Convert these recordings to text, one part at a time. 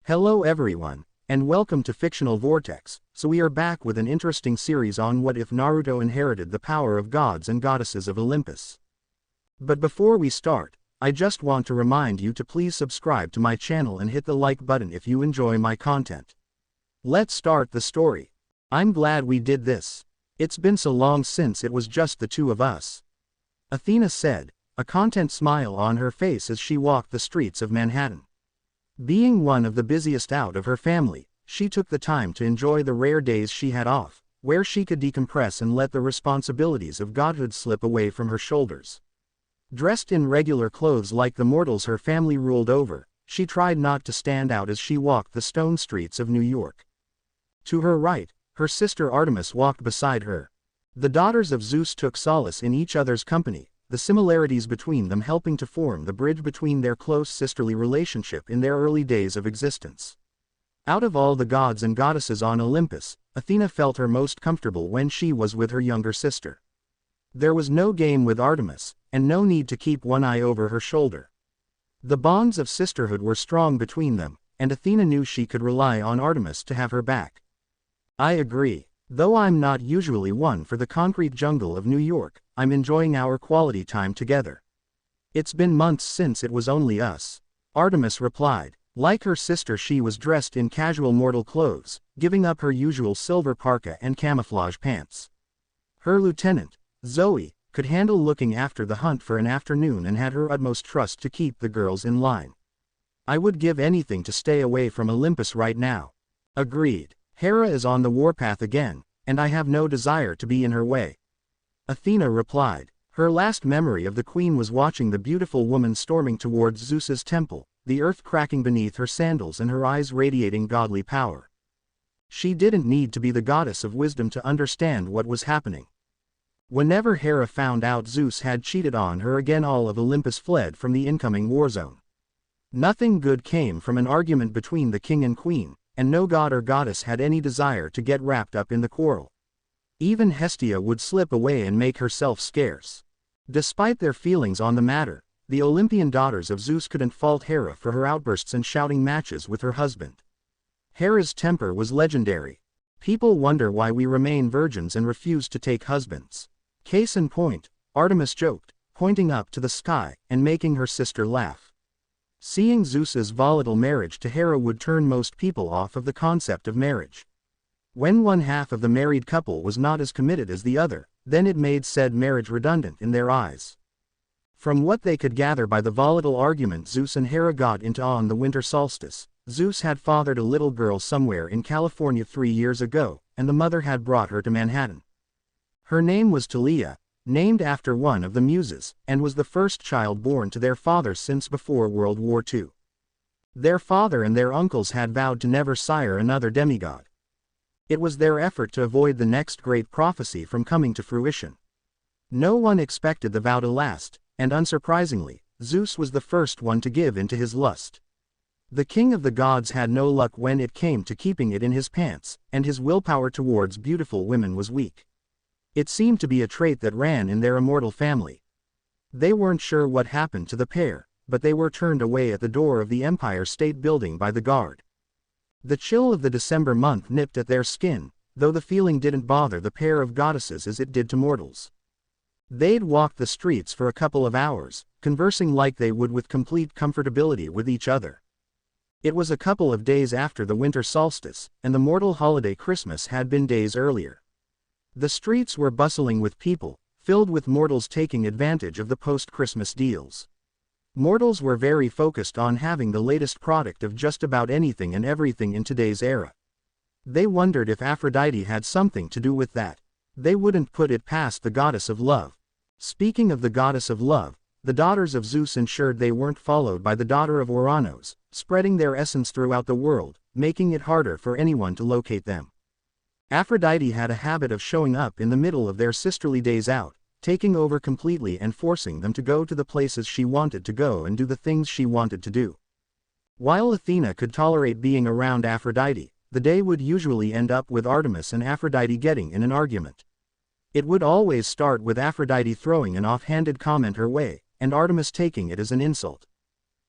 Hello everyone, and welcome to Fictional Vortex. So we are back with an interesting series on what if Naruto inherited the power of gods and goddesses of Olympus. But before we start, I just want to remind you to please subscribe to my channel and hit the like button if you enjoy my content. Let's start the story. I'm glad we did this. It's been so long since it was just the two of us. Athena said, a content smile on her face as she walked the streets of Manhattan. Being one of the busiest out of her family, she took the time to enjoy the rare days she had off, where she could decompress and let the responsibilities of godhood slip away from her shoulders. Dressed in regular clothes like the mortals her family ruled over, she tried not to stand out as she walked the stone streets of New York. To her right, her sister Artemis walked beside her. The daughters of Zeus took solace in each other's company, the similarities between them helping to form the bridge between their close sisterly relationship in their early days of existence. Out of all the gods and goddesses on Olympus, Athena felt her most comfortable when she was with her younger sister. There was no game with Artemis, and no need to keep one eye over her shoulder. The bonds of sisterhood were strong between them, and Athena knew she could rely on Artemis to have her back. I agree. Though I'm not usually one for the concrete jungle of New York, I'm enjoying our quality time together. It's been months since it was only us. Artemis replied. Like her sister, she was dressed in casual mortal clothes, giving up her usual silver parka and camouflage pants. Her lieutenant, Zoe, could handle looking after the hunt for an afternoon and had her utmost trust to keep the girls in line. I would give anything to stay away from Olympus right now. Agreed. Hera is on the warpath again, and I have no desire to be in her way. Athena replied. Her last memory of the queen was watching the beautiful woman storming towards Zeus's temple, the earth cracking beneath her sandals and her eyes radiating godly power. She didn't need to be the goddess of wisdom to understand what was happening. Whenever Hera found out Zeus had cheated on her again, all of Olympus fled from the incoming war zone. Nothing good came from an argument between the king and queen, and no god or goddess had any desire to get wrapped up in the quarrel. Even Hestia would slip away and make herself scarce. Despite their feelings on the matter, the Olympian daughters of Zeus couldn't fault Hera for her outbursts and shouting matches with her husband. Hera's temper was legendary. People wonder why we remain virgins and refuse to take husbands. Case in point, Artemis joked, pointing up to the sky and making her sister laugh. Seeing Zeus's volatile marriage to Hera would turn most people off of the concept of marriage. When one half of the married couple was not as committed as the other, then it made said marriage redundant in their eyes. From what they could gather by the volatile argument Zeus and Hera got into on the winter solstice, Zeus had fathered a little girl somewhere in California 3 years ago, and the mother had brought her to Manhattan. Her name was Talia, named after one of the Muses, and was the first child born to their father since before World War II. Their father and their uncles had vowed to never sire another demigod. It was their effort to avoid the next great prophecy from coming to fruition. No one expected the vow to last, and unsurprisingly, Zeus was the first one to give in to his lust. The king of the gods had no luck when it came to keeping it in his pants, and his willpower towards beautiful women was weak. It seemed to be a trait that ran in their immortal family. They weren't sure what happened to the pair, but they were turned away at the door of the Empire State Building by the guard. The chill of the December month nipped at their skin, though the feeling didn't bother the pair of goddesses as it did to mortals. They'd walked the streets for a couple of hours, conversing like they would with complete comfortability with each other. It was a couple of days after the winter solstice, and the mortal holiday Christmas had been days earlier. The streets were bustling with people, filled with mortals taking advantage of the post-Christmas deals. Mortals were very focused on having the latest product of just about anything and everything in today's era. They wondered if Aphrodite had something to do with that. They wouldn't put it past the goddess of love. Speaking of the goddess of love, the daughters of Zeus ensured they weren't followed by the daughter of Ouranos, spreading their essence throughout the world, making it harder for anyone to locate them. Aphrodite had a habit of showing up in the middle of their sisterly days out, taking over completely and forcing them to go to the places she wanted to go and do the things she wanted to do. While Athena could tolerate being around Aphrodite, the day would usually end up with Artemis and Aphrodite getting in an argument. It would always start with Aphrodite throwing an offhanded comment her way, and Artemis taking it as an insult.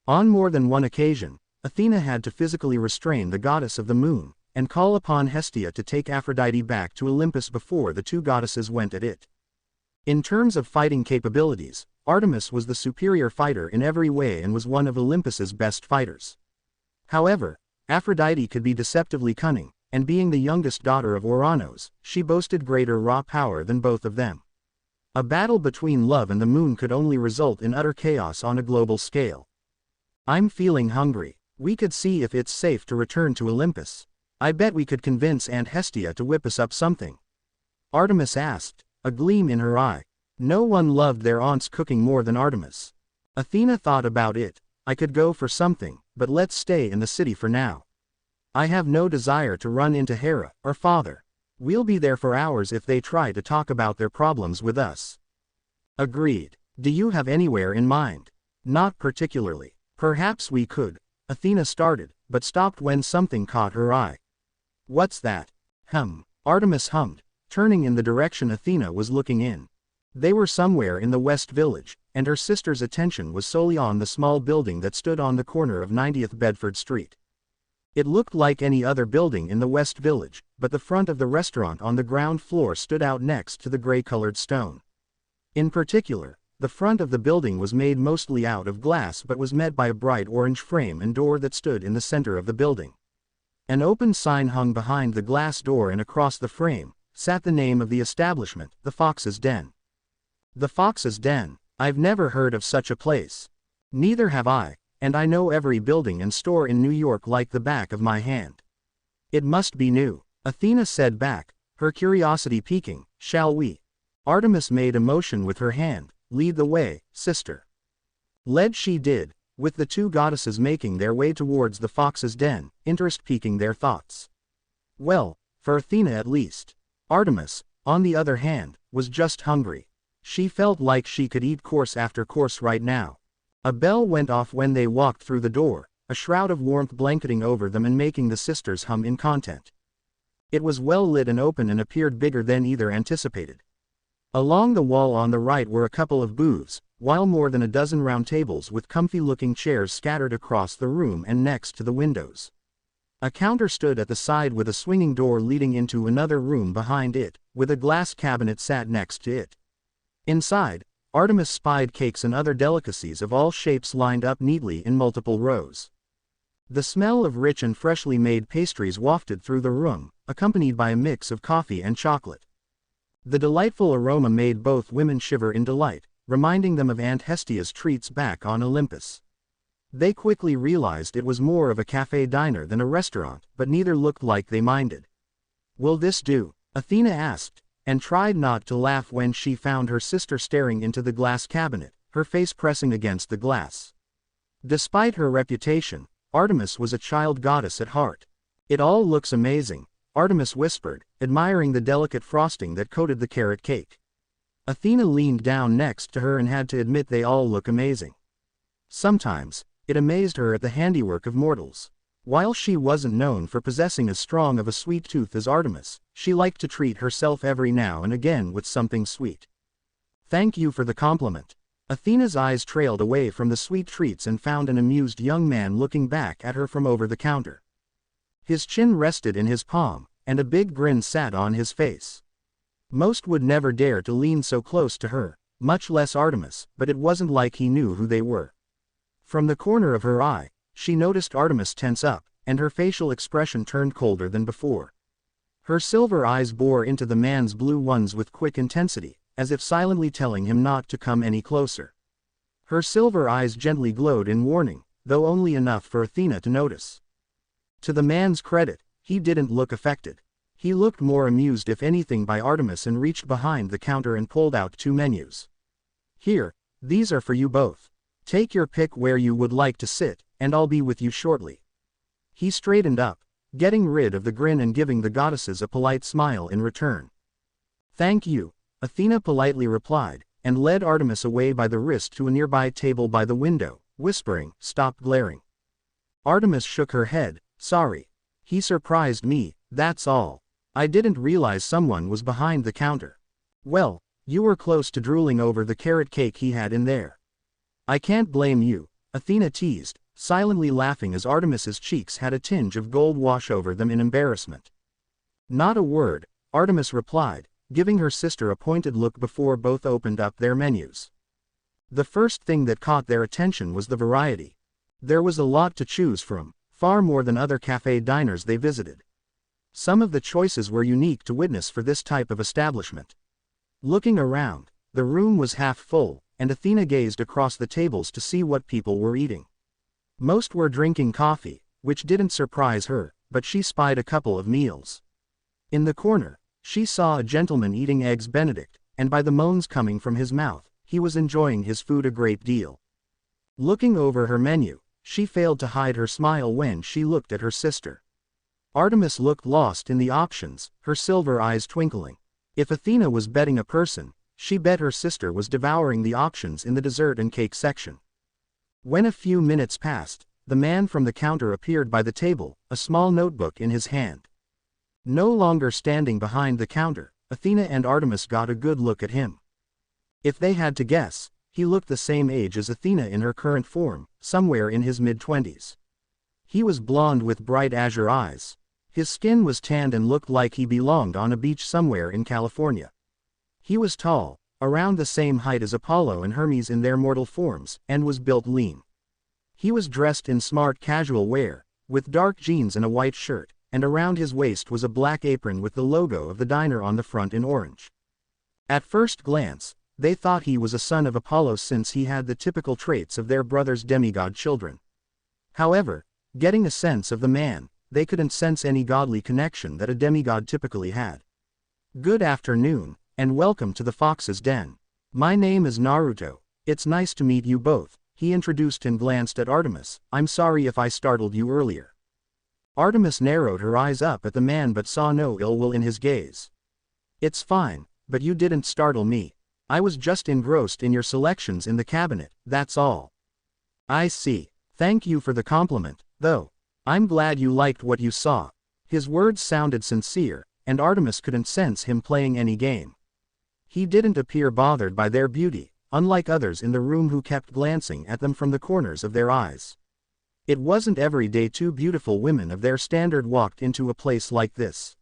On more than one occasion, Athena had to physically restrain the goddess of the moon, and call upon Hestia to take Aphrodite back to Olympus before the two goddesses went at it. In terms of fighting capabilities, Artemis was the superior fighter in every way and was one of Olympus's best fighters. However, Aphrodite could be deceptively cunning, and being the youngest daughter of Ouranos, she boasted greater raw power than both of them. A battle between love and the moon could only result in utter chaos on a global scale. I'm feeling hungry. We could see if it's safe to return to Olympus. I bet we could convince Aunt Hestia to whip us up something. Artemis asked, a gleam in her eye. No one loved their aunt's cooking more than Artemis. Athena thought about it. I could go for something, but let's stay in the city for now. I have no desire to run into Hera, or father. We'll be there for hours if they try to talk about their problems with us. Agreed. Do you have anywhere in mind? Not particularly. Perhaps we could. Athena started, but stopped when something caught her eye. What's that? Artemis hummed, turning in the direction Athena was looking in. They were somewhere in the West Village, and her sister's attention was solely on the small building that stood on the corner of 90th Bedford Street. It looked like any other building in the West Village, but the front of the restaurant on the ground floor stood out next to the gray-colored stone. In particular, the front of the building was made mostly out of glass but was met by a bright orange frame and door that stood in the center of the building. An open sign hung behind the glass door, and across the frame sat the name of the establishment, the Fox's Den. The Fox's Den. I've never heard of such a place. Neither have I, and I know every building and store in New York like the back of my hand. It must be new, Athena said back, her curiosity piquing. Shall we? Artemis made a motion with her hand. Lead the way, sister. Led she did, with the two goddesses making their way towards the Fox's Den, interest piquing their thoughts. Well, for Athena at least. Artemis, on the other hand, was just hungry. She felt like she could eat course after course right now. A bell went off when they walked through the door, a shroud of warmth blanketing over them and making the sisters hum in content. It was well lit and open and appeared bigger than either anticipated. Along the wall on the right were a couple of booths, while more than a dozen round tables with comfy-looking chairs scattered across the room and next to the windows. A counter stood at the side with a swinging door leading into another room behind it, with a glass cabinet sat next to it. Inside, Artemis spied cakes and other delicacies of all shapes lined up neatly in multiple rows. The smell of rich and freshly made pastries wafted through the room, accompanied by a mix of coffee and chocolate. The delightful aroma made both women shiver in delight, reminding them of Aunt Hestia's treats back on Olympus. They quickly realized it was more of a cafe diner than a restaurant, but neither looked like they minded. Will this do? Athena asked, and tried not to laugh when she found her sister staring into the glass cabinet, her face pressing against the glass. Despite her reputation, Artemis was a child goddess at heart. It all looks amazing, Artemis whispered, admiring the delicate frosting that coated the carrot cake. Athena leaned down next to her and had to admit they all look amazing. Sometimes, it amazed her at the handiwork of mortals. While she wasn't known for possessing as strong of a sweet tooth as Artemis, she liked to treat herself every now and again with something sweet. Thank you for the compliment. Athena's eyes trailed away from the sweet treats and found an amused young man looking back at her from over the counter. His chin rested in his palm, and a big grin sat on his face. Most would never dare to lean so close to her, much less Artemis, but it wasn't like he knew who they were. From the corner of her eye, she noticed Artemis tense up, and her facial expression turned colder than before. Her silver eyes bore into the man's blue ones with quick intensity, as if silently telling him not to come any closer. Her silver eyes gently glowed in warning, though only enough for Athena to notice. To the man's credit, he didn't look affected. He looked more amused if anything by Artemis and reached behind the counter and pulled out 2 menus. Here, these are for you both. Take your pick where you would like to sit, and I'll be with you shortly. He straightened up, getting rid of the grin and giving the goddesses a polite smile in return. Thank you, Athena politely replied, and led Artemis away by the wrist to a nearby table by the window, whispering, "Stop glaring." Artemis shook her head. Sorry. He surprised me, that's all. I didn't realize someone was behind the counter. Well, you were close to drooling over the carrot cake he had in there. I can't blame you, Athena teased, silently laughing as Artemis's cheeks had a tinge of gold wash over them in embarrassment. Not a word, Artemis replied, giving her sister a pointed look before both opened up their menus. The first thing that caught their attention was the variety. There was a lot to choose from, far more than other cafe diners they visited. Some of the choices were unique to witness for this type of establishment. Looking around, the room was half full, and Athena gazed across the tables to see what people were eating. Most were drinking coffee, which didn't surprise her, but she spied a couple of meals. In the corner, she saw a gentleman eating eggs Benedict, and by the moans coming from his mouth, he was enjoying his food a great deal. Looking over her menu, she failed to hide her smile when she looked at her sister. Artemis looked lost in the options, her silver eyes twinkling. If Athena was betting a person, she bet her sister was devouring the options in the dessert and cake section. When a few minutes passed, the man from the counter appeared by the table, a small notebook in his hand. No longer standing behind the counter, Athena and Artemis got a good look at him. If they had to guess, he looked the same age as Athena in her current form, somewhere in his mid-20s. He was blonde with bright azure eyes. His skin was tanned and looked like he belonged on a beach somewhere in California. He was tall, around the same height as Apollo and Hermes in their mortal forms, and was built lean. He was dressed in smart casual wear, with dark jeans and a white shirt, and around his waist was a black apron with the logo of the diner on the front in orange. At first glance, they thought he was a son of Apollo since he had the typical traits of their brother's demigod children. However, getting a sense of the man, they couldn't sense any godly connection that a demigod typically had. "Good afternoon, and welcome to the Fox's Den. My name is Naruto. It's nice to meet you both," he introduced and glanced at Artemis. "I'm sorry if I startled you earlier." Artemis narrowed her eyes up at the man but saw no ill will in his gaze. "It's fine, but you didn't startle me. I was just engrossed in your selections in the cabinet, that's all." "I see. Thank you for the compliment, though. I'm glad you liked what you saw." His words sounded sincere, and Artemis couldn't sense him playing any game. He didn't appear bothered by their beauty, unlike others in the room who kept glancing at them from the corners of their eyes. It wasn't every day two beautiful women of their standard walked into a place like this.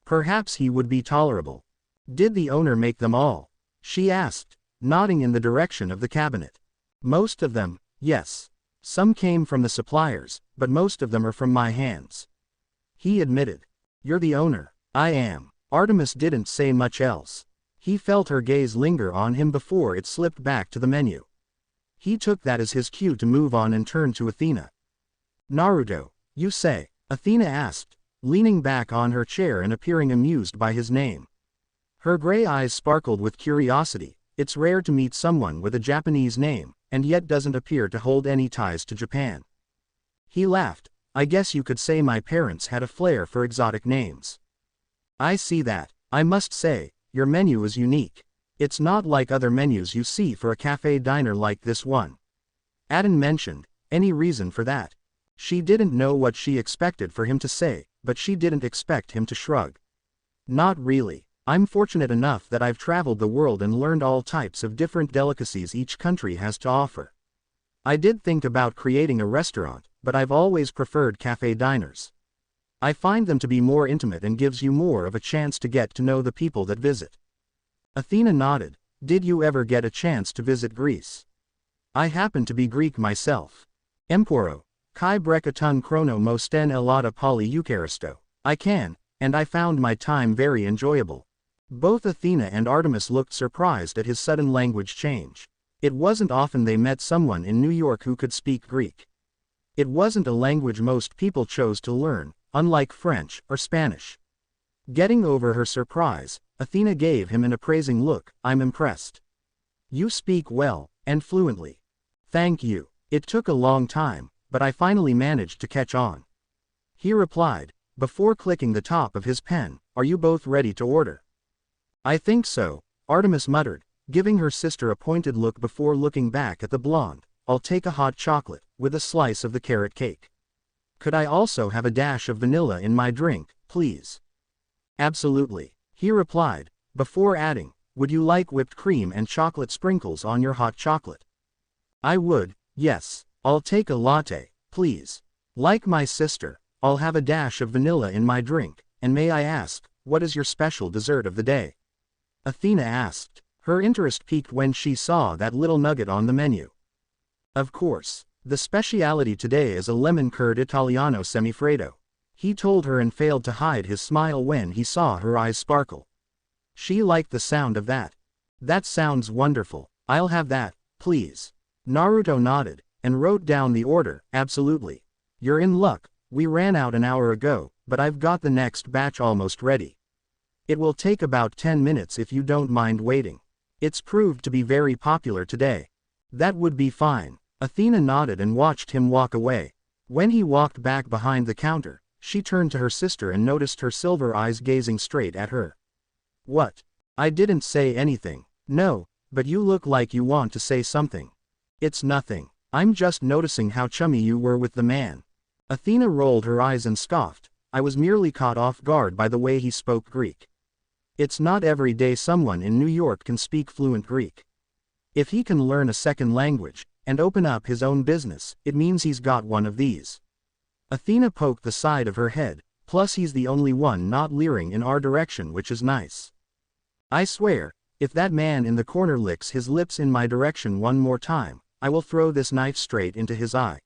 Perhaps he would be tolerable. "Did the owner make them all?" she asked, nodding in the direction of the cabinet. "Most of them, yes. Some came from the suppliers, but most of them are from my hands," he admitted. "You're the owner." "I am." Artemis didn't say much else. He felt her gaze linger on him before it slipped back to the menu. He took that as his cue to move on and turn to Athena. "Naruto, you say?" Athena asked, leaning back on her chair and appearing amused by his name. Her gray eyes sparkled with curiosity. It's rare to meet someone with a Japanese name, and yet doesn't appear to hold any ties to Japan. He laughed. "I guess you could say my parents had a flair for exotic names." "I see that. I must say, your menu is unique. It's not like other menus you see for a cafe diner like this one." Adin mentioned. "Any reason for that?" She didn't know what she expected for him to say, but she didn't expect him to shrug. "Not really. I'm fortunate enough that I've traveled the world and learned all types of different delicacies each country has to offer. I did think about creating a restaurant, but I've always preferred cafe diners. I find them to be more intimate and gives you more of a chance to get to know the people that visit." Athena nodded. "Did you ever get a chance to visit Greece?" "I happen to be Greek myself. Emporo, kai brekaton chrono mo sten elada poly eucharisto. I can, and I found my time very enjoyable." Both Athena and Artemis looked surprised at his sudden language change. It wasn't often they met someone in New York who could speak Greek. It wasn't a language most people chose to learn, unlike French or Spanish. Getting over her surprise, Athena gave him an appraising look. "I'm impressed. You speak well, and fluently." "Thank you. It took a long time, but I finally managed to catch on," he replied, before clicking the top of his pen. "Are you both ready to order?" "I think so," Artemis muttered, giving her sister a pointed look before looking back at the blonde. "I'll take a hot chocolate, with a slice of the carrot cake. Could I also have a dash of vanilla in my drink, please?" "Absolutely," he replied, before adding, "Would you like whipped cream and chocolate sprinkles on your hot chocolate?" "I would, yes." I'll take a latte, please. Like my sister, I'll have a dash of vanilla in my drink, and may I ask, what is your special dessert of the day? Athena asked. Her interest peaked when she saw that little nugget on the menu. Of course, the speciality today is a lemon curd Italiano semifreddo. He told her and failed to hide his smile when he saw her eyes sparkle. She liked the sound of that. That sounds wonderful. I'll have that, please. Naruto nodded, and wrote down the order. Absolutely. You're in luck, we ran out an hour ago, but I've got the next batch almost ready. It will take about 10 minutes if you don't mind waiting. It's proved to be very popular today. That would be fine. Athena nodded and watched him walk away. When he walked back behind the counter, she turned to her sister and noticed her silver eyes gazing straight at her. What? I didn't say anything. No, but you look like you want to say something. It's nothing. I'm just noticing how chummy you were with the man. Athena rolled her eyes and scoffed. I was merely caught off guard by the way he spoke Greek. It's not every day someone in New York can speak fluent Greek. If he can learn a second language, and open up his own business, it means he's got one of these. Athena poked the side of her head, plus he's the only one not leering in our direction, which is nice. I swear, if that man in the corner licks his lips in my direction one more time, I will throw this knife straight into his eye.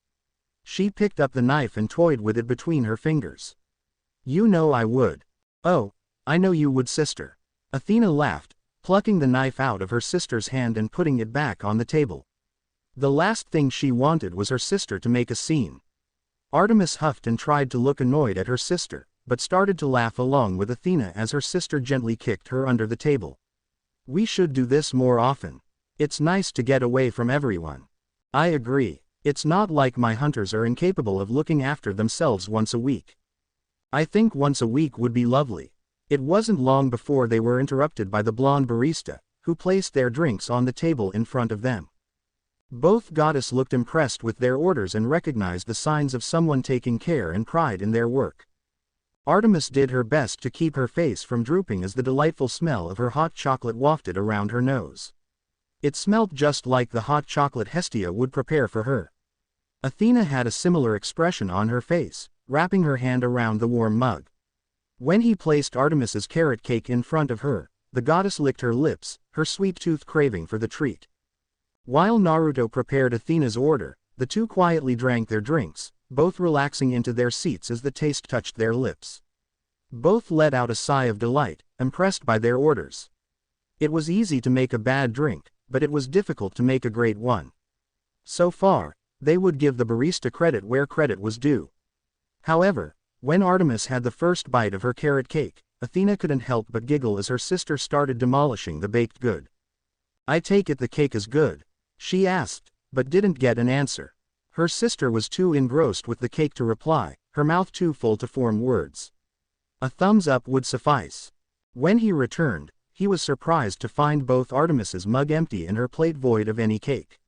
She picked up the knife and toyed with it between her fingers. You know I would. Oh, I know you would, sister. Athena laughed, plucking the knife out of her sister's hand and putting it back on the table. The last thing she wanted was her sister to make a scene. Artemis huffed and tried to look annoyed at her sister, but started to laugh along with Athena as her sister gently kicked her under the table. We should do this more often. It's nice to get away from everyone. I agree. It's not like my hunters are incapable of looking after themselves once a week. I think once a week would be lovely. It wasn't long before they were interrupted by the blonde barista, who placed their drinks on the table in front of them. Both goddesses looked impressed with their orders and recognized the signs of someone taking care and pride in their work. Artemis did her best to keep her face from drooping as the delightful smell of her hot chocolate wafted around her nose. It smelt just like the hot chocolate Hestia would prepare for her. Athena had a similar expression on her face, wrapping her hand around the warm mug. When he placed Artemis's carrot cake in front of her, the goddess licked her lips, her sweet tooth craving for the treat. While Naruto prepared Athena's order, the two quietly drank their drinks, both relaxing into their seats as the taste touched their lips. Both let out a sigh of delight, impressed by their orders. It was easy to make a bad drink, but it was difficult to make a great one. So far, they would give the barista credit where credit was due. However, when Artemis had the first bite of her carrot cake, Athena couldn't help but giggle as her sister started demolishing the baked good. I take it the cake is good? She asked, but didn't get an answer. Her sister was too engrossed with the cake to reply, her mouth too full to form words. A thumbs up would suffice. When he returned, he was surprised to find both Artemis's mug empty and her plate void of any cake.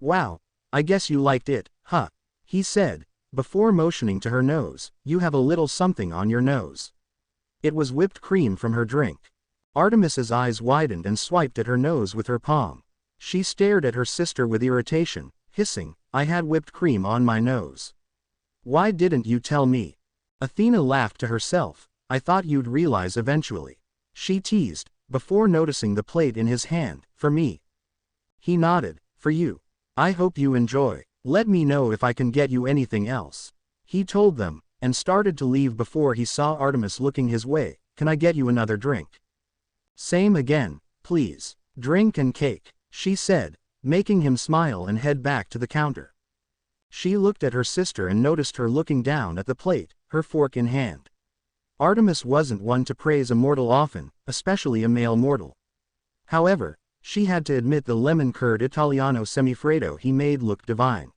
Wow, I guess you liked it, huh? He said, before motioning to her nose. You have a little something on your nose. It was whipped cream from her drink. Artemis's eyes widened and swiped at her nose with her palm. She stared at her sister with irritation, hissing, I had whipped cream on my nose. Why didn't you tell me? Athena laughed to herself, I thought you'd realize eventually. She teased, before noticing the plate in his hand. For me. He nodded. For you. I hope you enjoy. Let me know if I can get you anything else. He told them, and started to leave before he saw Artemis looking his way. Can I get you another drink? Same again, please. Drink and cake, she said, making him smile and head back to the counter. She looked at her sister and noticed her looking down at the plate, her fork in hand. Artemis wasn't one to praise a mortal often, especially a male mortal. However, she had to admit the lemon curd Italiano semifreddo he made looked divine.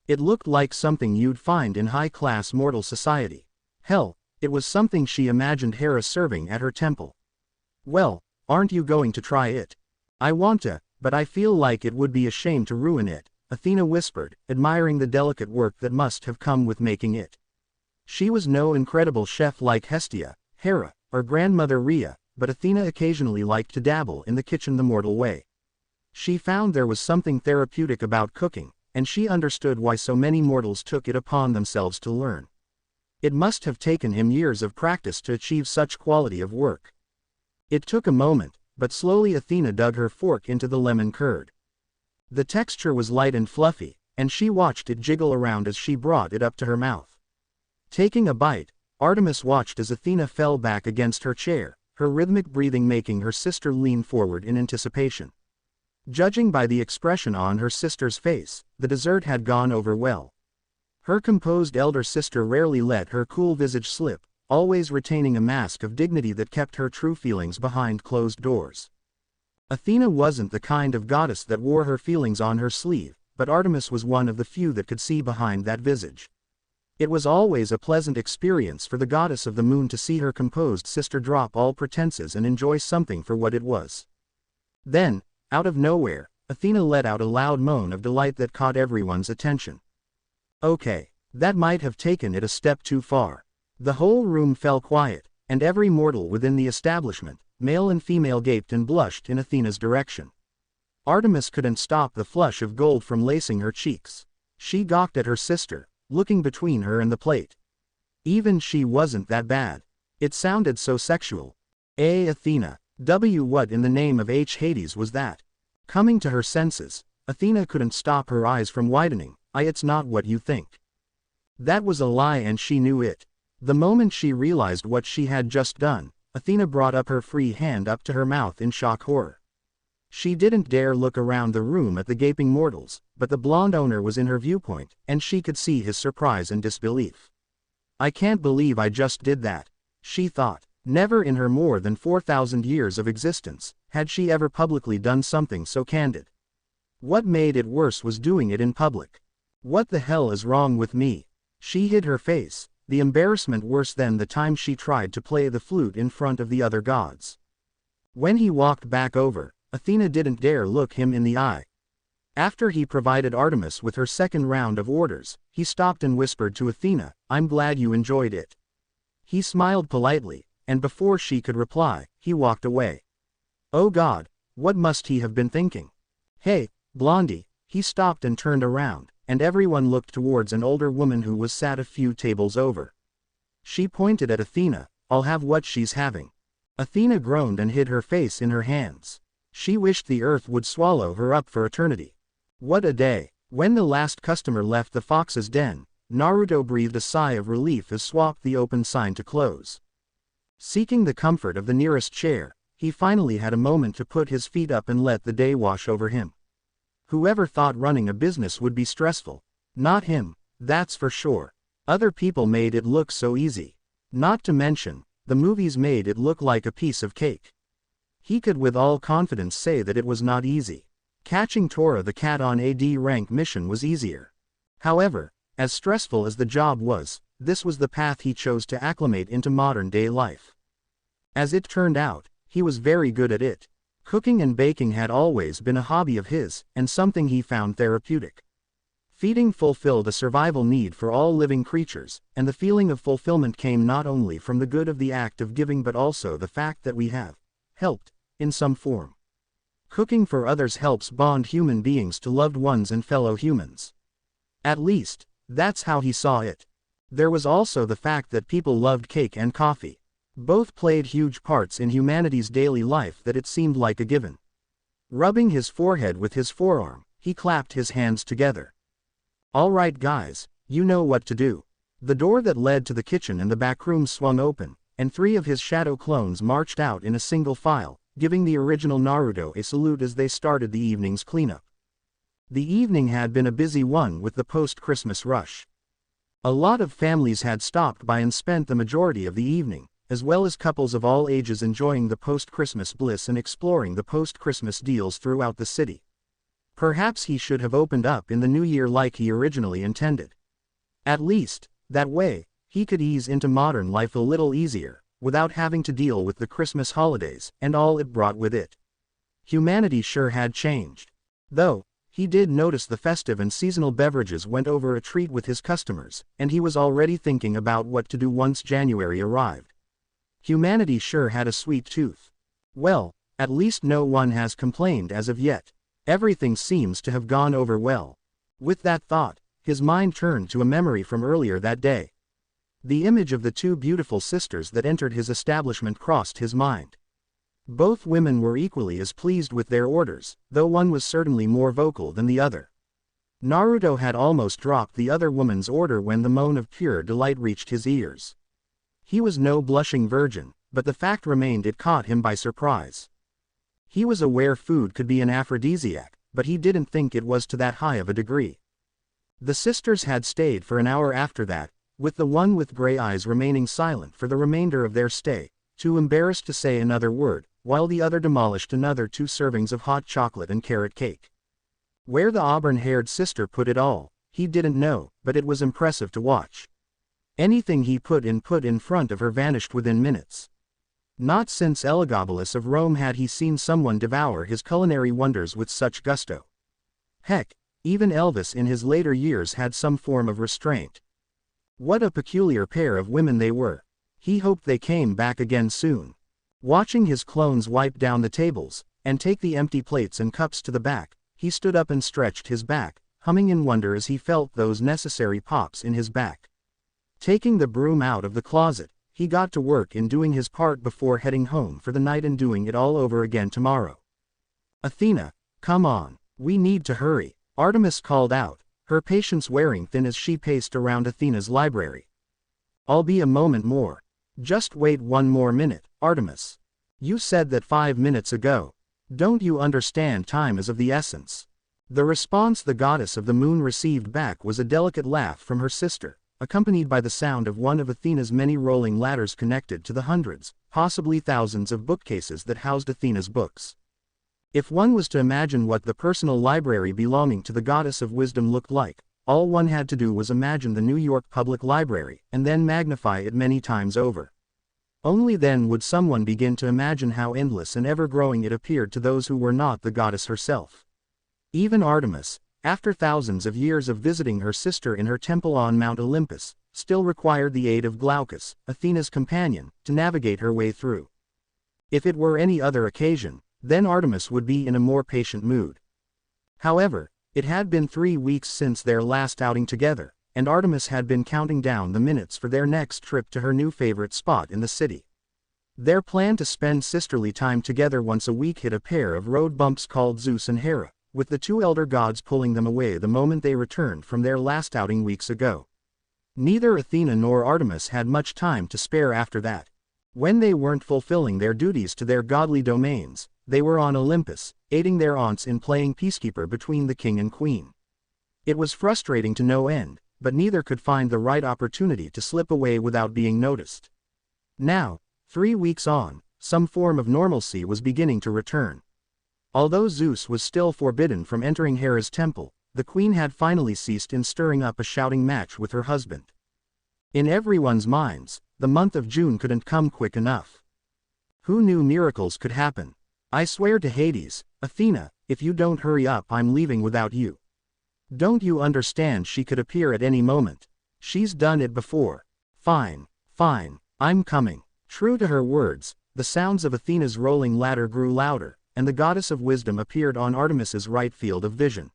It looked like something you'd find in high-class mortal society. Hell, it was something she imagined Hera serving at her temple. Well, aren't you going to try it? I want to, but I feel like it would be a shame to ruin it, Athena whispered, admiring the delicate work that must have come with making it. She was no incredible chef like Hestia, Hera, or grandmother Rhea, but Athena occasionally liked to dabble in the kitchen the mortal way. She found there was something therapeutic about cooking, and she understood why so many mortals took it upon themselves to learn. It must have taken him years of practice to achieve such quality of work. It took a moment, but slowly Athena dug her fork into the lemon curd. The texture was light and fluffy, and she watched it jiggle around as she brought it up to her mouth. Taking a bite, Artemis watched as Athena fell back against her chair, her rhythmic breathing making her sister lean forward in anticipation. Judging by the expression on her sister's face, the dessert had gone over well. Her composed elder sister rarely let her cool visage slip, always retaining a mask of dignity that kept her true feelings behind closed doors. Athena wasn't the kind of goddess that wore her feelings on her sleeve, but Artemis was one of the few that could see behind that visage. It was always a pleasant experience for the goddess of the moon to see her composed sister drop all pretenses and enjoy something for what it was. Then, out of nowhere, Athena let out a loud moan of delight that caught everyone's attention. Okay, that might have taken it a step too far. The whole room fell quiet, and every mortal within the establishment, male and female, gaped and blushed in Athena's direction. Artemis couldn't stop the flush of gold from lacing her cheeks. She gawked at her sister, looking between her and the plate. Even she wasn't that bad. It sounded so sexual. Athena. What in the name of Hades was that? Coming to her senses, Athena couldn't stop her eyes from widening. It's not what you think. That was a lie, and she knew it. The moment she realized what she had just done, Athena brought up her free hand up to her mouth in shock horror. She didn't dare look around the room at the gaping mortals, but the blonde owner was in her viewpoint, and she could see his surprise and disbelief. I can't believe I just did that, she thought. Never in her more than 4,000 years of existence had she ever publicly done something so candid. What made it worse was doing it in public. What the hell is wrong with me? She hid her face, the embarrassment worse than the time she tried to play the flute in front of the other gods. When he walked back over, Athena didn't dare look him in the eye. After he provided Artemis with her second round of orders, he stopped and whispered to Athena, "I'm glad you enjoyed it." He smiled politely, and before she could reply, he walked away. Oh God, what must he have been thinking? Hey, Blondie, he stopped and turned around, and everyone looked towards an older woman who was sat a few tables over. She pointed at Athena, "I'll have what she's having." Athena groaned and hid her face in her hands. She wished the earth would swallow her up for eternity. What a day. When the last customer left the fox's den, Naruto breathed a sigh of relief as swapped the open sign to close. Seeking the comfort of the nearest chair, he finally had a moment to put his feet up and let the day wash over him. Whoever thought running a business would be stressful? Not him, that's for sure. Other people made it look so easy. Not to mention, the movies made it look like a piece of cake. He could with all confidence say that it was not easy. Catching Tora the cat on a D-rank mission was easier. However, as stressful as the job was, this was the path he chose to acclimate into modern-day life. As it turned out, he was very good at it. Cooking and baking had always been a hobby of his, and something he found therapeutic. Feeding fulfilled a survival need for all living creatures, and the feeling of fulfillment came not only from the good of the act of giving but also the fact that we have helped, in some form. Cooking for others helps bond human beings to loved ones and fellow humans. At least, that's how he saw it. There was also the fact that people loved cake and coffee. Both played huge parts in humanity's daily life that it seemed like a given. Rubbing his forehead with his forearm, he clapped his hands together. All right guys, you know what to do. The door that led to the kitchen and the back room swung open, and 3 of his shadow clones marched out in a single file, giving the original Naruto a salute as they started the evening's cleanup. The evening had been a busy one with the post-Christmas rush. A lot of families had stopped by and spent the majority of the evening, as well as couples of all ages enjoying the post-Christmas bliss and exploring the post-Christmas deals throughout the city. Perhaps he should have opened up in the new year like he originally intended. At least, that way, he could ease into modern life a little easier, without having to deal with the Christmas holidays and all it brought with it. Humanity sure had changed. Though, he did notice the festive and seasonal beverages went over a treat with his customers, and he was already thinking about what to do once January arrived. Humanity sure had a sweet tooth. Well, at least no one has complained as of yet. Everything seems to have gone over well. With that thought, his mind turned to a memory from earlier that day. The image of the two beautiful sisters that entered his establishment crossed his mind. Both women were equally as pleased with their orders, though one was certainly more vocal than the other. Naruto had almost dropped the other woman's order when the moan of pure delight reached his ears. He was no blushing virgin, but the fact remained it caught him by surprise. He was aware food could be an aphrodisiac, but he didn't think it was to that high of a degree. The sisters had stayed for an hour after that, with the one with gray eyes remaining silent for the remainder of their stay, too embarrassed to say another word, while the other demolished another 2 servings of hot chocolate and carrot cake. Where the auburn-haired sister put it all, he didn't know, but it was impressive to watch. Anything he put in front of her vanished within minutes. Not since Elagabalus of Rome had he seen someone devour his culinary wonders with such gusto. Heck, even Elvis in his later years had some form of restraint. What a peculiar pair of women they were. He hoped they came back again soon. Watching his clones wipe down the tables, and take the empty plates and cups to the back, he stood up and stretched his back, humming in wonder as he felt those necessary pops in his back. Taking the broom out of the closet, he got to work in doing his part before heading home for the night and doing it all over again tomorrow. "Athena, come on, we need to hurry," Artemis called out, her patience wearing thin as she paced around Athena's library. "I'll be a moment more. Just wait one more minute, Artemis. You said that 5 minutes ago. Don't you understand time is of the essence?" The response the goddess of the moon received back was a delicate laugh from her sister, accompanied by the sound of one of Athena's many rolling ladders connected to the hundreds, possibly thousands of bookcases that housed Athena's books. If one was to imagine what the personal library belonging to the goddess of wisdom looked like, all one had to do was imagine the New York Public Library, and then magnify it many times over. Only then would someone begin to imagine how endless and ever-growing it appeared to those who were not the goddess herself. Even Artemis, after thousands of years of visiting her sister in her temple on Mount Olympus, still required the aid of Glaucus, Athena's companion, to navigate her way through. If it were any other occasion, then Artemis would be in a more patient mood. However, it had been 3 weeks since their last outing together, and Artemis had been counting down the minutes for their next trip to her new favorite spot in the city. Their plan to spend sisterly time together once a week hit a pair of road bumps called Zeus and Hera, with the 2 elder gods pulling them away the moment they returned from their last outing weeks ago. Neither Athena nor Artemis had much time to spare after that. When they weren't fulfilling their duties to their godly domains, they were on Olympus, aiding their aunts in playing peacekeeper between the king and queen. It was frustrating to no end, but neither could find the right opportunity to slip away without being noticed. Now, 3 weeks on, some form of normalcy was beginning to return. Although Zeus was still forbidden from entering Hera's temple, the queen had finally ceased in stirring up a shouting match with her husband. In everyone's minds, the month of June couldn't come quick enough. Who knew miracles could happen? "I swear to Hades, Athena, if you don't hurry up I'm leaving without you. Don't you understand she could appear at any moment? She's done it before." "Fine, fine, I'm coming." True to her words, the sounds of Athena's rolling ladder grew louder, and the goddess of wisdom appeared on Artemis's right field of vision.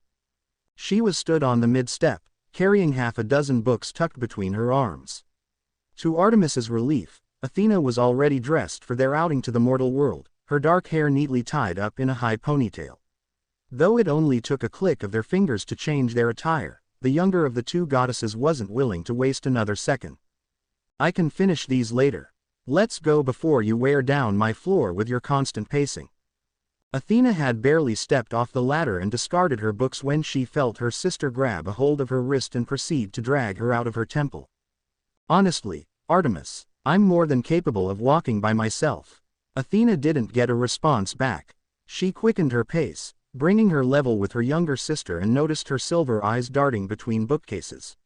She was stood on the mid-step, carrying half a dozen books tucked between her arms. To Artemis's relief, Athena was already dressed for their outing to the mortal world, her dark hair neatly tied up in a high ponytail. Though it only took a click of their fingers to change their attire, the younger of the 2 goddesses wasn't willing to waste another second. "I can finish these later. Let's go before you wear down my floor with your constant pacing." Athena had barely stepped off the ladder and discarded her books when she felt her sister grab a hold of her wrist and proceed to drag her out of her temple. "Honestly, Artemis, I'm more than capable of walking by myself." Athena didn't get a response back. She quickened her pace, bringing her level with her younger sister, and noticed her silver eyes darting between bookcases.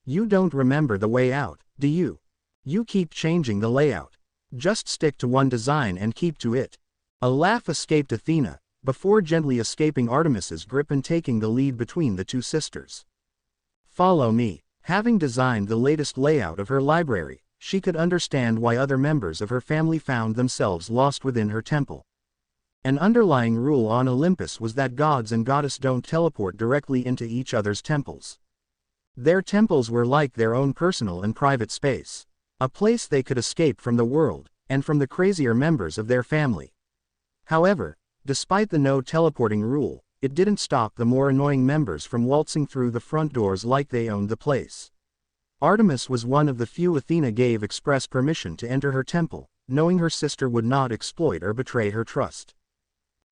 "You don't remember the way out, do you? You keep changing the layout. Just stick to one design and keep to it." A laugh escaped Athena, before gently escaping Artemis's grip and taking the lead between the 2 sisters. "Follow me." Having designed the latest layout of her library, she could understand why other members of her family found themselves lost within her temple. An underlying rule on Olympus was that gods and goddesses don't teleport directly into each other's temples. Their temples were like their own personal and private space. A place they could escape from the world, and from the crazier members of their family. However, despite the no teleporting rule, it didn't stop the more annoying members from waltzing through the front doors like they owned the place. Artemis was one of the few Athena gave express permission to enter her temple, knowing her sister would not exploit or betray her trust.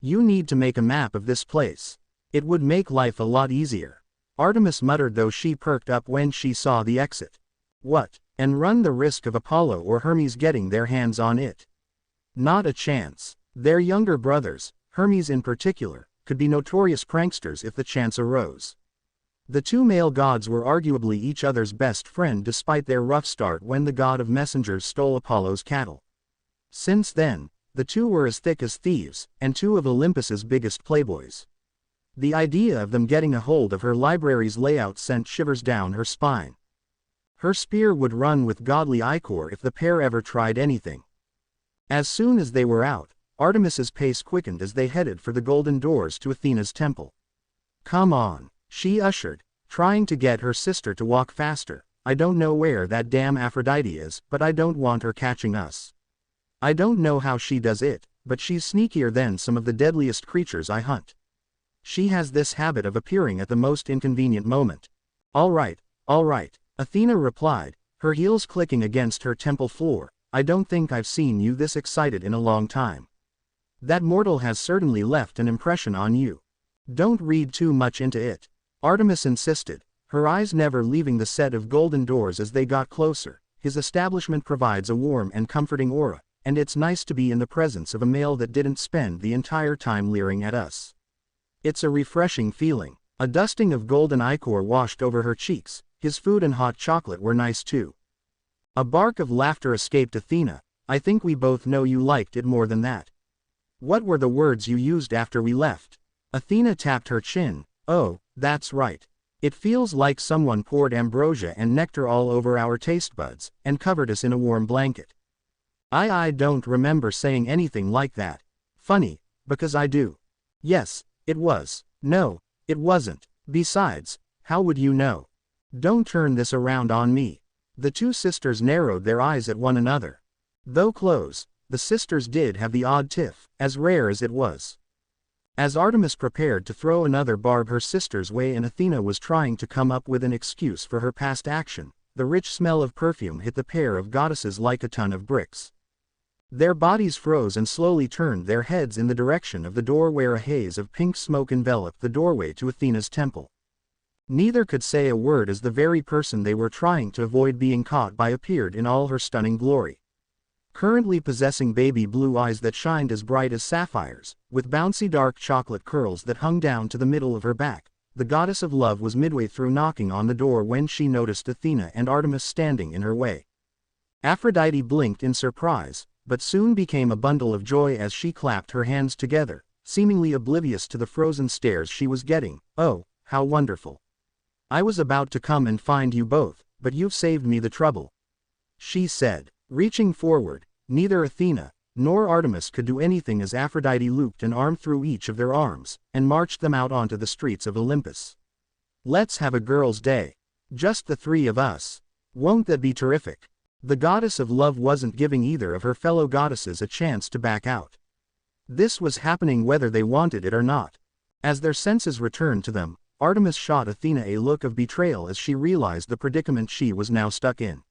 "You need to make a map of this place. It would make life a lot easier," Artemis muttered, though she perked up when she saw the exit. "What? And run the risk of Apollo or Hermes getting their hands on it? Not a chance. Their younger brothers, Hermes in particular, could be notorious pranksters if the chance arose." The two male gods were arguably each other's best friend despite their rough start when the god of messengers stole Apollo's cattle. Since then, the two were as thick as thieves, and two of Olympus's biggest playboys. The idea of them getting a hold of her library's layout sent shivers down her spine. Her spear would run with godly ichor if the pair ever tried anything. As soon as they were out, Artemis's pace quickened as they headed for the golden doors to Athena's temple. "Come on," she ushered, trying to get her sister to walk faster. "I don't know where that damn Aphrodite is, but I don't want her catching us. I don't know how she does it, but she's sneakier than some of the deadliest creatures I hunt. She has this habit of appearing at the most inconvenient moment." All right, Athena replied, her heels clicking against her temple floor. "I don't think I've seen you this excited in a long time. That mortal has certainly left an impression on you. Don't read too much into it," Artemis insisted, her eyes never leaving the set of golden doors as they got closer. "His establishment provides a warm and comforting aura, and it's nice to be in the presence of a male that didn't spend the entire time leering at us. It's a refreshing feeling." A dusting of golden ichor washed over her cheeks. His food and hot chocolate were nice too. A bark of laughter escaped Athena. "I think we both know you liked it more than that. What were the words you used after we left?" Athena tapped her chin. "Oh, that's right. It feels like someone poured ambrosia and nectar all over our taste buds, and covered us in a warm blanket. I don't remember saying anything like that. Funny, because I do." "Yes, it was." "No, it wasn't. Besides, how would you know? Don't turn this around on me." The two sisters narrowed their eyes at one another. Though close, the sisters did have the odd tiff, as rare as it was. As Artemis prepared to throw another barb her sister's way and Athena was trying to come up with an excuse for her past action, the rich smell of perfume hit the pair of goddesses like a ton of bricks. Their bodies froze and slowly turned their heads in the direction of the door where a haze of pink smoke enveloped the doorway to Athena's temple. Neither could say a word as the very person they were trying to avoid being caught by appeared in all her stunning glory. Currently possessing baby blue eyes that shined as bright as sapphires, with bouncy dark chocolate curls that hung down to the middle of her back, the goddess of love was midway through knocking on the door when she noticed Athena and Artemis standing in her way. Aphrodite blinked in surprise, but soon became a bundle of joy as she clapped her hands together, seemingly oblivious to the frozen stares she was getting. "Oh, how wonderful. I was about to come and find you both, but you've saved me the trouble," she said. Reaching forward, neither Athena nor Artemis could do anything as Aphrodite looped an arm through each of their arms, and marched them out onto the streets of Olympus. "Let's have a girls' day. Just the three of us. Won't that be terrific?" The goddess of love wasn't giving either of her fellow goddesses a chance to back out. This was happening whether they wanted it or not. As their senses returned to them, Artemis shot Athena a look of betrayal as she realized the predicament she was now stuck in.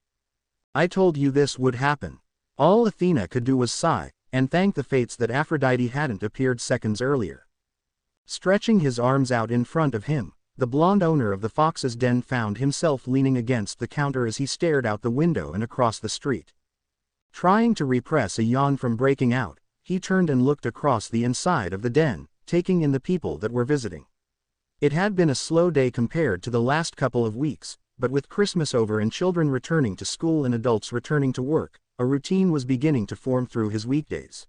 "I told you this would happen." All Athena could do was sigh, and thank the fates that Aphrodite hadn't appeared seconds earlier. Stretching his arms out in front of him, the blonde owner of the Fox's Den found himself leaning against the counter as he stared out the window and across the street. Trying to repress a yawn from breaking out, he turned and looked across the inside of the den, taking in the people that were visiting. It had been a slow day compared to the last couple of weeks, but with Christmas over and children returning to school and adults returning to work, a routine was beginning to form through his weekdays.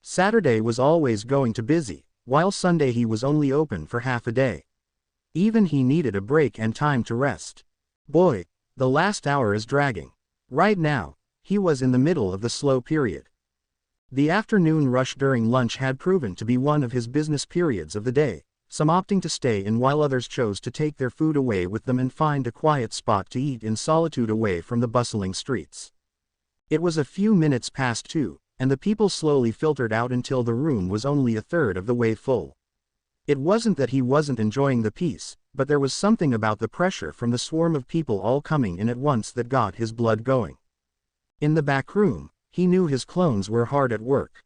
Saturday was always going to busy, while Sunday he was only open for half a day. Even he needed a break and time to rest. Boy, the last hour is dragging. Right now, he was in the middle of the slow period. The afternoon rush during lunch had proven to be one of his business periods of the day, some opting to stay in while others chose to take their food away with them and find a quiet spot to eat in solitude away from the bustling streets. It was a few minutes past 2, and the people slowly filtered out until the room was only a third of the way full. It wasn't that he wasn't enjoying the peace, but there was something about the pressure from the swarm of people all coming in at once that got his blood going. In the back room, he knew his clones were hard at work.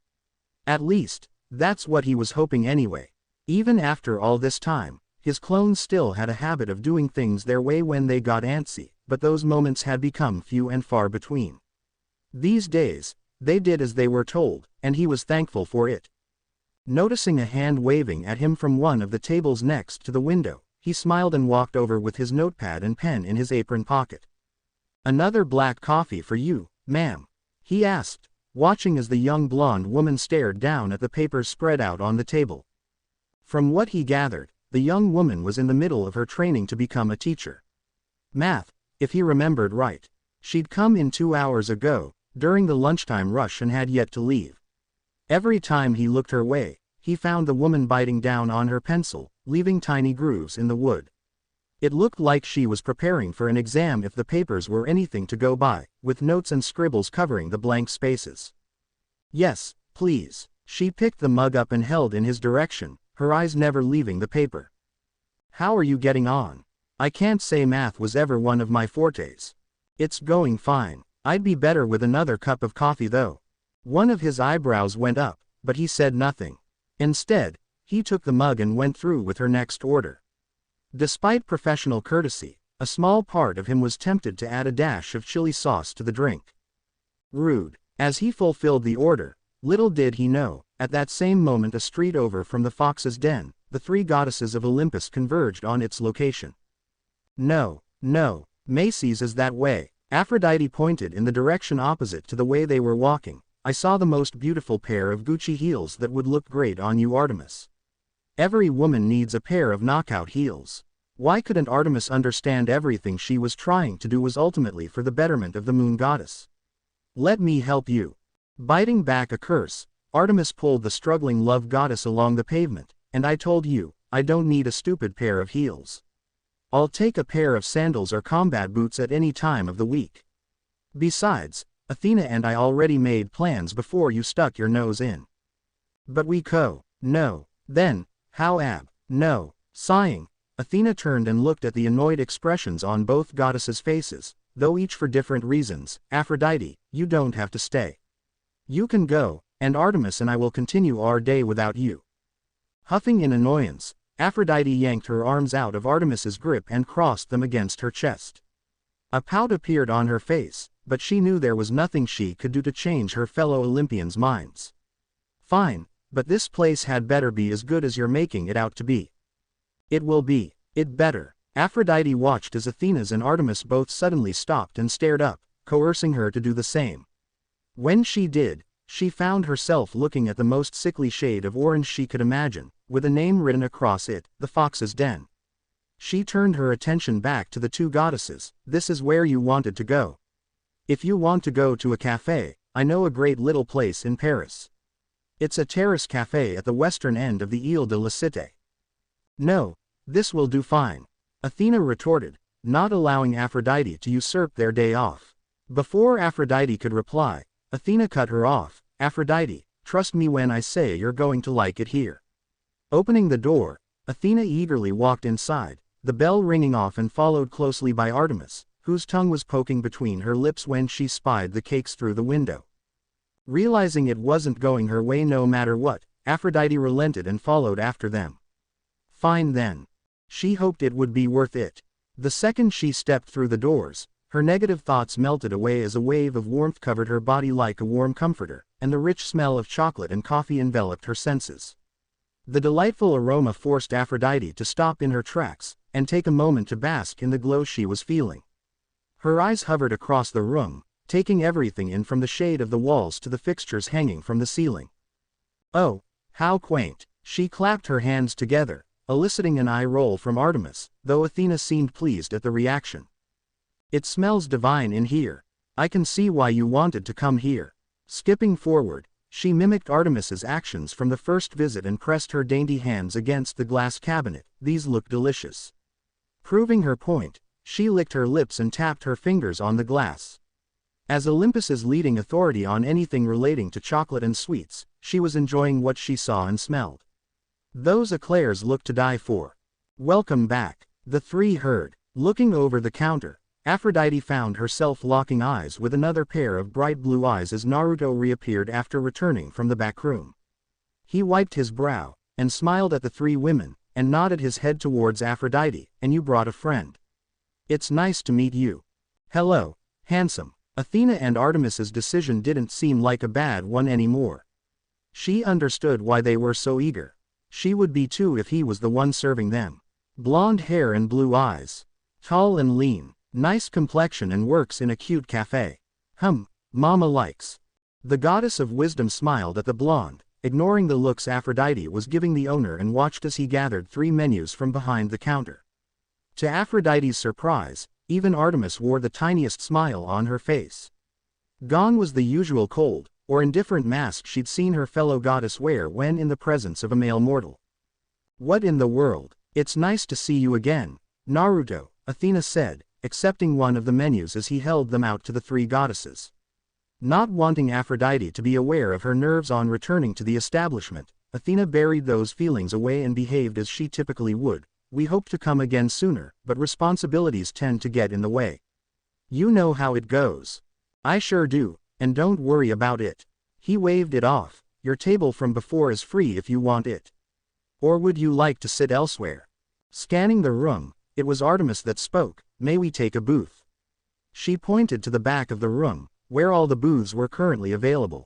At least, that's what he was hoping anyway. Even after all this time, his clones still had a habit of doing things their way when they got antsy, but those moments had become few and far between. These days, they did as they were told, and he was thankful for it. Noticing a hand waving at him from one of the tables next to the window, he smiled and walked over with his notepad and pen in his apron pocket. "Another black coffee for you, ma'am?" he asked, watching as the young blonde woman stared down at the papers spread out on the table. From what he gathered, the young woman was in the middle of her training to become a teacher. Math, if he remembered right. She'd come in 2 hours ago, during the lunchtime rush, and had yet to leave. Every time he looked her way, he found the woman biting down on her pencil, leaving tiny grooves in the wood. It looked like she was preparing for an exam if the papers were anything to go by, with notes and scribbles covering the blank spaces. "Yes, please." She picked the mug up and held in his direction, her eyes never leaving the paper. "How are you getting on?" "I can't say math was ever one of my fortes." "It's going fine. I'd be better with another cup of coffee though." One of his eyebrows went up, but he said nothing. Instead, he took the mug and went through with her next order. Despite professional courtesy, a small part of him was tempted to add a dash of chili sauce to the drink. Rude. As he fulfilled the order, little did he know, at that same moment a street over from the Fox's Den, the three goddesses of Olympus converged on its location. "No, Macy's is that way." Aphrodite pointed in the direction opposite to the way they were walking. "I saw the most beautiful pair of Gucci heels that would look great on you, Artemis. Every woman needs a pair of knockout heels." Why couldn't Artemis understand everything she was trying to do was ultimately for the betterment of the moon goddess? "Let me help you." Biting back a curse, Artemis pulled the struggling love goddess along the pavement. "And I told you, I don't need a stupid pair of heels. I'll take a pair of sandals or combat boots at any time of the week. Besides, Athena and I already made plans before you stuck your nose in." "But we no. Then, how no." Sighing, Athena turned and looked at the annoyed expressions on both goddesses' faces, though each for different reasons. "Aphrodite, you don't have to stay. You can go, and Artemis and I will continue our day without you." Huffing in annoyance, Aphrodite yanked her arms out of Artemis's grip and crossed them against her chest. A pout appeared on her face, but she knew there was nothing she could do to change her fellow Olympians' minds. "Fine, but this place had better be as good as you're making it out to be." "It will be. It better." Aphrodite watched as Athena's and Artemis both suddenly stopped and stared up, coercing her to do the same. When she did, she found herself looking at the most sickly shade of orange she could imagine, with a name written across it, the Fox's Den. She turned her attention back to the two goddesses. "This is where you wanted to go. If you want to go to a cafe, I know a great little place in Paris. It's a terrace cafe at the western end of the Ile de la Cité." "No, this will do fine," Athena retorted, not allowing Aphrodite to usurp their day off. Before Aphrodite could reply, Athena cut her off. "Aphrodite, trust me when I say you're going to like it here." Opening the door, Athena eagerly walked inside, the bell ringing off and followed closely by Artemis, whose tongue was poking between her lips when she spied the cakes through the window. Realizing it wasn't going her way no matter what, Aphrodite relented and followed after them. Fine then. She hoped it would be worth it. The second she stepped through the doors, her negative thoughts melted away as a wave of warmth covered her body like a warm comforter, and the rich smell of chocolate and coffee enveloped her senses. The delightful aroma forced Aphrodite to stop in her tracks, and take a moment to bask in the glow she was feeling. Her eyes hovered across the room, taking everything in from the shade of the walls to the fixtures hanging from the ceiling. "Oh, how quaint." She clapped her hands together, eliciting an eye roll from Artemis, though Athena seemed pleased at the reaction. "It smells divine in here. I can see why you wanted to come here." Skipping forward, She mimicked Artemis's actions from the first visit and pressed her dainty hands against the glass cabinet. These look delicious. Proving her point, she licked her lips and tapped her fingers on the glass. As Olympus's leading authority on anything relating to chocolate and sweets, she was enjoying what she saw and smelled. Those eclairs looked to die for. Welcome back, the three heard. Looking over the counter, Aphrodite found herself locking eyes with another pair of bright blue eyes as Naruto reappeared after returning from the back room. He wiped his brow, and smiled at the three women, and nodded his head towards Aphrodite. And you brought a friend. It's nice to meet you. Hello, handsome. Athena and Artemis's decision didn't seem like a bad one anymore. She understood why they were so eager. She would be too if he was the one serving them. Blonde hair and blue eyes. Tall and lean. Nice complexion and works in a cute cafe. Mama likes. The goddess of wisdom smiled at the blonde, ignoring the looks Aphrodite was giving the owner, and watched as he gathered 3 menus from behind the counter. To Aphrodite's surprise, even Artemis wore the tiniest smile on her face. Gone was the usual cold, or indifferent mask she'd seen her fellow goddess wear when in the presence of a male mortal. What in the world? It's nice to see you again, Naruto, Athena said, accepting one of the menus as he held them out to the 3 goddesses. Not wanting Aphrodite to be aware of her nerves on returning to the establishment, Athena buried those feelings away and behaved as she typically would. We hope to come again sooner, but responsibilities tend to get in the way. You know how it goes. I sure do, and don't worry about it. He waved it off. Your table from before is free if you want it. Or would you like to sit elsewhere? Scanning the room, it was Artemis that spoke. May we take a booth? She pointed to the back of the room, where all the booths were currently available.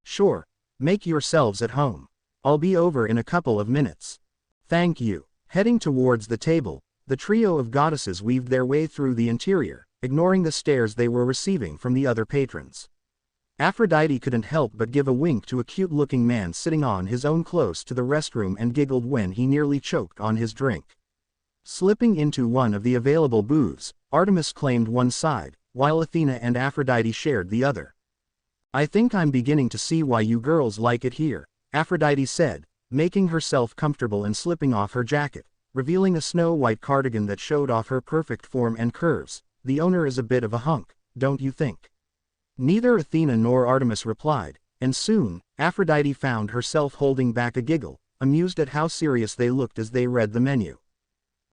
Sure, make yourselves at home. I'll be over in a couple of minutes. Thank you. Heading towards the table, the trio of goddesses weaved their way through the interior, ignoring the stares they were receiving from the other patrons. Aphrodite couldn't help but give a wink to a cute-looking man sitting on his own close to the restroom and giggled when he nearly choked on his drink. Slipping into one of the available booths, Artemis claimed one side, while Athena and Aphrodite shared the other. I think I'm beginning to see why you girls like it here, Aphrodite said, making herself comfortable and slipping off her jacket, revealing a snow-white cardigan that showed off her perfect form and curves. The owner is a bit of a hunk, don't you think? Neither Athena nor Artemis replied, and soon, Aphrodite found herself holding back a giggle, amused at how serious they looked as they read the menu.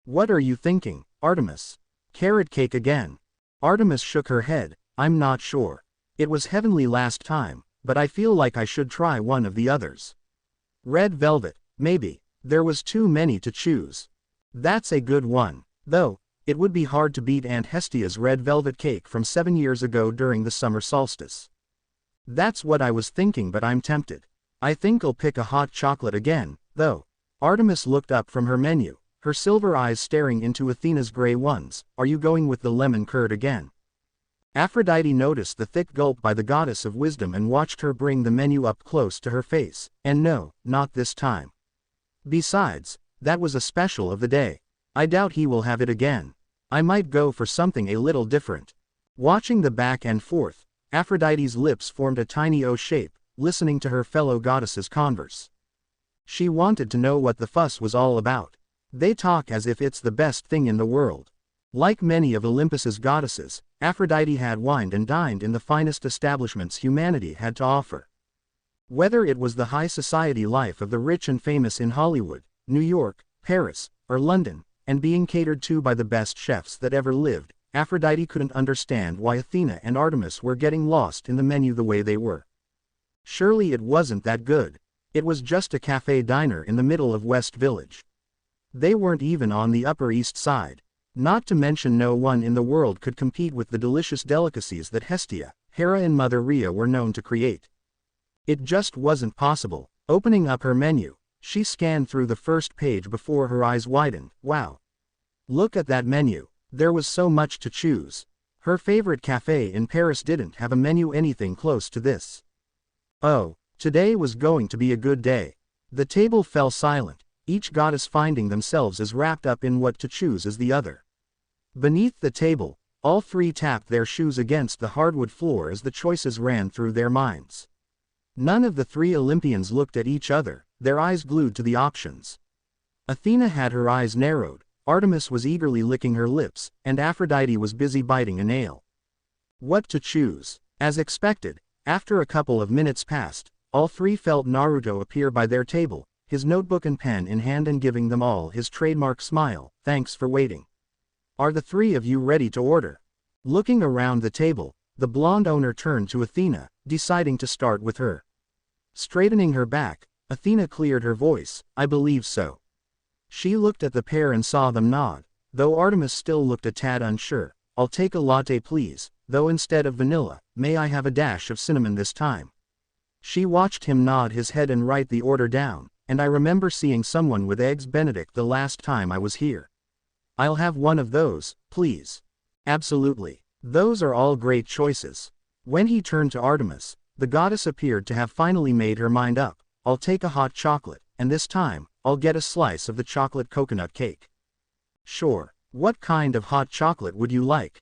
What are you thinking, Artemis? Carrot cake again? Artemis shook her head. I'm not sure. It was heavenly last time, but I feel like I should try one of the others. Red velvet, maybe. There was too many to choose. That's a good one, though. It would be hard to beat Aunt Hestia's red velvet cake from 7 years ago during the summer solstice. That's what I was thinking, but I'm tempted. I think I'll pick a hot chocolate again, though. Artemis looked up from her menu, her silver eyes staring into Athena's gray ones. Are you going with the lemon curd again? Aphrodite noticed the thick gulp by the goddess of wisdom and watched her bring the menu up close to her face. And no, not this time. Besides, that was a special of the day. I doubt he will have it again. I might go for something a little different. Watching the back and forth, Aphrodite's lips formed a tiny O shape, listening to her fellow goddesses converse. She wanted to know what the fuss was all about. They talk as if it's the best thing in the world. Like many of Olympus's goddesses, Aphrodite had wined and dined in the finest establishments humanity had to offer. Whether it was the high society life of the rich and famous in Hollywood, New York, Paris, or London, and being catered to by the best chefs that ever lived, Aphrodite couldn't understand why Athena and Artemis were getting lost in the menu the way they were. Surely it wasn't that good. It was just a cafe diner in the middle of West Village. They weren't even on the Upper East Side. Not to mention no one in the world could compete with the delicious delicacies that Hestia, Hera and Mother Rhea were known to create. It just wasn't possible. Opening up her menu, she scanned through the first page before her eyes widened. Wow! Look at that menu. There was so much to choose. Her favorite cafe in Paris didn't have a menu anything close to this. Oh, today was going to be a good day. The table fell silent, each goddess finding themselves as wrapped up in what to choose as the other. Beneath the table, all three tapped their shoes against the hardwood floor as the choices ran through their minds. None of the three Olympians looked at each other, their eyes glued to the options. Athena had her eyes narrowed, Artemis was eagerly licking her lips, and Aphrodite was busy biting a nail. What to choose? As expected, after a couple of minutes passed, all three felt Naruto appear by their table, his notebook and pen in hand and giving them all his trademark smile. Thanks for waiting. Are the three of you ready to order? Looking around the table, the blonde owner turned to Athena, deciding to start with her. Straightening her back, Athena cleared her voice, I believe so. She looked at the pair and saw them nod, though Artemis still looked a tad unsure. I'll take a latte please, though instead of vanilla, may I have a dash of cinnamon this time? She watched him nod his head and write the order down, and I remember seeing someone with eggs Benedict the last time I was here. I'll have one of those, please. Absolutely. Those are all great choices. When he turned to Artemis, the goddess appeared to have finally made her mind up. I'll take a hot chocolate, and this time, I'll get a slice of the chocolate coconut cake. Sure. What kind of hot chocolate would you like? ...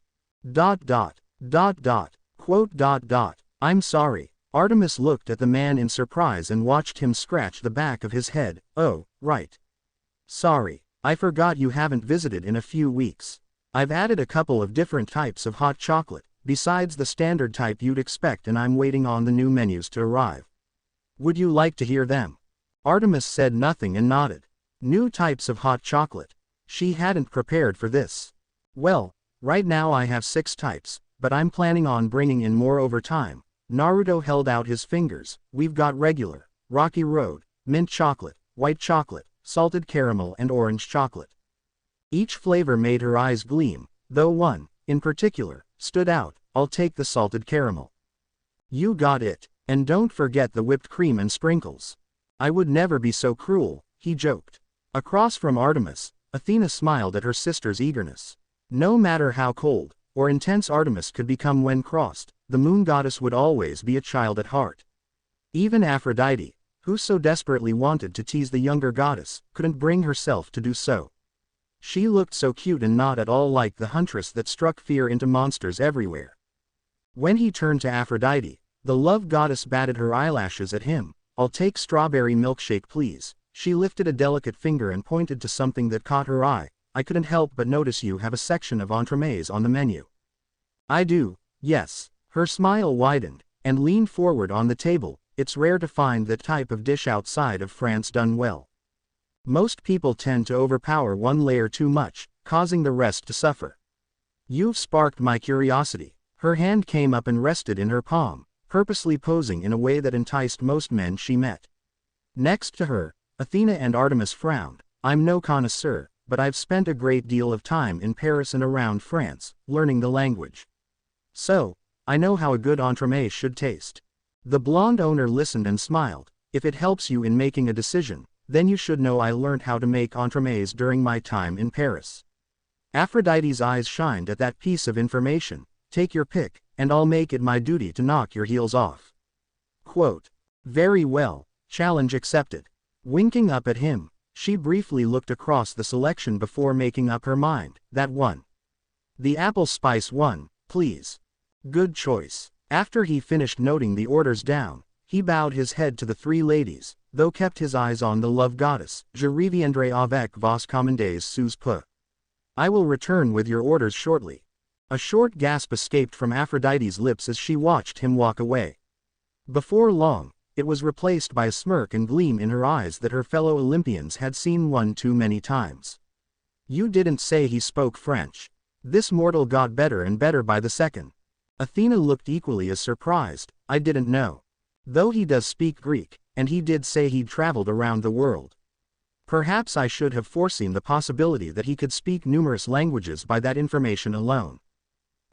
I'm sorry. Artemis looked at the man in surprise and watched him scratch the back of his head. Oh, right. Sorry, I forgot you haven't visited in a few weeks. I've added a couple of different types of hot chocolate, besides the standard type you'd expect, and I'm waiting on the new menus to arrive. Would you like to hear them? Artemis said nothing and nodded. New types of hot chocolate. She hadn't prepared for this. Well, right now I have 6 types, but I'm planning on bringing in more over time. Naruto held out his fingers. We've got regular, rocky road, mint chocolate, white chocolate, salted caramel and orange chocolate. Each flavor made her eyes gleam, though one, in particular, stood out. I'll take the salted caramel. You got it, and don't forget the whipped cream and sprinkles. I would never be so cruel, he joked. Across from Artemis, Athena smiled at her sister's eagerness. No matter how cold or intense Artemis could become when crossed, the moon goddess would always be a child at heart. Even Aphrodite, who so desperately wanted to tease the younger goddess, couldn't bring herself to do so. She looked so cute and not at all like the huntress that struck fear into monsters everywhere. When he turned to Aphrodite, the love goddess batted her eyelashes at him. I'll take strawberry milkshake please. She lifted a delicate finger and pointed to something that caught her eye. I couldn't help but notice you have a section of entremets on the menu. I do, yes. Her smile widened, and leaned forward on the table. It's rare to find that type of dish outside of France done well. Most people tend to overpower one layer too much, causing the rest to suffer. You've sparked my curiosity. Her hand came up and rested in her palm, purposely posing in a way that enticed most men she met. Next to her, Athena and Artemis frowned. I'm no connoisseur, but I've spent a great deal of time in Paris and around France, learning the language. So, I know how a good entremet should taste. The blonde owner listened and smiled. If it helps you in making a decision, then you should know I learned how to make entremets during my time in Paris. Aphrodite's eyes shined at that piece of information. Take your pick, and I'll make it my duty to knock your heels off. Quote. Very well, challenge accepted. Winking up at him, she briefly looked across the selection before making up her mind. That one. The apple spice one, please. Good choice. After he finished noting the orders down, he bowed his head to the 3 ladies, though kept his eyes on the love goddess. Je reviendrai avec vos commandes sous peu. I will return with your orders shortly. A short gasp escaped from Aphrodite's lips as she watched him walk away. Before long, it was replaced by a smirk and gleam in her eyes that her fellow Olympians had seen one too many times. You didn't say he spoke French. This mortal got better and better by the second. Athena looked equally as surprised. I didn't know. Though he does speak Greek, and he did say he'd traveled around the world. Perhaps I should have foreseen the possibility that he could speak numerous languages by that information alone.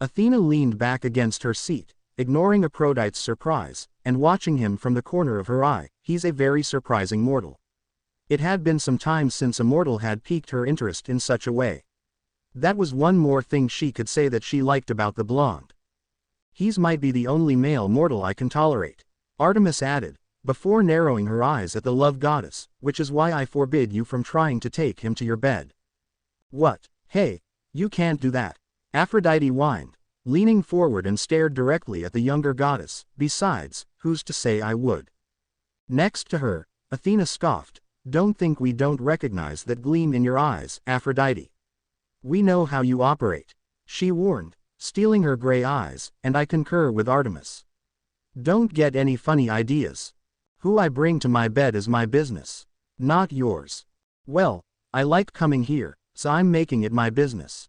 Athena leaned back against her seat, ignoring Aphrodite's surprise, and watching him from the corner of her eye. He's a very surprising mortal. It had been some time since a mortal had piqued her interest in such a way. That was one more thing she could say that she liked about the blonde. He's might be the only male mortal I can tolerate, Artemis added, before narrowing her eyes at the love goddess, which is why I forbid you from trying to take him to your bed. What? Hey, you can't do that. Aphrodite whined, leaning forward and stared directly at the younger goddess. Besides, who's to say I would? Next to her, Athena scoffed, "Don't think we don't recognize that gleam in your eyes, Aphrodite. We know how you operate," she warned, stealing her gray eyes, "and I concur with Artemis. Don't get any funny ideas. Who I bring to my bed is my business, not yours. Well, I like coming here, so I'm making it my business.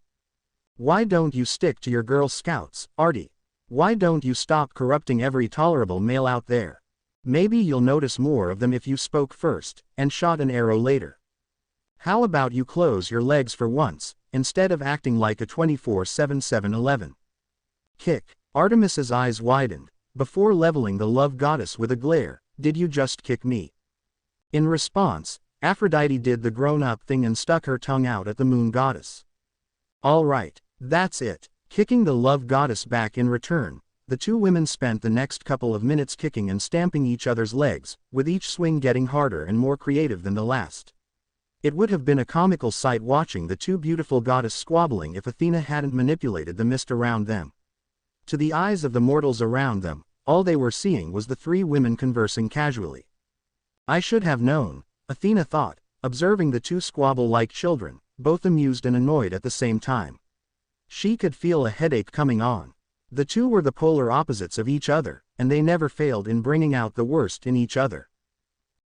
Why don't you stick to your Girl Scouts, Artie? Why don't you stop corrupting every tolerable male out there? Maybe you'll notice more of them if you spoke first, and shot an arrow later. How about you close your legs for once, instead of acting like a 24/7 7-Eleven? Kick." Artemis's eyes widened, before leveling the love goddess with a glare. "Did you just kick me?" In response, Aphrodite did the grown-up thing and stuck her tongue out at the moon goddess. "All right, that's it." Kicking the love goddess back in return, the two women spent the next couple of minutes kicking and stamping each other's legs, with each swing getting harder and more creative than the last. It would have been a comical sight watching the two beautiful goddesses squabbling if Athena hadn't manipulated the mist around them. To the eyes of the mortals around them, all they were seeing was the three women conversing casually. "I should have known," Athena thought, observing the two squabble like children, both amused and annoyed at the same time. She could feel a headache coming on. The two were the polar opposites of each other, and they never failed in bringing out the worst in each other.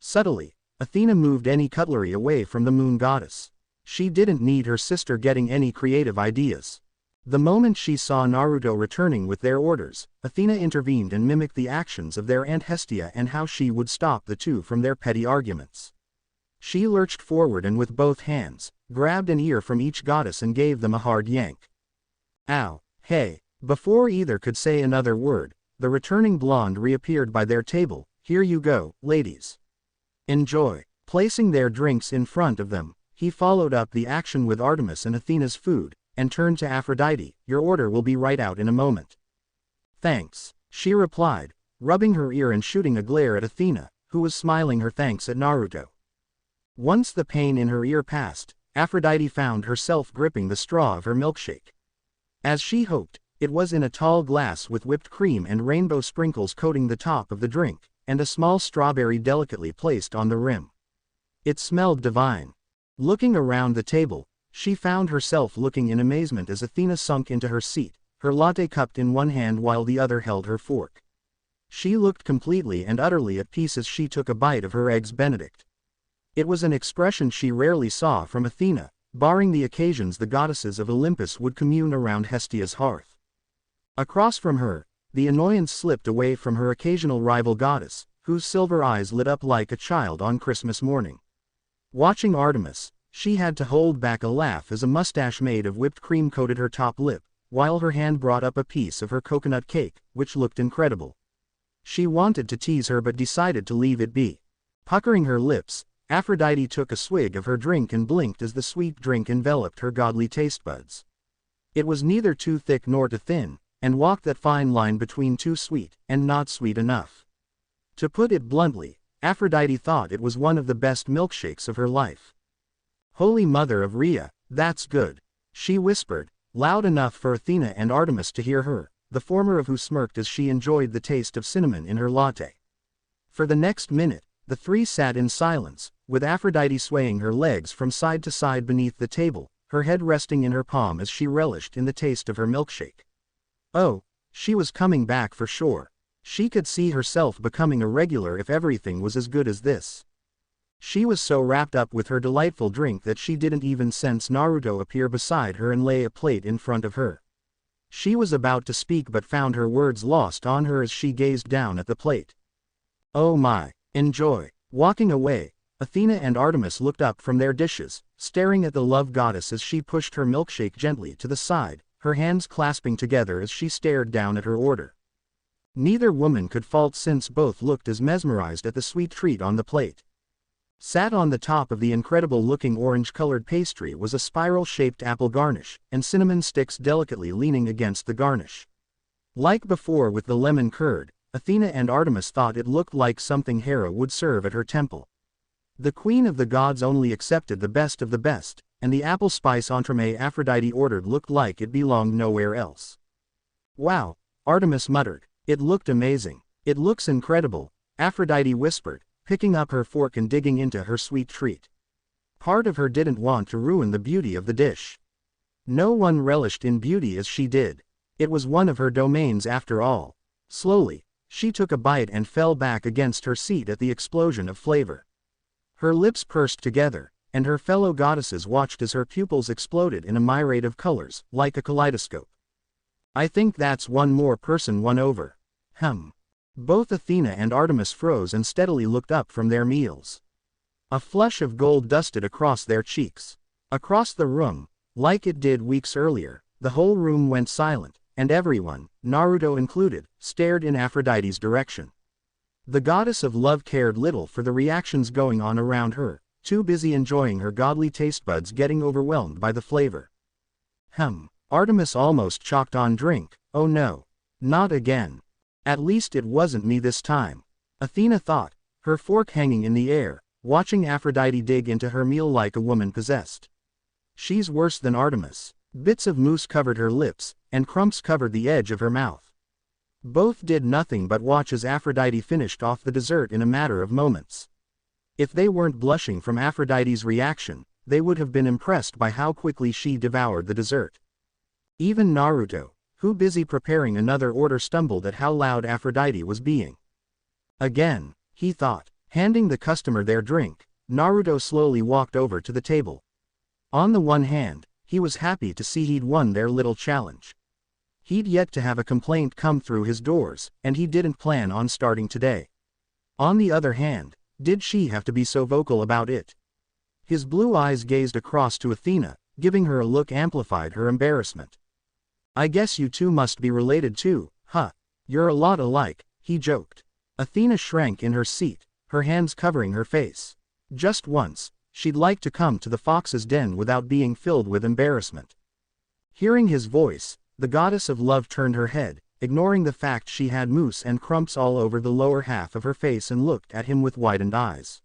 Subtly, Athena moved any cutlery away from the moon goddess. She didn't need her sister getting any creative ideas. The moment she saw Naruto returning with their orders, Athena intervened and mimicked the actions of their Aunt Hestia and how she would stop the two from their petty arguments. She lurched forward and with both hands, grabbed an ear from each goddess and gave them a hard yank. "Ow, hey." Before either could say another word, the returning blonde reappeared by their table. "Here you go, ladies. Enjoy." Placing their drinks in front of them, he followed up the action with Artemis and Athena's food, and turned to Aphrodite. "Your order will be right out in a moment." "Thanks," she replied, rubbing her ear and shooting a glare at Athena, who was smiling her thanks at Naruto. Once the pain in her ear passed, Aphrodite found herself gripping the straw of her milkshake. As she hoped, it was in a tall glass with whipped cream and rainbow sprinkles coating the top of the drink, and a small strawberry delicately placed on the rim. It smelled divine. Looking around the table, she found herself looking in amazement as Athena sunk into her seat, her latte cupped in one hand while the other held her fork. She looked completely and utterly at peace as she took a bite of her eggs Benedict. It was an expression she rarely saw from Athena, barring the occasions the goddesses of Olympus would commune around Hestia's hearth. Across from her, the annoyance slipped away from her occasional rival goddess, whose silver eyes lit up like a child on Christmas morning. Watching Artemis, she had to hold back a laugh as a mustache made of whipped cream coated her top lip, while her hand brought up a piece of her coconut cake, which looked incredible. She wanted to tease her but decided to leave it be. Puckering her lips, Aphrodite took a swig of her drink and blinked as the sweet drink enveloped her godly taste buds. It was neither too thick nor too thin, and walked that fine line between too sweet and not sweet enough. To put it bluntly, Aphrodite thought it was one of the best milkshakes of her life. "Holy Mother of Rhea, that's good," she whispered, loud enough for Athena and Artemis to hear her, the former of who smirked as she enjoyed the taste of cinnamon in her latte. For the next minute, the three sat in silence, with Aphrodite swaying her legs from side to side beneath the table, her head resting in her palm as she relished in the taste of her milkshake. Oh, she was coming back for sure. She could see herself becoming a regular if everything was as good as this. She was so wrapped up with her delightful drink that she didn't even sense Naruto appear beside her and lay a plate in front of her. She was about to speak but found her words lost on her as she gazed down at the plate. "Oh my, enjoy." Walking away, Athena and Artemis looked up from their dishes, staring at the love goddess as she pushed her milkshake gently to the side, her hands clasping together as she stared down at her order. Neither woman could fault since both looked as mesmerized at the sweet treat on the plate. Sat on the top of the incredible-looking orange-colored pastry was a spiral-shaped apple garnish, and cinnamon sticks delicately leaning against the garnish. Like before with the lemon curd, Athena and Artemis thought it looked like something Hera would serve at her temple. The queen of the gods only accepted the best of the best, and the apple spice entremet Aphrodite ordered looked like it belonged nowhere else. "Wow," Artemis muttered. "It looked amazing." "It looks incredible," Aphrodite whispered, picking up her fork and digging into her sweet treat. Part of her didn't want to ruin the beauty of the dish. No one relished in beauty as she did. It was one of her domains after all. Slowly, she took a bite and fell back against her seat at the explosion of flavor. Her lips pursed together, and her fellow goddesses watched as her pupils exploded in a myriad of colors, like a kaleidoscope. I think that's one more person won over. Both Athena and Artemis froze and steadily looked up from their meals. A flush of gold dusted across their cheeks. Across the room, like it did weeks earlier, the whole room went silent, and everyone, Naruto included, stared in Aphrodite's direction. The goddess of love cared little for the reactions going on around her, too busy enjoying her godly taste buds getting overwhelmed by the flavor. Artemis almost choked on drink. Oh no. Not again. At least it wasn't me this time. Athena thought, her fork hanging in the air, watching Aphrodite dig into her meal like a woman possessed. She's worse than Artemis. Bits of mousse covered her lips, and crumbs covered the edge of her mouth. Both did nothing but watch as Aphrodite finished off the dessert in a matter of moments. If they weren't blushing from Aphrodite's reaction, they would have been impressed by how quickly she devoured the dessert. Even Naruto, who busy preparing another order, stumbled at how loud Aphrodite was being. Again, he thought. Handing the customer their drink, Naruto slowly walked over to the table. On the one hand, he was happy to see he'd won their little challenge. He'd yet to have a complaint come through his doors, and he didn't plan on starting today. On the other hand, did she have to be so vocal about it? His blue eyes gazed across to Athena, giving her a look amplified her embarrassment. I guess you two must be related too, huh? You're a lot alike, he joked. Athena shrank in her seat, her hands covering her face. Just once, she'd like to come to the fox's den without being filled with embarrassment. Hearing his voice, the goddess of love turned her head, ignoring the fact she had mousse and crumbs all over the lower half of her face, and looked at him with widened eyes.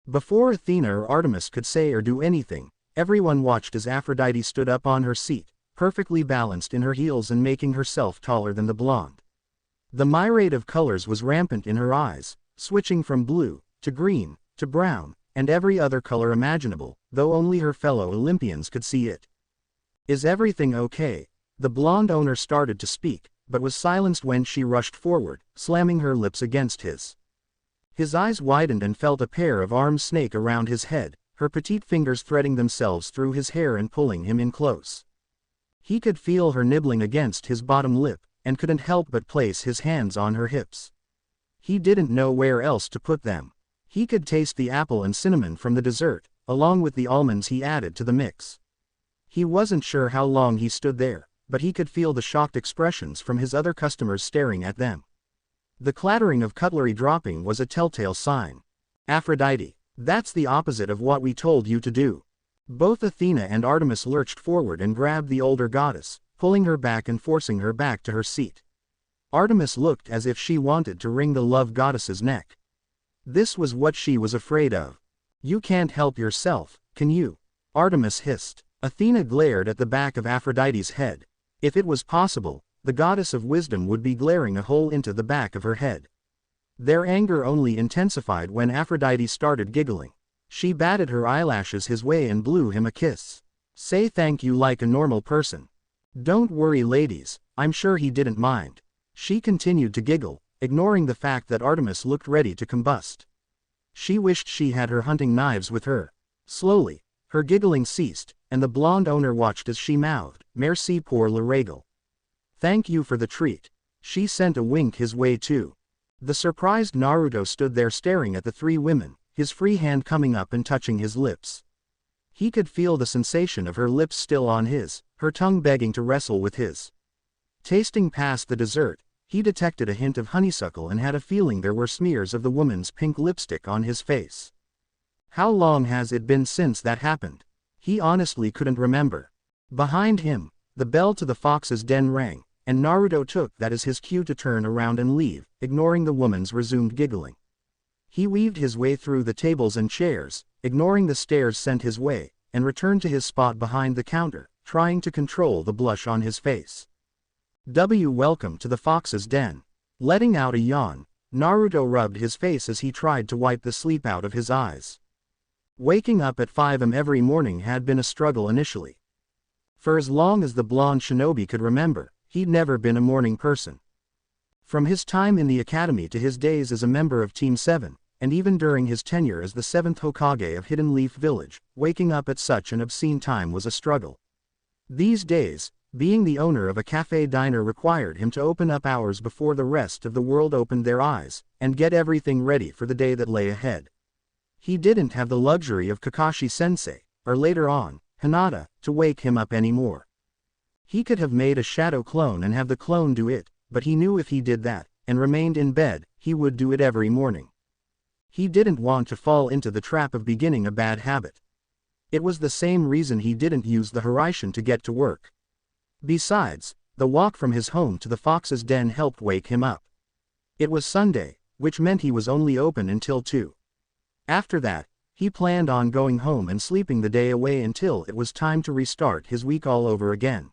Before Athena or Artemis could say or do anything, everyone watched as Aphrodite stood up on her seat, perfectly balanced in her heels and making herself taller than the blonde. The myriad of colors was rampant in her eyes, switching from blue, to green, to brown, and every other color imaginable, though only her fellow Olympians could see it. Is everything okay? The blonde owner started to speak, but was silenced when she rushed forward, slamming her lips against his. His eyes widened and felt a pair of arms snake around his head, her petite fingers threading themselves through his hair and pulling him in close. He could feel her nibbling against his bottom lip, and couldn't help but place his hands on her hips. He didn't know where else to put them. He could taste the apple and cinnamon from the dessert, along with the almonds he added to the mix. He wasn't sure how long he stood there, but he could feel the shocked expressions from his other customers staring at them. The clattering of cutlery dropping was a telltale sign. Aphrodite, that's the opposite of what we told you to do. Both Athena and Artemis lurched forward and grabbed the older goddess, pulling her back and forcing her back to her seat. Artemis looked as if she wanted to wring the love goddess's neck. This was what she was afraid of. You can't help yourself, can you? Artemis hissed. Athena glared at the back of Aphrodite's head. If it was possible, the goddess of wisdom would be glaring a hole into the back of her head. Their anger only intensified when Aphrodite started giggling. She batted her eyelashes his way and blew him a kiss. Say thank you like a normal person. Don't worry ladies, I'm sure he didn't mind. She continued to giggle, ignoring the fact that Artemis looked ready to combust. She wished she had her hunting knives with her. Slowly, her giggling ceased, and the blonde owner watched as she mouthed, "Merci pour le régal." Thank you for the treat. She sent a wink his way too. The surprised Naruto stood there staring at the three women, his free hand coming up and touching his lips. He could feel the sensation of her lips still on his, her tongue begging to wrestle with his. Tasting past the dessert, he detected a hint of honeysuckle and had a feeling there were smears of the woman's pink lipstick on his face. How long has it been since that happened? He honestly couldn't remember. Behind him, the bell to the fox's den rang, and Naruto took that as his cue to turn around and leave, ignoring the woman's resumed giggling. He weaved his way through the tables and chairs, ignoring the stares sent his way, and returned to his spot behind the counter, trying to control the blush on his face. Welcome to the fox's den. Letting out a yawn, Naruto rubbed his face as he tried to wipe the sleep out of his eyes. Waking up at 5 am every morning had been a struggle initially. For as long as the blonde shinobi could remember, he'd never been a morning person. From his time in the academy to his days as a member of Team 7, and even during his tenure as the 7th Hokage of Hidden Leaf Village, waking up at such an obscene time was a struggle. These days, being the owner of a cafe diner required him to open up hours before the rest of the world opened their eyes, and get everything ready for the day that lay ahead. He didn't have the luxury of Kakashi-sensei, or later on, Hinata, to wake him up anymore. He could have made a shadow clone and have the clone do it, but he knew if he did that, and remained in bed, he would do it every morning. He didn't want to fall into the trap of beginning a bad habit. It was the same reason he didn't use the Hiraishin to get to work. Besides, the walk from his home to the fox's den helped wake him up. It was Sunday, which meant he was only open until 2. After that, he planned on going home and sleeping the day away until it was time to restart his week all over again.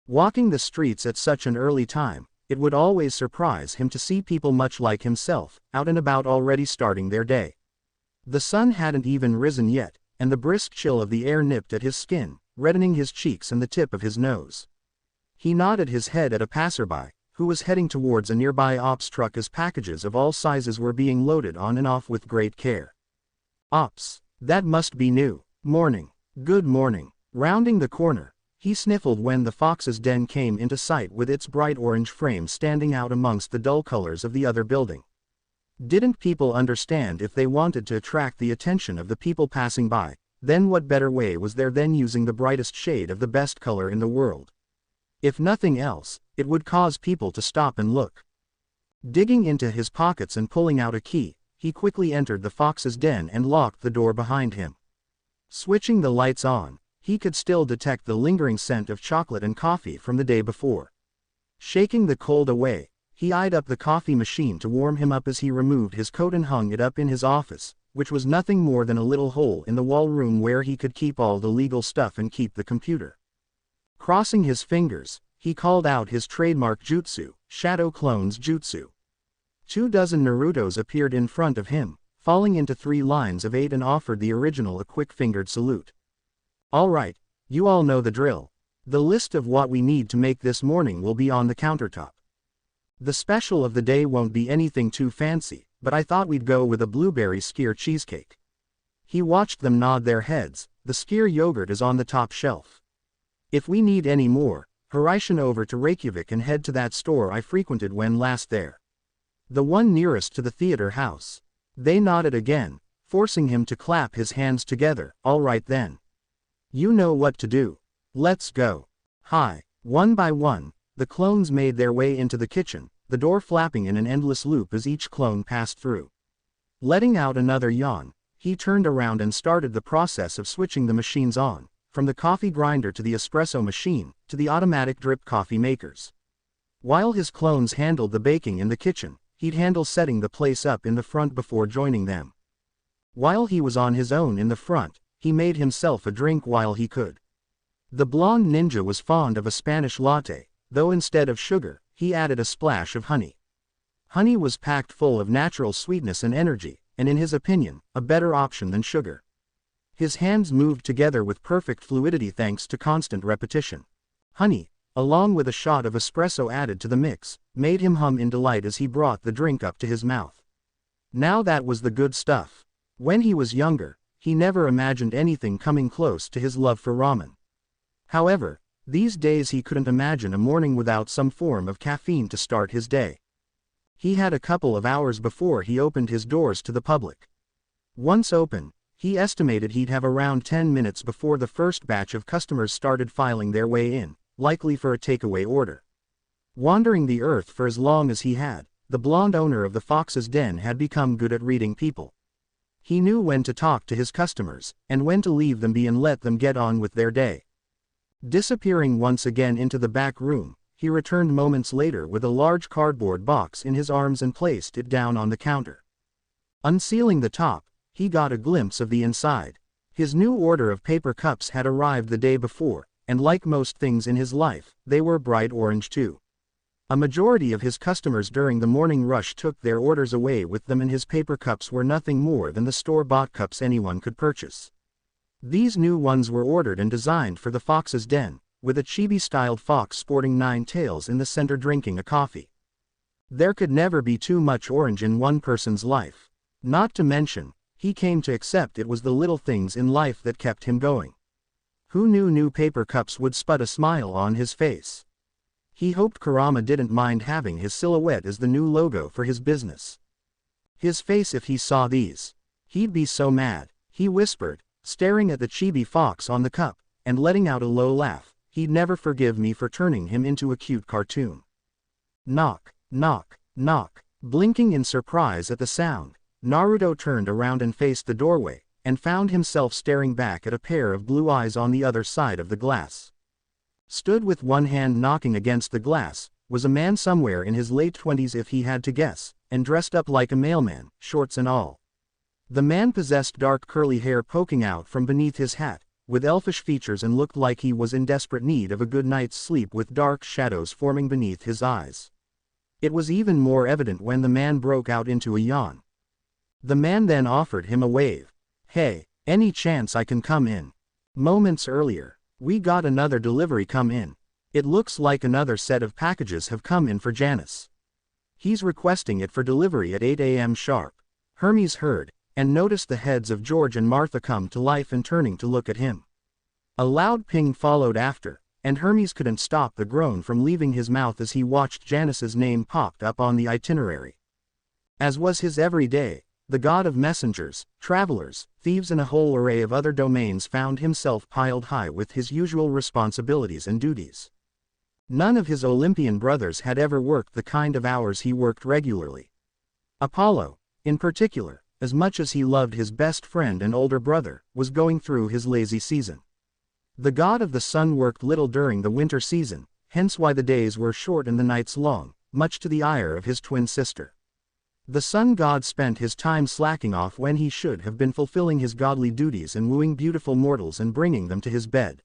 Walking the streets at such an early time, it would always surprise him to see people much like himself, out and about already starting their day. The sun hadn't even risen yet, and the brisk chill of the air nipped at his skin, reddening his cheeks and the tip of his nose. He nodded his head at a passerby, who was heading towards a nearby ops truck as packages of all sizes were being loaded on and off with great care. Ops, that must be new. Morning. Good morning. Rounding the corner, he sniffled when the fox's den came into sight with its bright orange frame standing out amongst the dull colors of the other building. Didn't people understand if they wanted to attract the attention of the people passing by, then what better way was there than using the brightest shade of the best color in the world? If nothing else, it would cause people to stop and look. Digging into his pockets and pulling out a key, he quickly entered the fox's den and locked the door behind him. Switching the lights on, he could still detect the lingering scent of chocolate and coffee from the day before. Shaking the cold away, he eyed up the coffee machine to warm him up as he removed his coat and hung it up in his office, which was nothing more than a little hole in the wall room where he could keep all the legal stuff and keep the computer. Crossing his fingers, he called out his trademark jutsu, Shadow Clone's Jutsu. 24 Narutos appeared in front of him, falling into 3 lines of 8 and offered the original a quick-fingered salute. Alright, you all know the drill. The list of what we need to make this morning will be on the countertop. The special of the day won't be anything too fancy, but I thought we'd go with a blueberry skyr cheesecake. He watched them nod their heads. The skyr yogurt is on the top shelf. If we need any more, Hiraishin over to Reykjavik and head to that store I frequented when last there. The one nearest to the theater house. They nodded again, forcing him to clap his hands together. All right then. You know what to do. Let's go. Hi. One by one, the clones made their way into the kitchen, the door flapping in an endless loop as each clone passed through. Letting out another yawn, he turned around and started the process of switching the machines on, from the coffee grinder to the espresso machine, to the automatic drip coffee makers. While his clones handled the baking in the kitchen, he'd handle setting the place up in the front before joining them. While he was on his own in the front, he made himself a drink while he could. The blonde ninja was fond of a Spanish latte, though instead of sugar, he added a splash of honey. Honey was packed full of natural sweetness and energy, and in his opinion, a better option than sugar. His hands moved together with perfect fluidity thanks to constant repetition. Honey, along with a shot of espresso added to the mix, made him hum in delight as he brought the drink up to his mouth. Now that was the good stuff. When he was younger, he never imagined anything coming close to his love for ramen. However, these days he couldn't imagine a morning without some form of caffeine to start his day. He had a couple of hours before he opened his doors to the public. Once open, he estimated he'd have around 10 minutes before the first batch of customers started filing their way in, likely for a takeaway order. Wandering the earth for as long as he had, the blonde owner of the Fox's Den had become good at reading people. He knew when to talk to his customers, and when to leave them be and let them get on with their day. Disappearing once again into the back room, he returned moments later with a large cardboard box in his arms and placed it down on the counter. Unsealing the top, he got a glimpse of the inside. His new order of paper cups had arrived the day before, and like most things in his life, they were bright orange too. A majority of his customers during the morning rush took their orders away with them, and his paper cups were nothing more than the store-bought cups anyone could purchase. These new ones were ordered and designed for the fox's den, with a chibi-styled fox sporting 9 tails in the center drinking a coffee. There could never be too much orange in one person's life. Not to mention, he came to accept it was the little things in life that kept him going. Who knew new paper cups would sput a smile on his face? He hoped Kurama didn't mind having his silhouette as the new logo for his business. His face if he saw these. He'd be so mad, he whispered, staring at the chibi fox on the cup, and letting out a low laugh. He'd never forgive me for turning him into a cute cartoon. Knock, knock, knock. Blinking in surprise at the sound, Naruto turned around and faced the doorway, and found himself staring back at a pair of blue eyes on the other side of the glass. Stood with one hand knocking against the glass, was a man somewhere in his late 20s if he had to guess, and dressed up like a mailman, shorts and all. The man possessed dark curly hair poking out from beneath his hat, with elfish features, and looked like he was in desperate need of a good night's sleep with dark shadows forming beneath his eyes. It was even more evident when the man broke out into a yawn. The man then offered him a wave. "Hey, any chance I can come in? Moments earlier, we got another delivery come in. It looks like another set of packages have come in for Janice. He's requesting it for delivery at 8 a.m. sharp." Hermes heard, and noticed the heads of George and Martha come to life and turning to look at him. A loud ping followed after, and Hermes couldn't stop the groan from leaving his mouth as he watched Janice's name popped up on the itinerary. As was his every day, the god of messengers, travelers, thieves and a whole array of other domains found himself piled high with his usual responsibilities and duties. None of his Olympian brothers had ever worked the kind of hours he worked regularly. Apollo, in particular, as much as he loved his best friend and older brother, was going through his lazy season. The god of the sun worked little during the winter season, hence why the days were short and the nights long, much to the ire of his twin sister. The sun god spent his time slacking off when he should have been fulfilling his godly duties and wooing beautiful mortals and bringing them to his bed.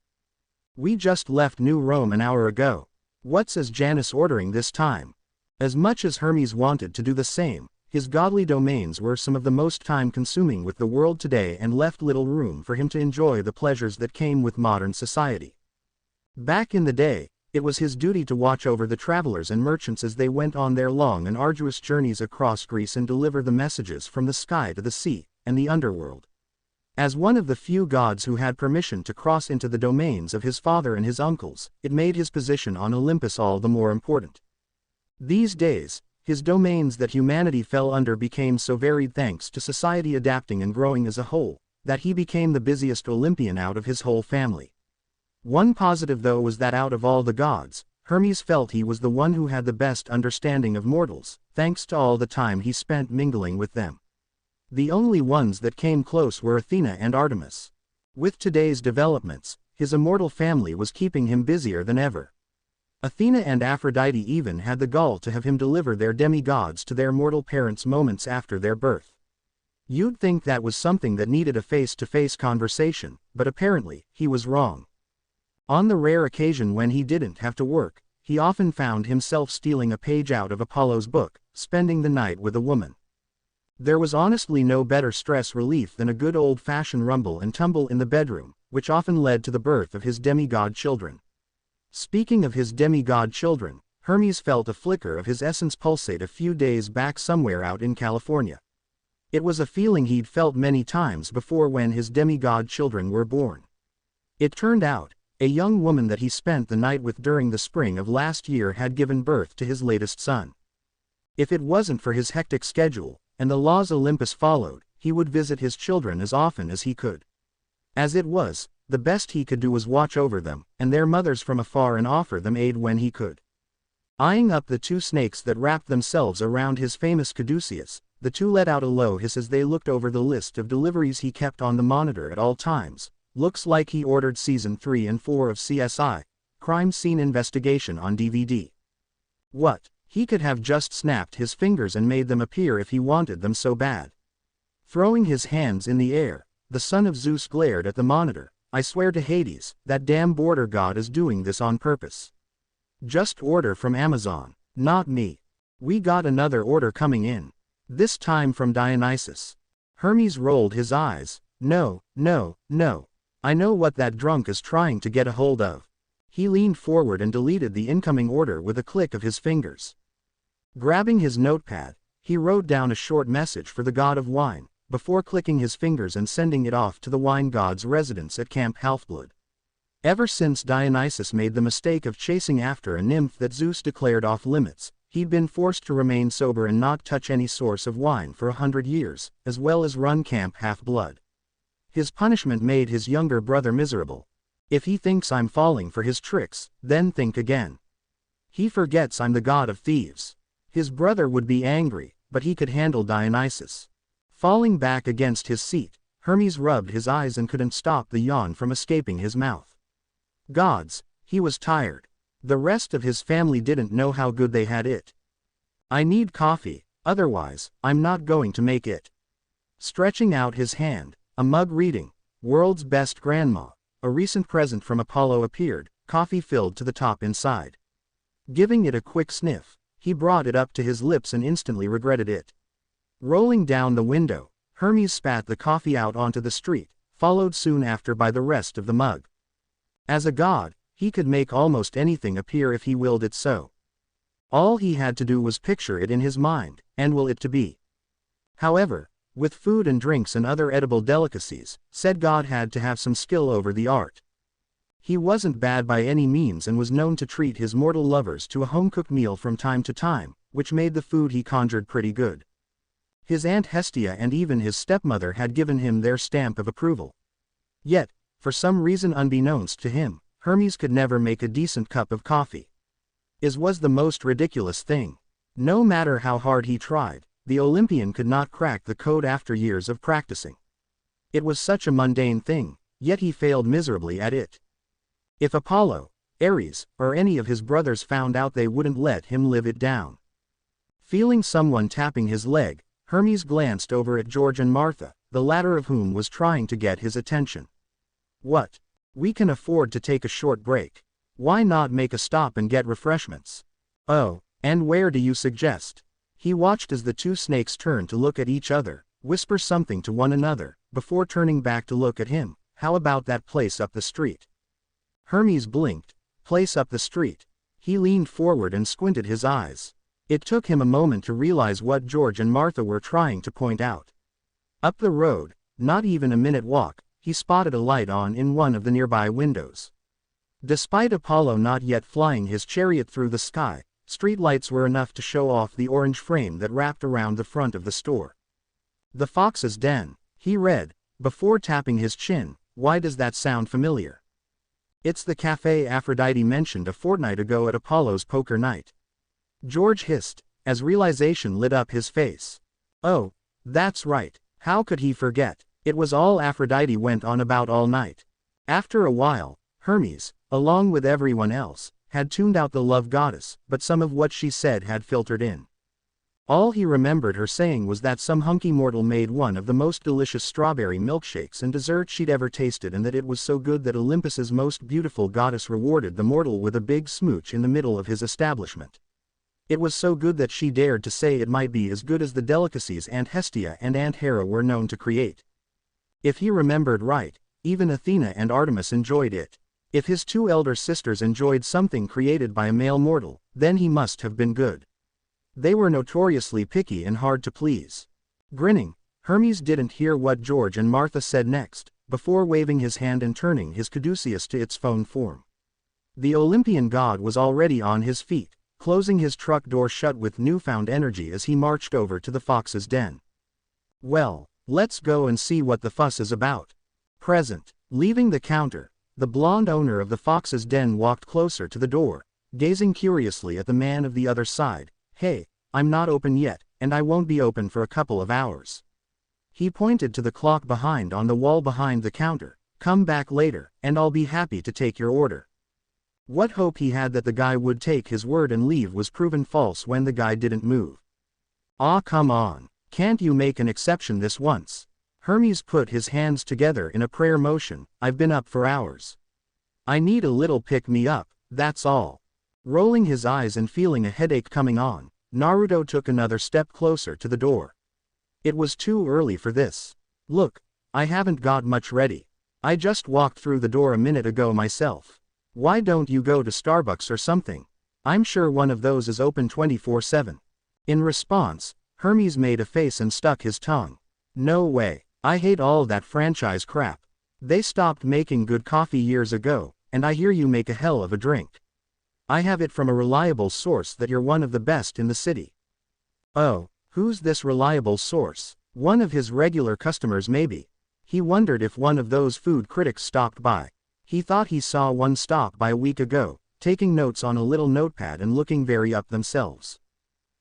"We just left New Rome an hour ago. What says Janice ordering this time?" As much as Hermes wanted to do the same, his godly domains were some of the most time-consuming with the world today and left little room for him to enjoy the pleasures that came with modern society. Back in the day, it was his duty to watch over the travelers and merchants as they went on their long and arduous journeys across Greece and deliver the messages from the sky to the sea, and the underworld. As one of the few gods who had permission to cross into the domains of his father and his uncles, it made his position on Olympus all the more important. These days, his domains that humanity fell under became so varied thanks to society adapting and growing as a whole, that he became the busiest Olympian out of his whole family. One positive though was that out of all the gods, Hermes felt he was the one who had the best understanding of mortals, thanks to all the time he spent mingling with them. The only ones that came close were Athena and Artemis. With today's developments, his immortal family was keeping him busier than ever. Athena and Aphrodite even had the gall to have him deliver their demigods to their mortal parents moments after their birth. You'd think that was something that needed a face-to-face conversation, but apparently, he was wrong. On the rare occasion when he didn't have to work, he often found himself stealing a page out of Apollo's book, spending the night with a woman. There was honestly no better stress relief than a good old-fashioned rumble and tumble in the bedroom, which often led to the birth of his demigod children. Speaking of his demigod children, Hermes felt a flicker of his essence pulsate a few days back somewhere out in California. It was a feeling he'd felt many times before when his demigod children were born. It turned out, a young woman that he spent the night with during the spring of last year had given birth to his latest son. If it wasn't for his hectic schedule, and the laws Olympus followed, he would visit his children as often as he could. As it was, the best he could do was watch over them, and their mothers from afar and offer them aid when he could. Eyeing up the 2 snakes that wrapped themselves around his famous caduceus, the 2 let out a low hiss as they looked over the list of deliveries he kept on the monitor at all times. Looks like he ordered season 3 and 4 of CSI, Crime Scene Investigation on DVD. What? He could have just snapped his fingers and made them appear if he wanted them so bad. Throwing his hands in the air, the son of Zeus glared at the monitor. "I swear to Hades, that damn border god is doing this on purpose. Just order from Amazon." Not me. We got another order coming in. This time from Dionysus. Hermes rolled his eyes. No, no, no. I know what that drunk is trying to get a hold of. He leaned forward and deleted the incoming order with a click of his fingers. Grabbing his notepad, he wrote down a short message for the god of wine, before clicking his fingers and sending it off to the wine god's residence at Camp Halfblood. Ever since Dionysus made the mistake of chasing after a nymph that Zeus declared off limits, he'd been forced to remain sober and not touch any source of wine for 100 years, as well as run Camp Half-Blood. His punishment made his younger brother miserable. If he thinks I'm falling for his tricks, then think again. He forgets I'm the god of thieves. His brother would be angry, but he could handle Dionysus. Falling back against his seat, Hermes rubbed his eyes and couldn't stop the yawn from escaping his mouth. Gods, he was tired. The rest of his family didn't know how good they had it. I need coffee, otherwise, I'm not going to make it. Stretching out his hand, a mug reading, "World's Best Grandma," a recent present from Apollo appeared, coffee filled to the top inside. Giving it a quick sniff, he brought it up to his lips and instantly regretted it. Rolling down the window, Hermes spat the coffee out onto the street, followed soon after by the rest of the mug. As a god, he could make almost anything appear if he willed it so. All he had to do was picture it in his mind, and will it to be. However, with food and drinks and other edible delicacies, said god had to have some skill over the art. He wasn't bad by any means and was known to treat his mortal lovers to a home-cooked meal from time to time, which made the food he conjured pretty good. His Aunt Hestia and even his stepmother had given him their stamp of approval. Yet, for some reason unbeknownst to him, Hermes could never make a decent cup of coffee. It was the most ridiculous thing. No matter how hard he tried, the Olympian could not crack the code after years of practicing. It was such a mundane thing, yet he failed miserably at it. If Apollo, Ares, or any of his brothers found out, they wouldn't let him live it down. Feeling someone tapping his leg, Hermes glanced over at George and Martha, the latter of whom was trying to get his attention. What? We can afford to take a short break. Why not make a stop and get refreshments? Oh, and where do you suggest? He watched as the two snakes turned to look at each other, whisper something to one another, before turning back to look at him. How about that place up the street? Hermes blinked. Place up the street. He leaned forward and squinted his eyes. It took him a moment to realize what George and Martha were trying to point out. Up the road, not even a minute walk, he spotted a light on in one of the nearby windows. Despite Apollo not yet flying his chariot through the sky, street lights were enough to show off the orange frame that wrapped around the front of the store. "The Fox's Den," he read, before tapping his chin. Why does that sound familiar? It's the cafe Aphrodite mentioned a fortnight ago at Apollo's poker night. George hissed, as realization lit up his face. Oh, that's right, how could he forget? It was all Aphrodite went on about all night. After a while, Hermes, along with everyone else, had tuned out the love goddess, but some of what she said had filtered in. All he remembered her saying was that some hunky mortal made one of the most delicious strawberry milkshakes and desserts she'd ever tasted, and that it was so good that Olympus's most beautiful goddess rewarded the mortal with a big smooch in the middle of his establishment. It was so good that she dared to say it might be as good as the delicacies Aunt Hestia and Aunt Hera were known to create. If he remembered right, even Athena and Artemis enjoyed it. If his two elder sisters enjoyed something created by a male mortal, then he must have been good. They were notoriously picky and hard to please. Grinning, Hermes didn't hear what George and Martha said next, before waving his hand and turning his caduceus to its phone form. The Olympian god was already on his feet, closing his truck door shut with newfound energy as he marched over to the Fox's Den. Well, let's go and see what the fuss is about. Present. Leaving the counter, the blonde owner of the Fox's Den walked closer to the door, gazing curiously at the man of the other side. Hey, I'm not open yet, and I won't be open for a couple of hours. He pointed to the clock behind on the wall behind the counter. Come back later, and I'll be happy to take your order. What hope he had that the guy would take his word and leave was proven false when the guy didn't move. Aw, come on, can't you make an exception this once? Hermes put his hands together in a prayer motion. I've been up for hours. I need a little pick-me-up, that's all. Rolling his eyes and feeling a headache coming on, Naruto took another step closer to the door. It was too early for this. Look, I haven't got much ready. I just walked through the door a minute ago myself. Why don't you go to Starbucks or something? I'm sure one of those is open 24/7. In response, Hermes made a face and stuck his tongue. No way, I hate all that franchise crap. They stopped making good coffee years ago, and I hear you make a hell of a drink. I have it from a reliable source that you're one of the best in the city. Oh, who's this reliable source? One of his regular customers maybe. He wondered if one of those food critics stopped by. He thought he saw one stop by a week ago, taking notes on a little notepad and looking very up themselves.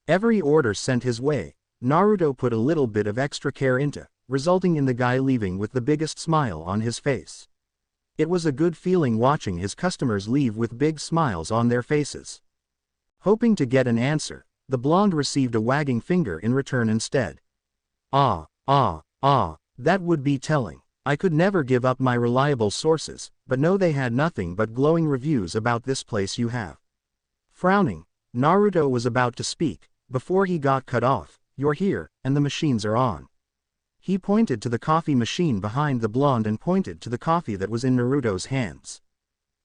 Every order sent his way, Naruto put a little bit of extra care into, resulting in the guy leaving with the biggest smile on his face. It was a good feeling watching his customers leave with big smiles on their faces. Hoping to get an answer, the blonde received a wagging finger in return instead. That would be telling. I could never give up my reliable sources, but no, they had nothing but glowing reviews about this place you have. Frowning, Naruto was about to speak, before he got cut off. You're here, and the machines are on. He pointed to the coffee machine behind the blonde and pointed to the coffee that was in Naruto's hands.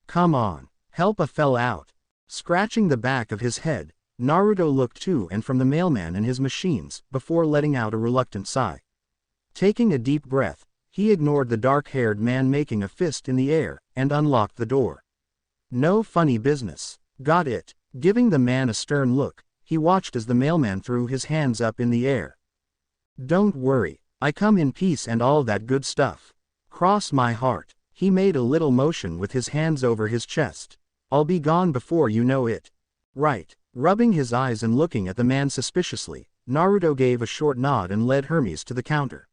Come on, help a fella out. Scratching the back of his head, Naruto looked to and from the mailman and his machines, before letting out a reluctant sigh. Taking a deep breath, he ignored the dark-haired man making a fist in the air, and unlocked the door. No funny business. Got it. Giving the man a stern look, he watched as the mailman threw his hands up in the air. Don't worry, I come in peace and all that good stuff. Cross my heart. He made a little motion with his hands over his chest. I'll be gone before you know it. Right. Rubbing his eyes and looking at the man suspiciously, Naruto gave a short nod and led Hermes to the counter.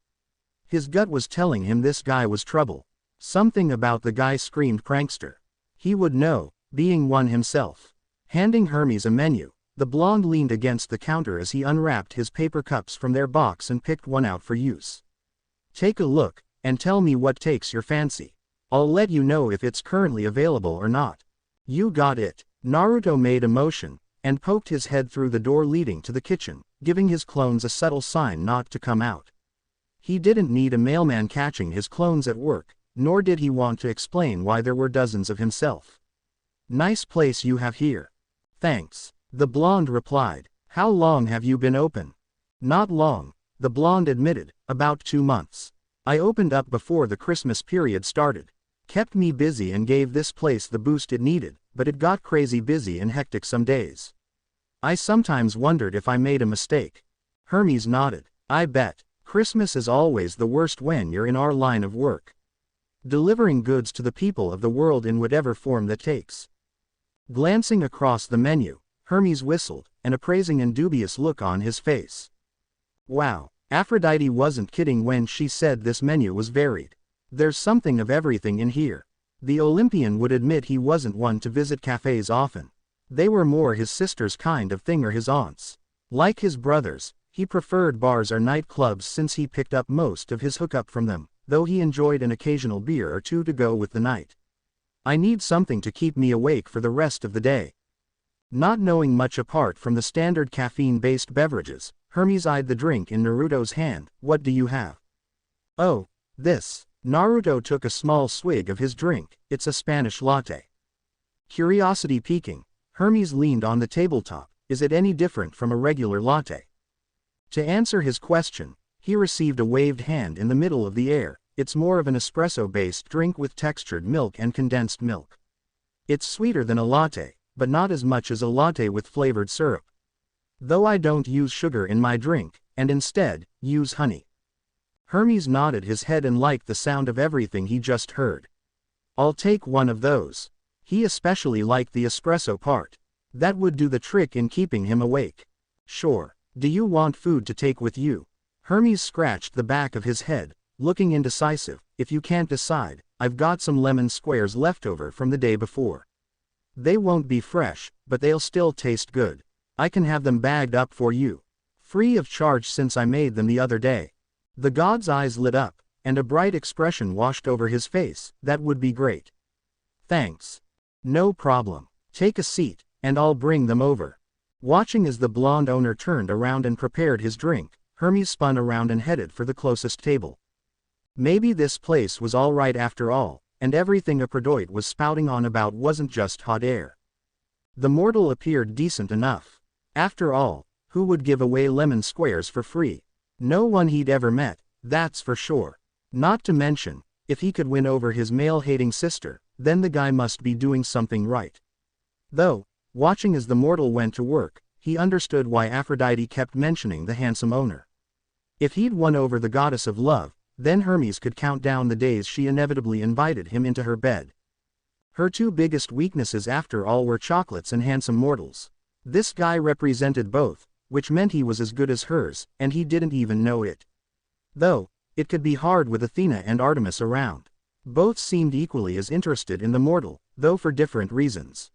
His gut was telling him this guy was trouble. Something about the guy screamed prankster. He would know, being one himself. Handing Hermes a menu, the blonde leaned against the counter as he unwrapped his paper cups from their box and picked one out for use. Take a look, and tell me what takes your fancy. I'll let you know if it's currently available or not. You got it. Naruto made a motion, and poked his head through the door leading to the kitchen, giving his clones a subtle sign not to come out. He didn't need a mailman catching his clones at work, nor did he want to explain why there were dozens of himself. Nice place you have here. Thanks. The blonde replied. How long have you been open? Not long, the blonde admitted, about 2 months. I opened up before the Christmas period started. Kept me busy and gave this place the boost it needed, but it got crazy busy and hectic some days. I sometimes wondered if I made a mistake. Hermes nodded. I bet. Christmas is always the worst when you're in our line of work. Delivering goods to the people of the world in whatever form that takes. Glancing across the menu, Hermes whistled, an appraising and dubious look on his face. Wow, Aphrodite wasn't kidding when she said this menu was varied. There's something of everything in here. The Olympian would admit he wasn't one to visit cafes often. They were more his sister's kind of thing or his aunt's. Like his brothers, he preferred bars or nightclubs since he picked up most of his hookup from them, though he enjoyed an occasional beer or two to go with the night. I need something to keep me awake for the rest of the day. Not knowing much apart from the standard caffeine-based beverages, Hermes eyed the drink in Naruto's hand. What do you have? Oh, this. Naruto took a small swig of his drink. It's a Spanish latte. Curiosity piquing, Hermes leaned on the tabletop. Is it any different from a regular latte? To answer his question, he received a waved hand in the middle of the air. It's more of an espresso-based drink with textured milk and condensed milk. It's sweeter than a latte, but not as much as a latte with flavored syrup. Though I don't use sugar in my drink, and instead, use honey. Hermes nodded his head and liked the sound of everything he just heard. I'll take one of those. He especially liked the espresso part. That would do the trick in keeping him awake. Sure. Do you want food to take with you? Hermes scratched the back of his head, looking indecisive. If you can't decide, I've got some lemon squares left over from the day before. They won't be fresh, but they'll still taste good. I can have them bagged up for you. Free of charge since I made them the other day. The god's eyes lit up, and a bright expression washed over his face. That would be great. Thanks. No problem. Take a seat. and I'll bring them over. Watching as the blonde owner turned around and prepared his drink, Hermes spun around and headed for the closest table. Maybe this place was all right after all, and everything a Pradoit was spouting on about wasn't just hot air. The mortal appeared decent enough. After all, who would give away lemon squares for free? No one he'd ever met, that's for sure. Not to mention, if he could win over his male-hating sister, then the guy must be doing something right. Though, watching as the mortal went to work, he understood why Aphrodite kept mentioning the handsome owner. If he'd won over the goddess of love, then Hermes could count down the days she inevitably invited him into her bed. Her two biggest weaknesses after all were chocolates and handsome mortals. This guy represented both, which meant he was as good as hers, and he didn't even know it. Though, it could be hard with Athena and Artemis around. Both seemed equally as interested in the mortal, though for different reasons.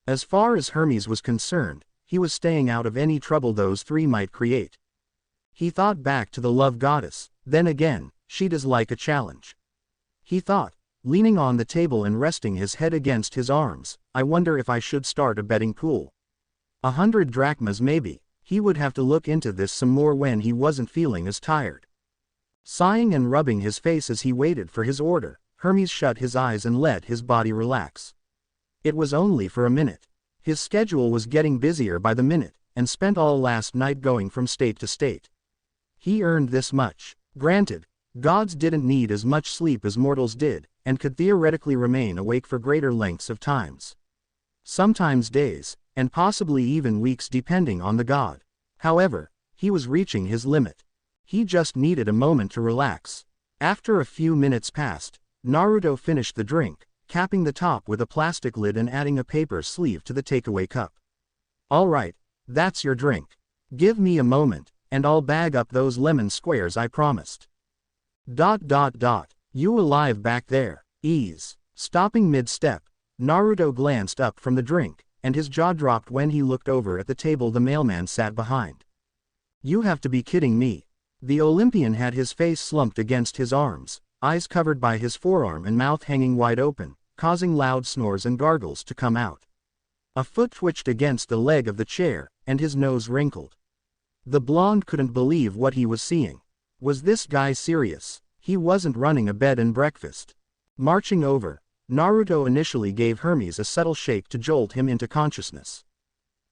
As far as Hermes was concerned, he was staying out of any trouble those three might create. He thought back to the love goddess, then again, she'd like a challenge. He thought, leaning on the table and resting his head against his arms, I wonder if I should start a betting pool. 100 drachmas maybe, he would have to look into this some more when he wasn't feeling as tired. Sighing and rubbing his face as he waited for his order, Hermes shut his eyes and let his body relax. It was only for a minute. His schedule was getting busier by the minute, and spent all last night going from state to state. He earned this much. Granted, gods didn't need as much sleep as mortals did, and could theoretically remain awake for greater lengths of times. Sometimes days, and possibly even weeks depending on the god. However, he was reaching his limit. He just needed a moment to relax. After a few minutes passed, Naruto finished the drink, capping the top with a plastic lid and adding a paper sleeve to the takeaway cup. All right, that's your drink. Give me a moment, and I'll bag up those lemon squares I promised. ... You alive back there? Ease. Stopping mid-step, Naruto glanced up from the drink, and his jaw dropped when he looked over at the table the mailman sat behind. You have to be kidding me. The Olympian had his face slumped against his arms, eyes covered by his forearm and mouth hanging wide open, causing loud snores and gargles to come out. A foot twitched against the leg of the chair, and his nose wrinkled. The blonde couldn't believe what he was seeing. Was this guy serious? He wasn't running a bed and breakfast. Marching over, Naruto initially gave Hermes a subtle shake to jolt him into consciousness.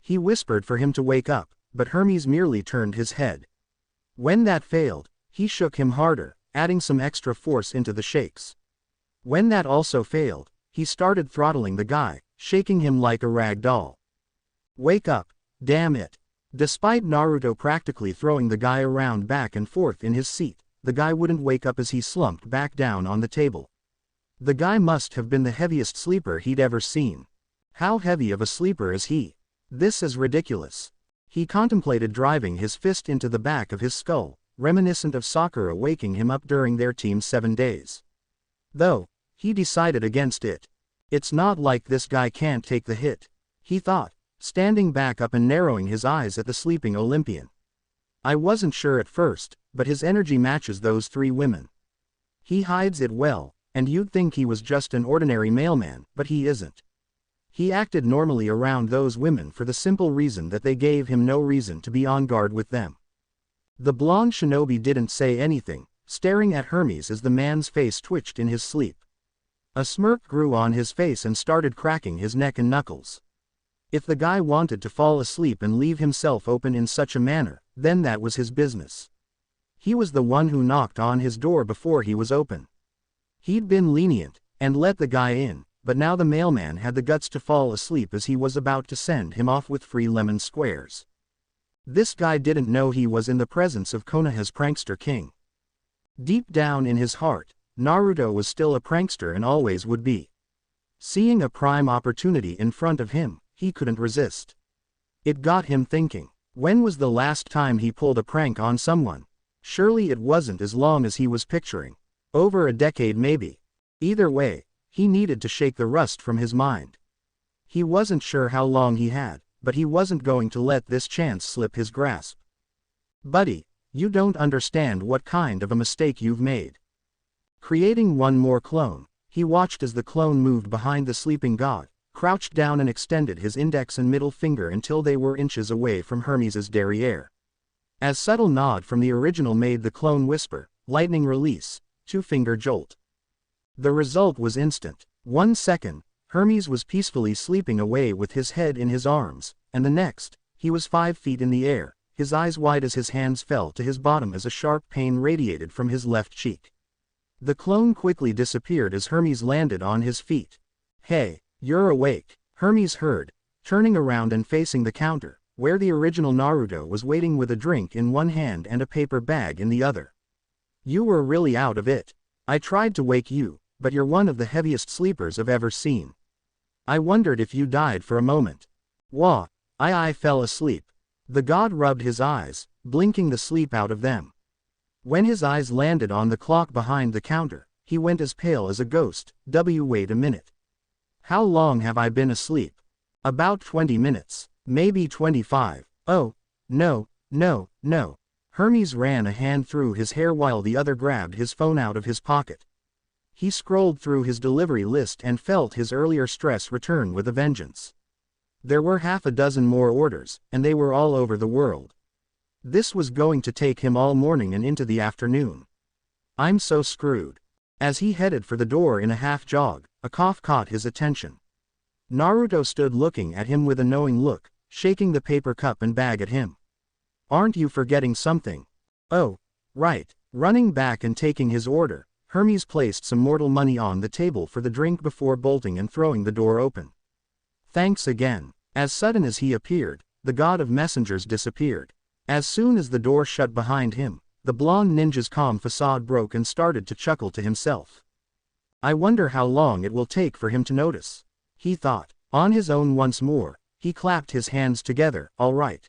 He whispered for him to wake up, but Hermes merely turned his head. When that failed, he shook him harder, adding some extra force into the shakes. When that also failed, he started throttling the guy, shaking him like a rag doll. Wake up, damn it. Despite Naruto practically throwing the guy around back and forth in his seat, the guy wouldn't wake up as he slumped back down on the table. The guy must have been the heaviest sleeper he'd ever seen. How heavy of a sleeper is he? This is ridiculous. He contemplated driving his fist into the back of his skull, reminiscent of Sakura waking him up during their Team 7 days. Though, he decided against it. It's not like this guy can't take the hit, he thought, standing back up and narrowing his eyes at the sleeping Olympian. I wasn't sure at first, but his energy matches those three women. He hides it well, and you'd think he was just an ordinary mailman, but he isn't. He acted normally around those women for the simple reason that they gave him no reason to be on guard with them. The blonde shinobi didn't say anything, staring at Hermes as the man's face twitched in his sleep. A smirk grew on his face and started cracking his neck and knuckles. If the guy wanted to fall asleep and leave himself open in such a manner, then that was his business. He was the one who knocked on his door before he was open. He'd been lenient, and let the guy in, but now the mailman had the guts to fall asleep as he was about to send him off with free lemon squares. This guy didn't know he was in the presence of Konoha's prankster king. Deep down in his heart, Naruto was still a prankster and always would be. Seeing a prime opportunity in front of him, he couldn't resist. It got him thinking, when was the last time he pulled a prank on someone? Surely it wasn't as long as he was picturing. Over a decade maybe. Either way, he needed to shake the rust from his mind. He wasn't sure how long he had, but he wasn't going to let this chance slip his grasp. Buddy, you don't understand what kind of a mistake you've made. Creating one more clone, he watched as the clone moved behind the sleeping god, crouched down and extended his index and middle finger until they were inches away from Hermes's derriere. A subtle nod from the original made the clone whisper, lightning release, two-finger jolt. The result was instant. 1 second, Hermes was peacefully sleeping away with his head in his arms, and the next, he was 5 feet in the air, his eyes wide as his hands fell to his bottom as a sharp pain radiated from his left cheek. The clone quickly disappeared as Hermes landed on his feet. "Hey, you're awake," Hermes heard, turning around and facing the counter, where the original Naruto was waiting with a drink in one hand and a paper bag in the other. "You were really out of it. I tried to wake you, but you're one of the heaviest sleepers I've ever seen. I wondered if you died for a moment." "Wah, I fell asleep." The god rubbed his eyes, blinking the sleep out of them. When his eyes landed on the clock behind the counter, he went as pale as a ghost. Wait a minute. How long have I been asleep? About 20 minutes, maybe 25. Oh, no. Hermes ran a hand through his hair while the other grabbed his phone out of his pocket. He scrolled through his delivery list and felt his earlier stress return with a vengeance. There were half a dozen more orders, and they were all over the world. This was going to take him all morning and into the afternoon. I'm so screwed. As he headed for the door in a half jog, a cough caught his attention. Naruto stood looking at him with a knowing look, shaking the paper cup and bag at him. "Aren't you forgetting something?" "Oh, right." Running back and taking his order, Hermes placed some mortal money on the table for the drink before bolting and throwing the door open. "Thanks again." As sudden as he appeared, the god of messengers disappeared. As soon as the door shut behind him, the blonde ninja's calm facade broke and started to chuckle to himself. "I wonder how long it will take for him to notice," he thought. On his own once more, he clapped his hands together. "All right.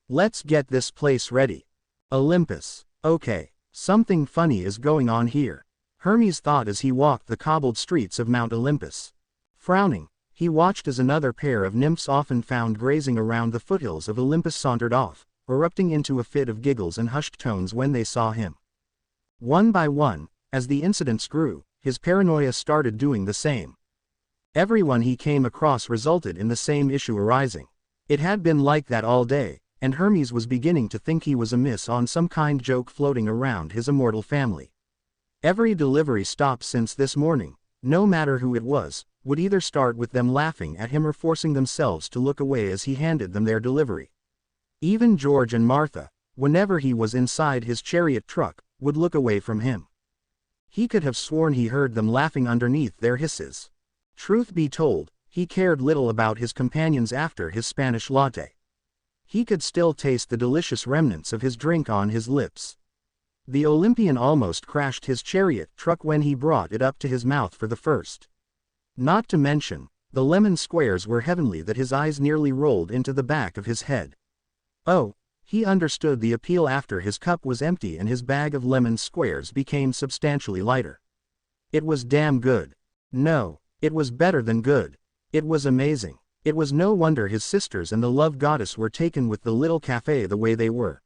Let's get this place ready. Olympus. Okay, something funny is going on here," Hermes thought as he walked the cobbled streets of Mount Olympus. Frowning, he watched as another pair of nymphs often found grazing around the foothills of Olympus sauntered off, erupting into a fit of giggles and hushed tones when they saw him. One by one, as the incidents grew, his paranoia started doing the same. Everyone he came across resulted in the same issue arising. It had been like that all day, and Hermes was beginning to think he was amiss on some kind joke floating around his immortal family. Every delivery stop since this morning, no matter who it was, would either start with them laughing at him or forcing themselves to look away as he handed them their delivery. Even George and Martha, whenever he was inside his chariot truck, would look away from him. He could have sworn he heard them laughing underneath their hisses. Truth be told, he cared little about his companions after his Spanish latte. He could still taste the delicious remnants of his drink on his lips. The Olympian almost crashed his chariot truck when he brought it up to his mouth for the first. Not to mention, the lemon squares were heavenly that his eyes nearly rolled into the back of his head. Oh, he understood the appeal after his cup was empty and his bag of lemon squares became substantially lighter. It was damn good. No, it was better than good. It was amazing. It was no wonder his sisters and the love goddess were taken with the little cafe the way they were.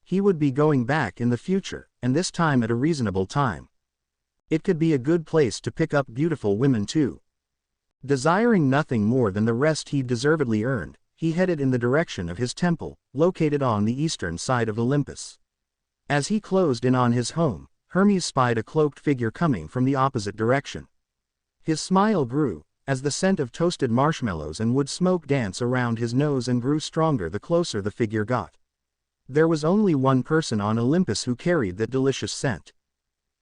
He would be going back in the future, and this time at a reasonable time. It could be a good place to pick up beautiful women too. Desiring nothing more than the rest he deservedly earned, he headed in the direction of his temple, located on the eastern side of Olympus. As he closed in on his home, Hermes spied a cloaked figure coming from the opposite direction. His smile grew, as the scent of toasted marshmallows and wood smoke danced around his nose and grew stronger the closer the figure got. There was only one person on Olympus who carried that delicious scent.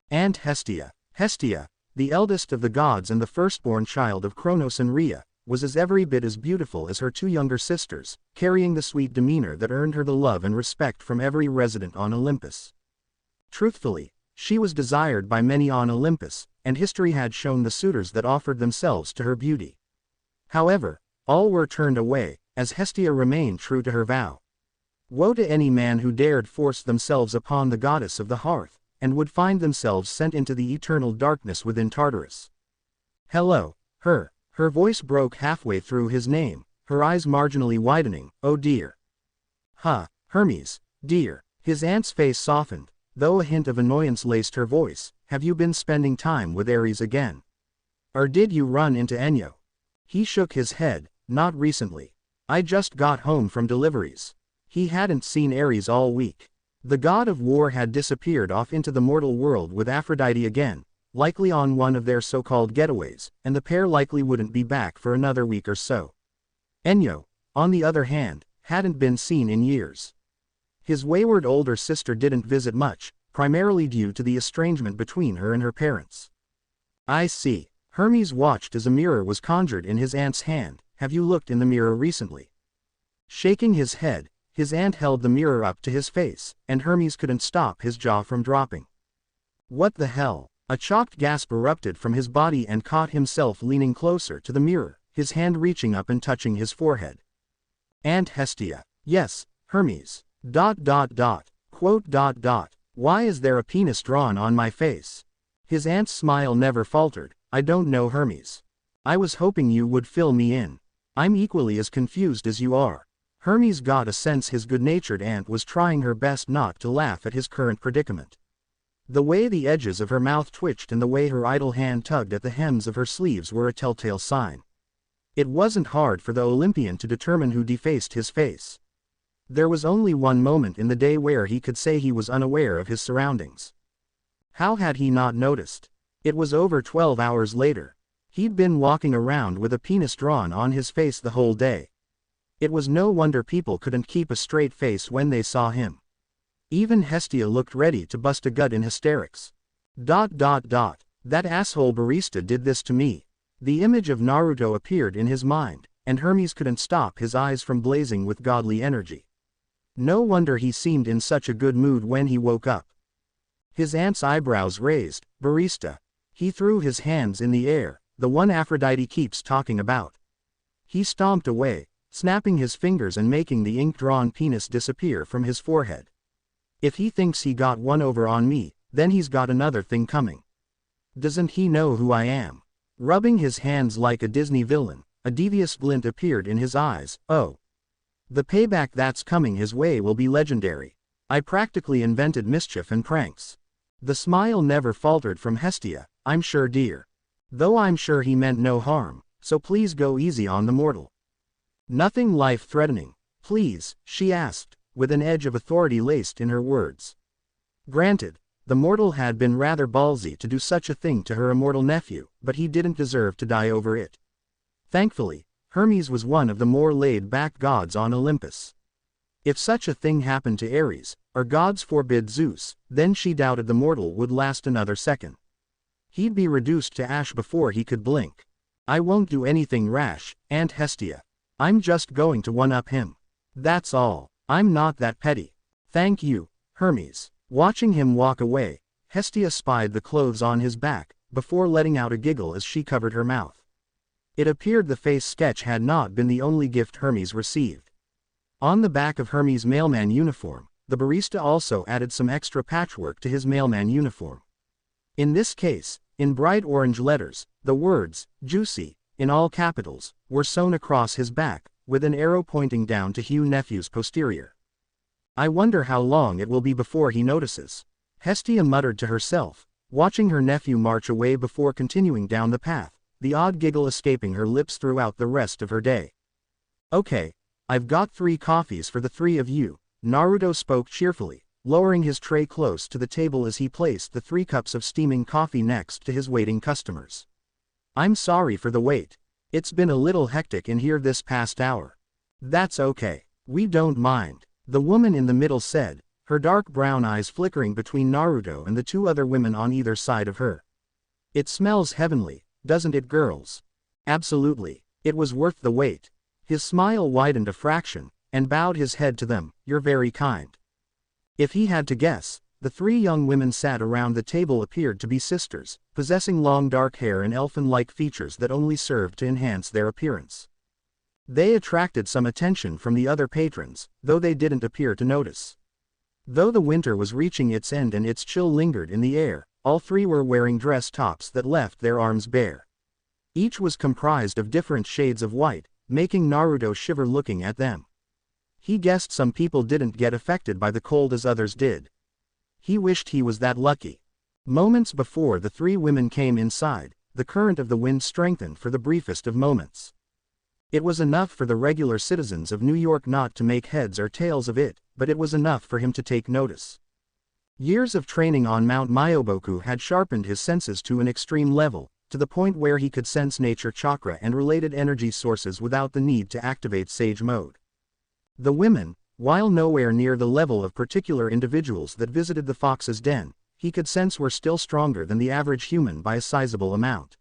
Aunt Hestia. Hestia, the eldest of the gods and the firstborn child of Kronos and Rhea, was every bit as beautiful as her two younger sisters, carrying the sweet demeanor that earned her the love and respect from every resident on Olympus. Truthfully, she was desired by many on Olympus, and history had shown the suitors that offered themselves to her beauty. However, all were turned away, as Hestia remained true to her vow. Woe to any man who dared force themselves upon the goddess of the hearth, and would find themselves sent into the eternal darkness within Tartarus. Hello, her voice broke halfway through his name, her eyes marginally widening. Oh dear. Hermes, dear. His aunt's face softened, though a hint of annoyance laced her voice. Have you been spending time with Ares again? Or did you run into Enyo? He shook his head. Not recently. I just got home from deliveries. He hadn't seen Ares all week. The god of war had disappeared off into the mortal world with Aphrodite again, likely on one of their so-called getaways, and the pair likely wouldn't be back for another week or so. Enyo, on the other hand, hadn't been seen in years. His wayward older sister didn't visit much, primarily due to the estrangement between her and her parents. I see. Hermes watched as a mirror was conjured in his aunt's hand. Have you looked in the mirror recently? Shaking his head, his aunt held the mirror up to his face, and Hermes couldn't stop his jaw from dropping. What the hell? A shocked gasp erupted from his body and caught himself leaning closer to the mirror, his hand reaching up and touching his forehead. Aunt Hestia. Yes, Hermes. ... Quote ... Why is there a penis drawn on my face? His aunt's smile never faltered. I don't know, Hermes. I was hoping you would fill me in. I'm equally as confused as you are. Hermes got a sense his good-natured aunt was trying her best not to laugh at his current predicament. The way the edges of her mouth twitched and the way her idle hand tugged at the hems of her sleeves were a telltale sign. It wasn't hard for the Olympian to determine who defaced his face. There was only one moment in the day where he could say he was unaware of his surroundings. How had he not noticed? It was over 12 hours later. He'd been walking around with a penis drawn on his face the whole day. It was no wonder people couldn't keep a straight face when they saw him. Even Hestia looked ready to bust a gut in hysterics. ... That asshole barista did this to me. The image of Naruto appeared in his mind, and Hermes couldn't stop his eyes from blazing with godly energy. No wonder he seemed in such a good mood when he woke up. His aunt's eyebrows raised. Barista. He threw his hands in the air, the one Aphrodite keeps talking about. He stomped away, snapping his fingers and making the ink-drawn penis disappear from his forehead. If he thinks he got one over on me, then he's got another thing coming. Doesn't he know who I am? Rubbing his hands like a Disney villain, a devious glint appeared in his eyes. Oh. The payback that's coming his way will be legendary. I practically invented mischief and pranks. The smile never faltered from Hestia. I'm sure, dear. Though I'm sure he meant no harm, so please go easy on the mortal. Nothing life-threatening, please, she asked, with an edge of authority laced in her words. Granted, the mortal had been rather ballsy to do such a thing to her immortal nephew, but he didn't deserve to die over it. Thankfully, Hermes was one of the more laid-back gods on Olympus. If such a thing happened to Ares, or gods forbid Zeus, then she doubted the mortal would last another second. He'd be reduced to ash before he could blink. I won't do anything rash, Aunt Hestia. I'm just going to one-up him. That's all. I'm not that petty. Thank you, Hermes. Watching him walk away, Hestia spied the clothes on his back, before letting out a giggle as she covered her mouth. It appeared the face sketch had not been the only gift Hermes received. On the back of Hermes' mailman uniform, the barista also added some extra patchwork to his mailman uniform. In this case, in bright orange letters, the words, "Juicy," in all capitals, were sewn across his back, with an arrow pointing down to Hugh Nephew's posterior. I wonder how long it will be before he notices. Hestia muttered to herself, watching her nephew march away before continuing down the path, the odd giggle escaping her lips throughout the rest of her day. Okay, I've got 3 coffees for the 3 of you, Naruto spoke cheerfully, lowering his tray close to the table as he placed the 3 cups of steaming coffee next to his waiting customers. I'm sorry for the wait. It's been a little hectic in here this past hour. That's okay. We don't mind, the woman in the middle said, her dark brown eyes flickering between Naruto and the 2 other women on either side of her. It smells heavenly, doesn't it, girls? Absolutely. It was worth the wait. His smile widened a fraction, and bowed his head to them. You're very kind. If he had to guess, the 3 young women sat around the table appeared to be sisters, possessing long dark hair and elfin-like features that only served to enhance their appearance. They attracted some attention from the other patrons, though they didn't appear to notice. Though the winter was reaching its end and its chill lingered in the air, all 3 were wearing dress tops that left their arms bare. Each was comprised of different shades of white, making Naruto shiver looking at them. He guessed some people didn't get affected by the cold as others did. He wished he was that lucky. Moments before the 3 women came inside, the current of the wind strengthened for the briefest of moments. It was enough for the regular citizens of New York not to make heads or tails of it, but it was enough for him to take notice. Years of training on Mount Myoboku had sharpened his senses to an extreme level, to the point where he could sense nature chakra and related energy sources without the need to activate sage mode. The women, while nowhere near the level of particular individuals that visited the fox's den, he could sense were still stronger than the average human by a sizable amount.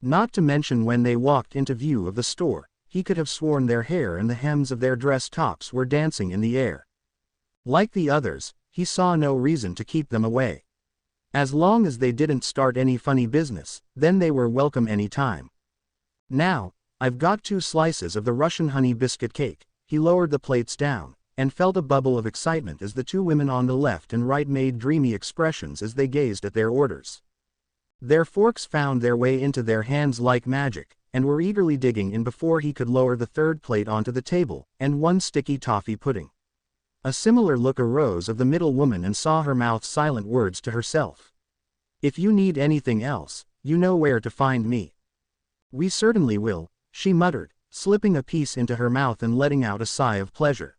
Not to mention when they walked into view of the store, he could have sworn their hair and the hems of their dress tops were dancing in the air. Like the others, he saw no reason to keep them away. As long as they didn't start any funny business, then they were welcome any time. Now, I've got 2 slices of the Russian honey biscuit cake. He lowered the plates down, and felt a bubble of excitement as the 2 women on the left and right made dreamy expressions as they gazed at their orders. Their forks found their way into their hands like magic, and were eagerly digging in before he could lower the 3rd plate onto the table, and 1 sticky toffee pudding. A similar look arose of the middle woman and saw her mouth silent words to herself. "If you need anything else, you know where to find me." "We certainly will," she muttered, slipping a piece into her mouth and letting out a sigh of pleasure.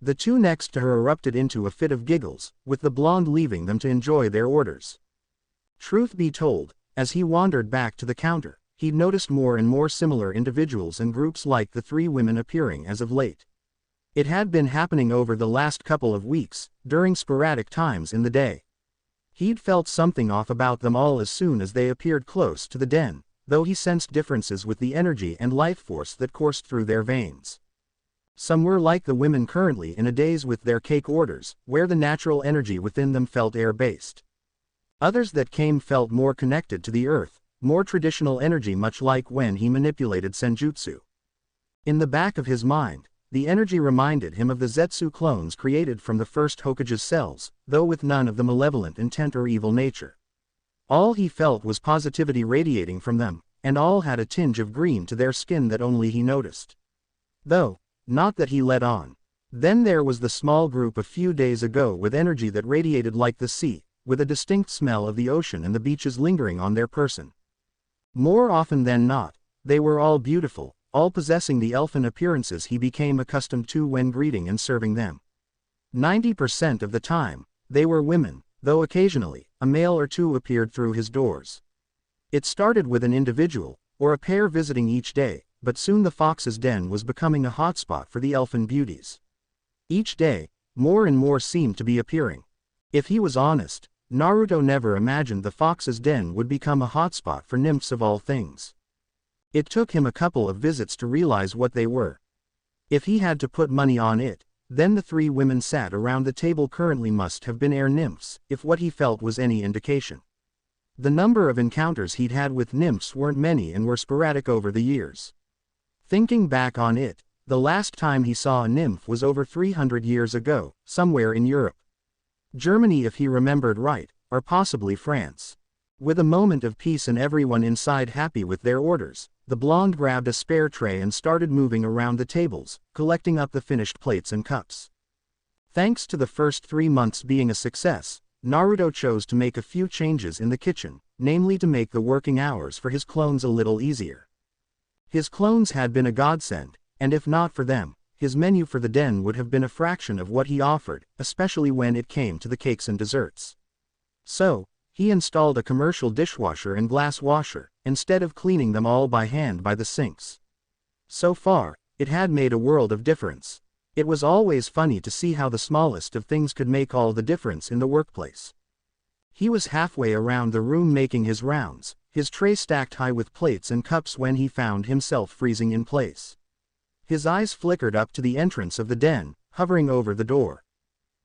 The 2 next to her erupted into a fit of giggles, with the blonde leaving them to enjoy their orders. Truth be told, as he wandered back to the counter, he'd noticed more and more similar individuals and groups like the 3 women appearing as of late. It had been happening over the last couple of weeks, during sporadic times in the day. He'd felt something off about them all as soon as they appeared close to the den, though he sensed differences with the energy and life force that coursed through their veins. Some were like the women currently in a daze with their cake orders, where the natural energy within them felt air-based. Others that came felt more connected to the earth, more traditional energy, much like when he manipulated senjutsu. In the back of his mind, the energy reminded him of the Zetsu clones created from the first Hokage's cells, though with none of the malevolent intent or evil nature. All he felt was positivity radiating from them, and all had a tinge of green to their skin that only he noticed. Though, not that he let on. Then there was the small group a few days ago with energy that radiated like the sea, with a distinct smell of the ocean and the beaches lingering on their person. More often than not, they were all beautiful, all possessing the elfin appearances he became accustomed to when greeting and serving them. 90% of the time, they were women, though occasionally, a male or 2 appeared through his doors. It started with an individual, or a pair visiting each day, but soon the fox's den was becoming a hotspot for the elfin beauties. Each day, more and more seemed to be appearing. If he was honest, Naruto never imagined the fox's den would become a hotspot for nymphs of all things. It took him a couple of visits to realize what they were. If he had to put money on it, then the 3 women sat around the table currently must have been air nymphs, if what he felt was any indication. The number of encounters he'd had with nymphs weren't many and were sporadic over the years. Thinking back on it, the last time he saw a nymph was over 300 years ago, somewhere in Europe. Germany if he remembered right, or possibly France. With a moment of peace and everyone inside happy with their orders, the blonde grabbed a spare tray and started moving around the tables, collecting up the finished plates and cups. Thanks to the first 3 months being a success, Naruto chose to make a few changes in the kitchen, namely to make the working hours for his clones a little easier. His clones had been a godsend, and if not for them, his menu for the den would have been a fraction of what he offered, especially when it came to the cakes and desserts. So, he installed a commercial dishwasher and glass washer, instead of cleaning them all by hand by the sinks. So far, it had made a world of difference. It was always funny to see how the smallest of things could make all the difference in the workplace. He was halfway around the room making his rounds, his tray stacked high with plates and cups when he found himself freezing in place. His eyes flickered up to the entrance of the den, hovering over the door.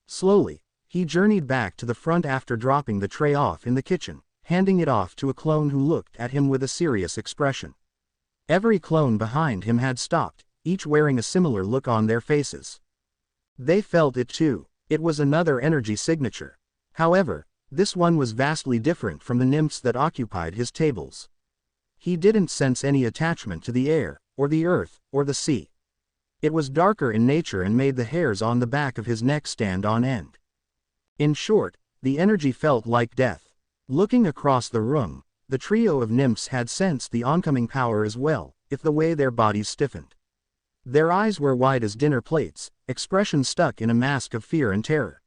Slowly, he journeyed back to the front after dropping the tray off in the kitchen, handing it off to a clone who looked at him with a serious expression. Every clone behind him had stopped, each wearing a similar look on their faces. They felt it too. It was another energy signature. However, this one was vastly different from the nymphs that occupied his tables. He didn't sense any attachment to the air, or the earth, or the sea. It was darker in nature and made the hairs on the back of his neck stand on end. In short, the energy felt like death. Looking across the room, the trio of nymphs had sensed the oncoming power as well, if the way their bodies stiffened. Their eyes were wide as dinner plates, expressions stuck in a mask of fear and terror.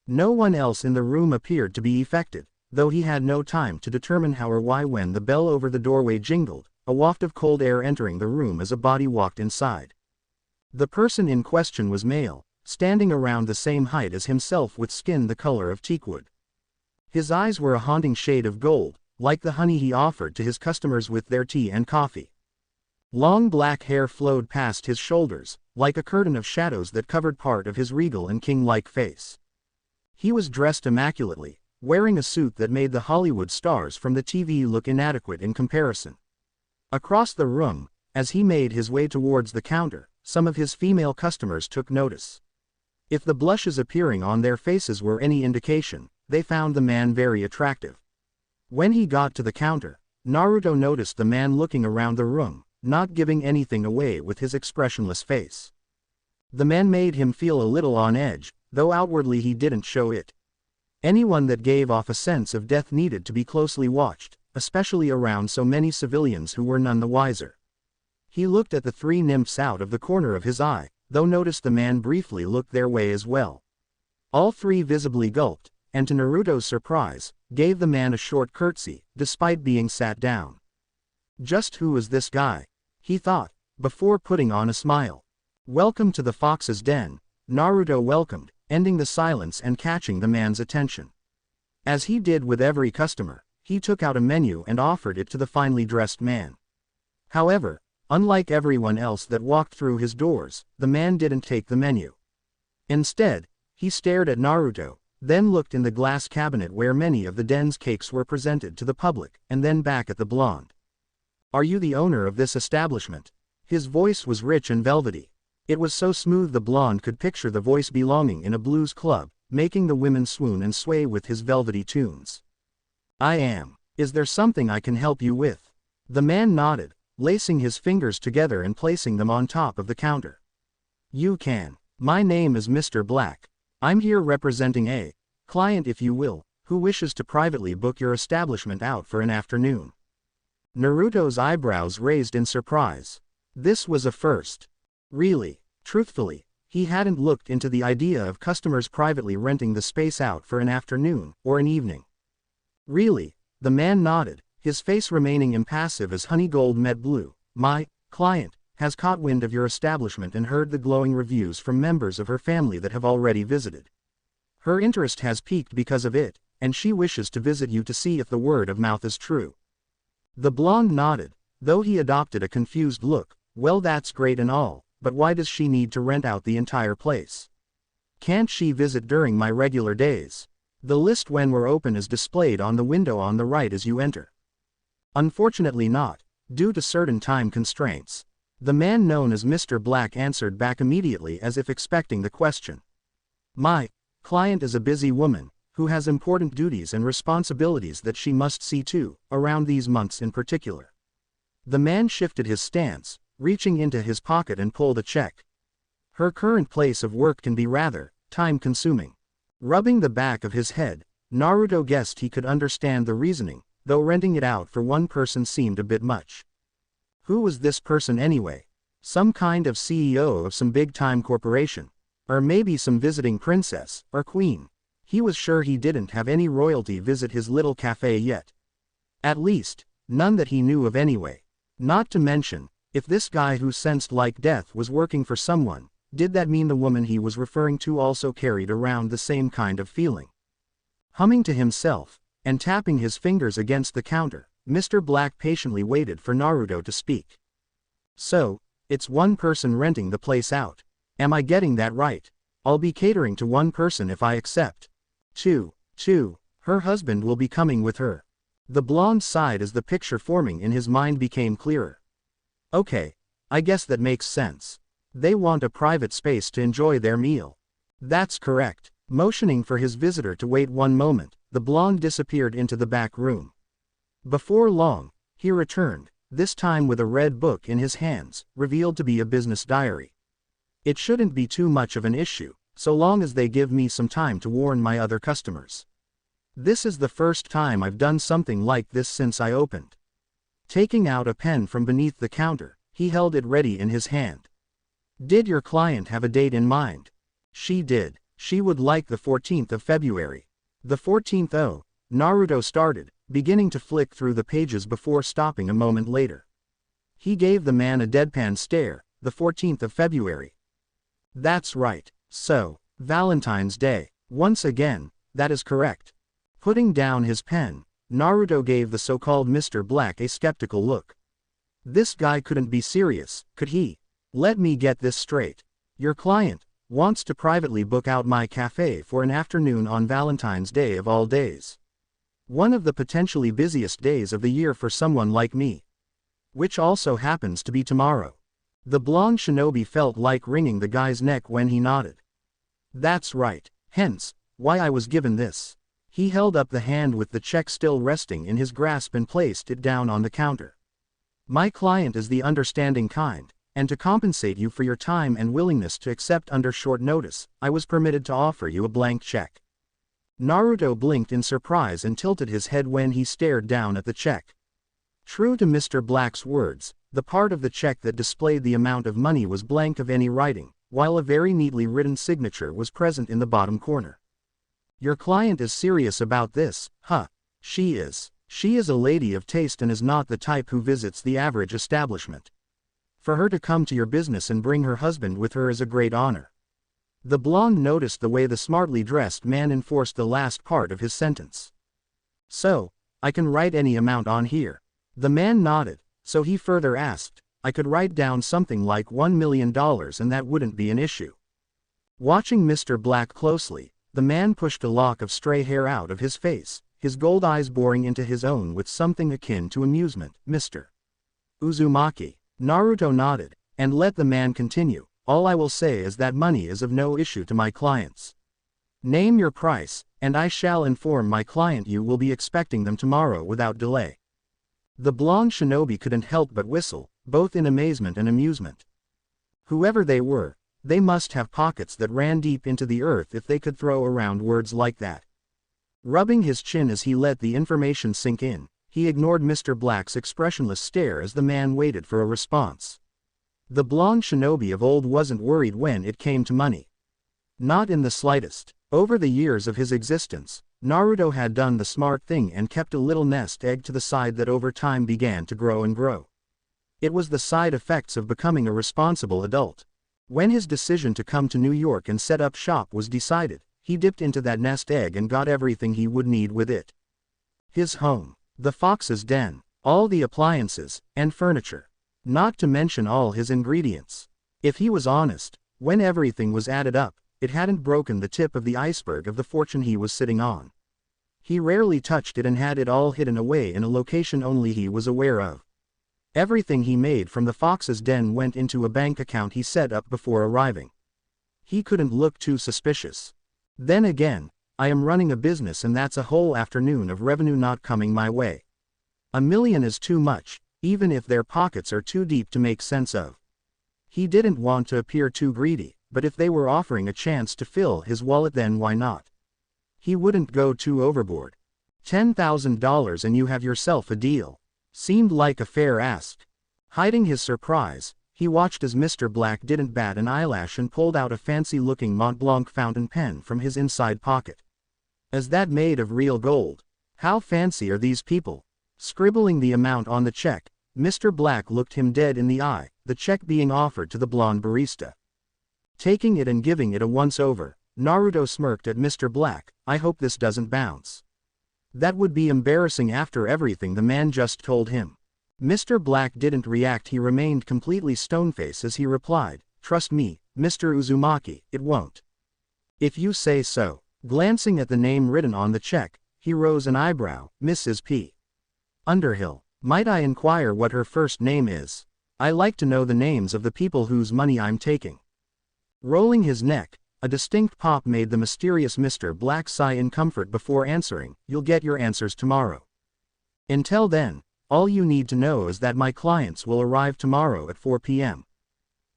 No one else in the room appeared to be affected, though he had no time to determine how or why when the bell over the doorway jingled, a waft of cold air entering the room as a body walked inside. The person in question was male, standing around the same height as himself with skin the color of teakwood. His eyes were a haunting shade of gold, like the honey he offered to his customers with their tea and coffee. Long black hair flowed past his shoulders, like a curtain of shadows that covered part of his regal and king-like face. He was dressed immaculately, wearing a suit that made the Hollywood stars from the TV look inadequate in comparison. Across the room, as he made his way towards the counter, some of his female customers took notice. If the blushes appearing on their faces were any indication, they found the man very attractive. When he got to the counter, Naruto noticed the man looking around the room, not giving anything away with his expressionless face. The man made him feel a little on edge, though outwardly he didn't show it. Anyone that gave off a sense of death needed to be closely watched, especially around so many civilians who were none the wiser. He looked at the three nymphs out of the corner of his eye, though noticed the man briefly looked their way as well. All three visibly gulped, and to Naruto's surprise, gave the man a short curtsy, despite being sat down. Just who was this guy? He thought, before putting on a smile. Welcome to the Fox's Den, Naruto welcomed, ending the silence and catching the man's attention. As he did with every customer, he took out a menu and offered it to the finely dressed man. However, unlike everyone else that walked through his doors, the man didn't take the menu. Instead, he stared at Naruto, then looked in the glass cabinet where many of the den's cakes were presented to the public, and then back at the blonde. "Are you the owner of this establishment?" His voice was rich and velvety. It was so smooth the blonde could picture the voice belonging in a blues club, making the women swoon and sway with his velvety tunes. "I am. Is there something I can help you with?" The man nodded, lacing his fingers together and placing them on top of the counter. "You can. My name is Mr. Black. I'm here representing a client, if you will, who wishes to privately book your establishment out for an afternoon." Naruto's eyebrows raised in surprise. This was a first. Really, truthfully, he hadn't looked into the idea of customers privately renting the space out for an afternoon or an evening. "Really?" The man nodded, his face remaining impassive as honey gold met blue. "My client has caught wind of your establishment and heard the glowing reviews from members of her family that have already visited. Her interest has piqued because of it, and she wishes to visit you to see if the word of mouth is true." The blonde nodded, though he adopted a confused look. "Well, that's great and all, but why does she need to rent out the entire place? Can't she visit during my regular days? The list when we're open is displayed on the window on the right as you enter." "Unfortunately not, due to certain time constraints." The man known as Mr. Black answered back immediately as if expecting the question. "My client is a busy woman, who has important duties and responsibilities that she must see to, around these months in particular." The man shifted his stance, reaching into his pocket and pulled a check. "Her current place of work can be rather time-consuming." Rubbing the back of his head, Naruto guessed he could understand the reasoning, though renting it out for one person seemed a bit much. Who was this person anyway? Some kind of CEO of some big-time corporation? Or maybe some visiting princess, or queen? He was sure he didn't have any royalty visit his little cafe yet. At least, none that he knew of anyway. Not to mention, if this guy who sensed like death was working for someone, did that mean the woman he was referring to also carried around the same kind of feeling? Humming to himself, and tapping his fingers against the counter, Mr. Black patiently waited for Naruto to speak. "So, it's one person renting the place out. Am I getting that right? I'll be catering to one person if I accept." Two. Her husband will be coming with her." The blonde sighed as the picture forming in his mind became clearer. "Okay, I guess that makes sense. They want a private space to enjoy their meal." "That's correct." Motioning for his visitor to wait one moment, the blonde disappeared into the back room. Before long, he returned, this time with a red book in his hands, revealed to be a business diary. "It shouldn't be too much of an issue, so long as they give me some time to warn my other customers. This is the first time I've done something like this since I opened." Taking out a pen from beneath the counter, he held it ready in his hand. Did your client have a date in mind? She did. She would like the 14th of February. The 14th. Oh, Naruto started, beginning to flick through the pages before stopping a moment later. He gave the man a deadpan stare. The 14th of February. That's right. So, Valentine's Day. Once again, that is correct. Putting down his pen, Naruto gave the so-called Mr. Black a skeptical look. This guy couldn't be serious, could he? Let me get this straight. Your client wants to privately book out my cafe for an afternoon on Valentine's Day of all days. One of the potentially busiest days of the year for someone like me. Which also happens to be tomorrow. The blonde shinobi felt like wringing the guy's neck when he nodded. That's right, hence, why I was given this. He held up the hand with the check still resting in his grasp and placed it down on the counter. My client is the understanding kind, and to compensate you for your time and willingness to accept under short notice, I was permitted to offer you a blank check. Naruto blinked in surprise and tilted his head when he stared down at the check. True to Mr. Black's words, the part of the check that displayed the amount of money was blank of any writing, while a very neatly written signature was present in the bottom corner. Your client is serious about this, huh? She is. She is a lady of taste and is not the type who visits the average establishment. For her to come to your business and bring her husband with her is a great honor. The blonde noticed the way the smartly dressed man enforced the last part of his sentence. So, I can write any amount on here. The man nodded, so he further asked, I could write down something like $1 million and that wouldn't be an issue. Watching Mr. Black closely, the man pushed a lock of stray hair out of his face, his gold eyes boring into his own with something akin to amusement. Mr. Uzumaki. Naruto nodded, and let the man continue. All I will say is that money is of no issue to my clients. Name your price, and I shall inform my client you will be expecting them tomorrow without delay. The blonde shinobi couldn't help but whistle, both in amazement and amusement. Whoever they were, they must have pockets that ran deep into the earth if they could throw around words like that. Rubbing his chin as he let the information sink in, he ignored Mr. Black's expressionless stare as the man waited for a response. The blonde shinobi of old wasn't worried when it came to money. Not in the slightest. Over the years of his existence, Naruto had done the smart thing and kept a little nest egg to the side that over time began to grow and grow. It was the side effects of becoming a responsible adult. When his decision to come to New York and set up shop was decided, he dipped into that nest egg and got everything he would need with it. His home, the fox's den, all the appliances, and furniture. Not to mention all his ingredients. If he was honest, when everything was added up, it hadn't broken the tip of the iceberg of the fortune he was sitting on. He rarely touched it and had it all hidden away in a location only he was aware of. Everything he made from the fox's den went into a bank account he set up before arriving. He couldn't look too suspicious. Then again, I am running a business and that's a whole afternoon of revenue not coming my way. $1 million is too much, even if their pockets are too deep to make sense of. He didn't want to appear too greedy, but if they were offering a chance to fill his wallet then why not? He wouldn't go too overboard. $10,000 and you have yourself a deal. Seemed like a fair ask. Hiding his surprise, he watched as Mr. Black didn't bat an eyelash and pulled out a fancy-looking Mont Blanc fountain pen from his inside pocket. Is that made of real gold? How fancy are these people? Scribbling the amount on the check, Mr. Black looked him dead in the eye, the check being offered to the blonde barista. Taking it and giving it a once-over, Naruto smirked at Mr. Black. I hope this doesn't bounce. That would be embarrassing after everything the man just told him. Mr. Black didn't react. He remained completely stone-faced as he replied, trust me, Mr. Uzumaki, it won't. If you say so. Glancing at the name written on the check, he rose an eyebrow. Mrs. P. Underhill. Might I inquire what her first name is? I like to know the names of the people whose money I'm taking. Rolling his neck, a distinct pop made the mysterious Mr. Black sigh in comfort before answering, you'll get your answers tomorrow. Until then, all you need to know is that my clients will arrive tomorrow at 4 p.m.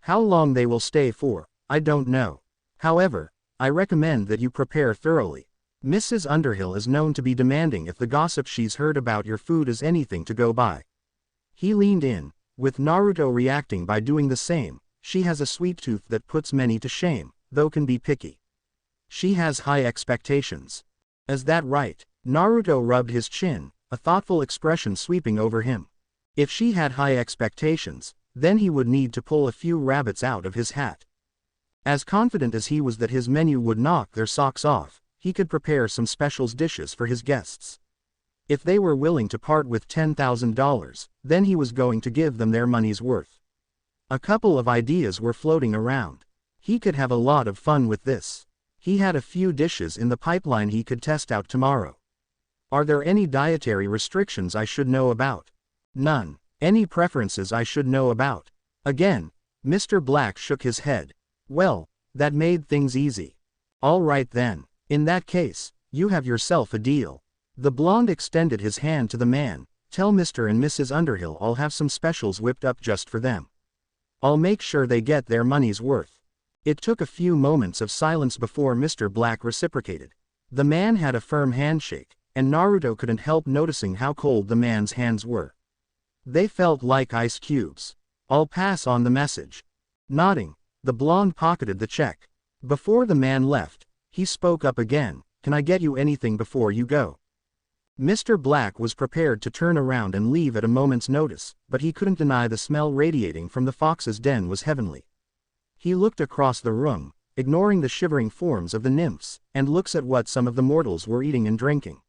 How long they will stay for, I don't know. However, I recommend that you prepare thoroughly. Mrs. Underhill is known to be demanding if the gossip she's heard about your food is anything to go by. He leaned in, with Naruto reacting by doing the same. She has a sweet tooth that puts many to shame, though can be picky. She has high expectations. Is that right? Naruto rubbed his chin, a thoughtful expression sweeping over him. If she had high expectations, then he would need to pull a few rabbits out of his hat. As confident as he was that his menu would knock their socks off, he could prepare some specials dishes for his guests. If they were willing to part with $10,000, then he was going to give them their money's worth. A couple of ideas were floating around. He could have a lot of fun with this. He had a few dishes in the pipeline he could test out tomorrow. Are there any dietary restrictions I should know about? None. Any preferences I should know about? Again, Mr. Black shook his head. Well, that made things easy. All right then. In that case, you have yourself a deal. The blonde extended his hand to the man. Tell Mr. and Mrs. Underhill I'll have some specials whipped up just for them. I'll make sure they get their money's worth. It took a few moments of silence before Mr. Black reciprocated. The man had a firm handshake, and Naruto couldn't help noticing how cold the man's hands were. They felt like ice cubes. I'll pass on the message. Nodding, the blonde pocketed the check. Before the man left, he spoke up again. Can I get you anything before you go? Mr. Black was prepared to turn around and leave at a moment's notice, but he couldn't deny the smell radiating from the fox's den was heavenly. He looked across the room, ignoring the shivering forms of the nymphs, and looks at what some of the mortals were eating and drinking.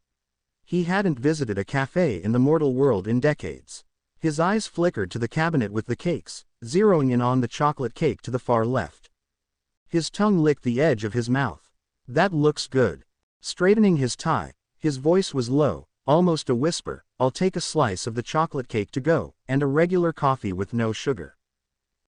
He hadn't visited a cafe in the mortal world in decades. His eyes flickered to the cabinet with the cakes, zeroing in on the chocolate cake to the far left. His tongue licked the edge of his mouth. That looks good. Straightening his tie, his voice was low, almost a whisper. I'll take a slice of the chocolate cake to go, and a regular coffee with no sugar.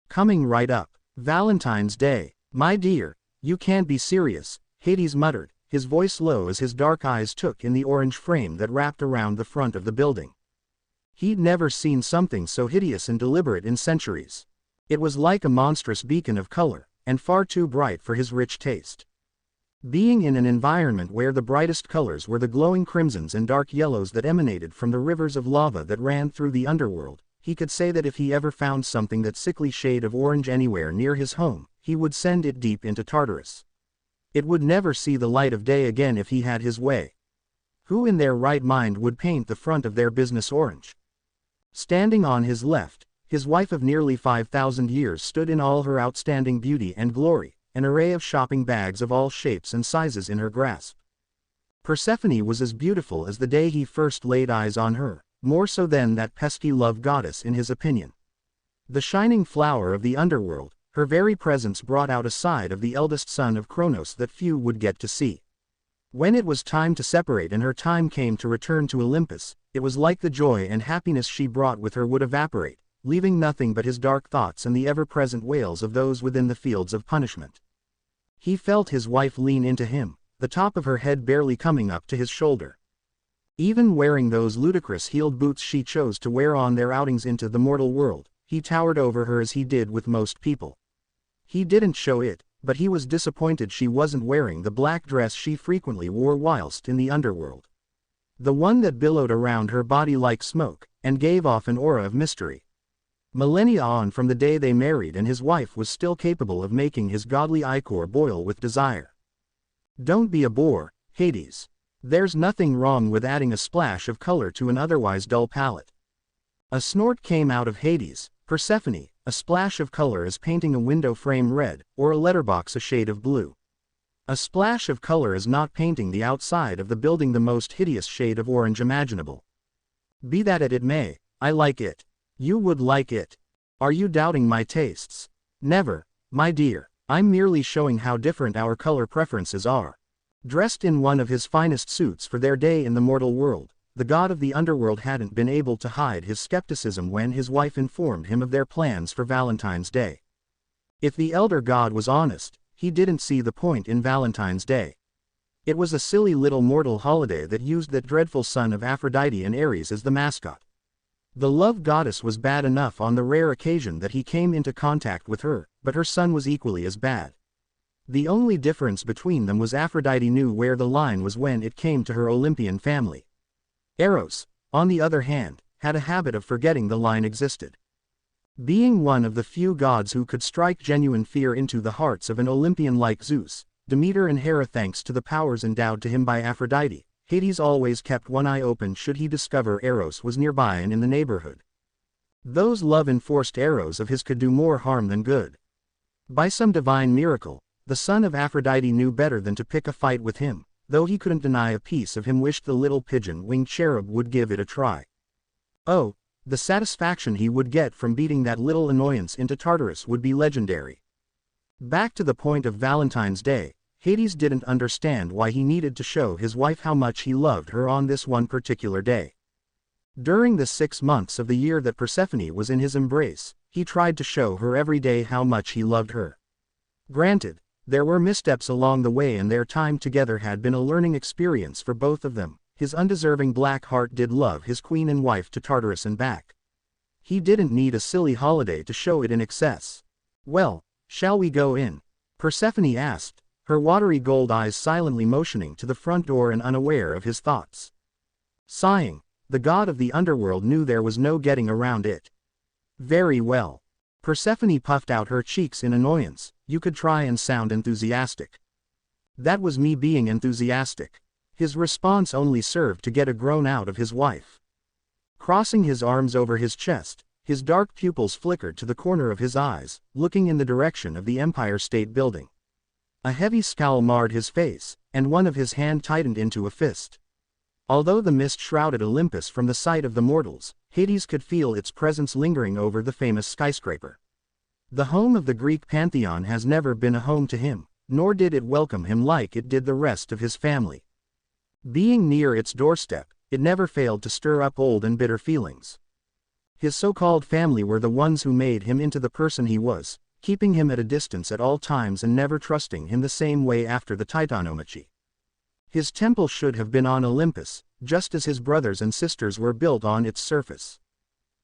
Coming right up. Valentine's Day. My dear, you can't be serious, Hades muttered, his voice low as his dark eyes took in the orange frame that wrapped around the front of the building. He'd never seen something so hideous and deliberate in centuries. It was like a monstrous beacon of color, and far too bright for his rich taste. Being in an environment where the brightest colors were the glowing crimsons and dark yellows that emanated from the rivers of lava that ran through the underworld, he could say that if he ever found something that sickly shade of orange anywhere near his home, he would send it deep into Tartarus. It would never see the light of day again if he had his way. Who in their right mind would paint the front of their business orange? Standing on his left, his wife of nearly 5,000 years stood in all her outstanding beauty and glory, an array of shopping bags of all shapes and sizes in her grasp. Persephone was as beautiful as the day he first laid eyes on her, more so than that pesky love goddess in his opinion. The shining flower of the underworld, her very presence brought out a side of the eldest son of Kronos that few would get to see. When it was time to separate and her time came to return to Olympus, it was like the joy and happiness she brought with her would evaporate, leaving nothing but his dark thoughts and the ever-present wails of those within the fields of punishment. He felt his wife lean into him, the top of her head barely coming up to his shoulder. Even wearing those ludicrous heeled boots she chose to wear on their outings into the mortal world, he towered over her as he did with most people. He didn't show it, but he was disappointed she wasn't wearing the black dress she frequently wore whilst in the underworld. The one that billowed around her body like smoke, and gave off an aura of mystery. Millennia on from the day they married and his wife was still capable of making his godly ichor boil with desire. Don't be a bore, Hades. There's nothing wrong with adding a splash of color to an otherwise dull palette. A snort came out of Hades. Persephone, a splash of color is painting a window frame red, or a letterbox a shade of blue. A splash of color is not painting the outside of the building the most hideous shade of orange imaginable. Be that as it may, I like it. You would like it. Are you doubting my tastes? Never, my dear. I'm merely showing how different our color preferences are. Dressed in one of his finest suits for their day in the mortal world, the god of the underworld hadn't been able to hide his skepticism when his wife informed him of their plans for Valentine's Day. If the elder god was honest, he didn't see the point in Valentine's Day. It was a silly little mortal holiday that used that dreadful son of Aphrodite and Ares as the mascot. The love goddess was bad enough on the rare occasion that he came into contact with her, but her son was equally as bad. The only difference between them was Aphrodite knew where the line was when it came to her Olympian family. Eros, on the other hand, had a habit of forgetting the line existed. Being one of the few gods who could strike genuine fear into the hearts of an Olympian like Zeus, Demeter and Hera, thanks to the powers endowed to him by Aphrodite, Hades always kept one eye open should he discover Eros was nearby and in the neighborhood. Those love-enforced arrows of his could do more harm than good. By some divine miracle, the son of Aphrodite knew better than to pick a fight with him, though he couldn't deny a piece of him wished the little pigeon-winged cherub would give it a try. Oh, the satisfaction he would get from beating that little annoyance into Tartarus would be legendary. Back to the point of Valentine's Day, Hades didn't understand why he needed to show his wife how much he loved her on this one particular day. During the 6 months of the year that Persephone was in his embrace, he tried to show her every day how much he loved her. Granted, there were missteps along the way and their time together had been a learning experience for both of them. His undeserving black heart did love his queen and wife to Tartarus and back. He didn't need a silly holiday to show it in excess. "Well, shall we go in?" Persephone asked, her watery gold eyes silently motioning to the front door and unaware of his thoughts. Sighing, the god of the underworld knew there was no getting around it. "Very well." Persephone puffed out her cheeks in annoyance. "You could try and sound enthusiastic." "That was me being enthusiastic." His response only served to get a groan out of his wife. Crossing his arms over his chest, his dark pupils flickered to the corner of his eyes, looking in the direction of the Empire State Building. A heavy scowl marred his face, and one of his hands tightened into a fist. Although the mist shrouded Olympus from the sight of the mortals, Hades could feel its presence lingering over the famous skyscraper. The home of the Greek pantheon has never been a home to him, nor did it welcome him like it did the rest of his family. Being near its doorstep, it never failed to stir up old and bitter feelings. His so-called family were the ones who made him into the person he was, keeping him at a distance at all times and never trusting him the same way after the Titanomachy. His temple should have been on Olympus, just as his brothers and sisters were built on its surface.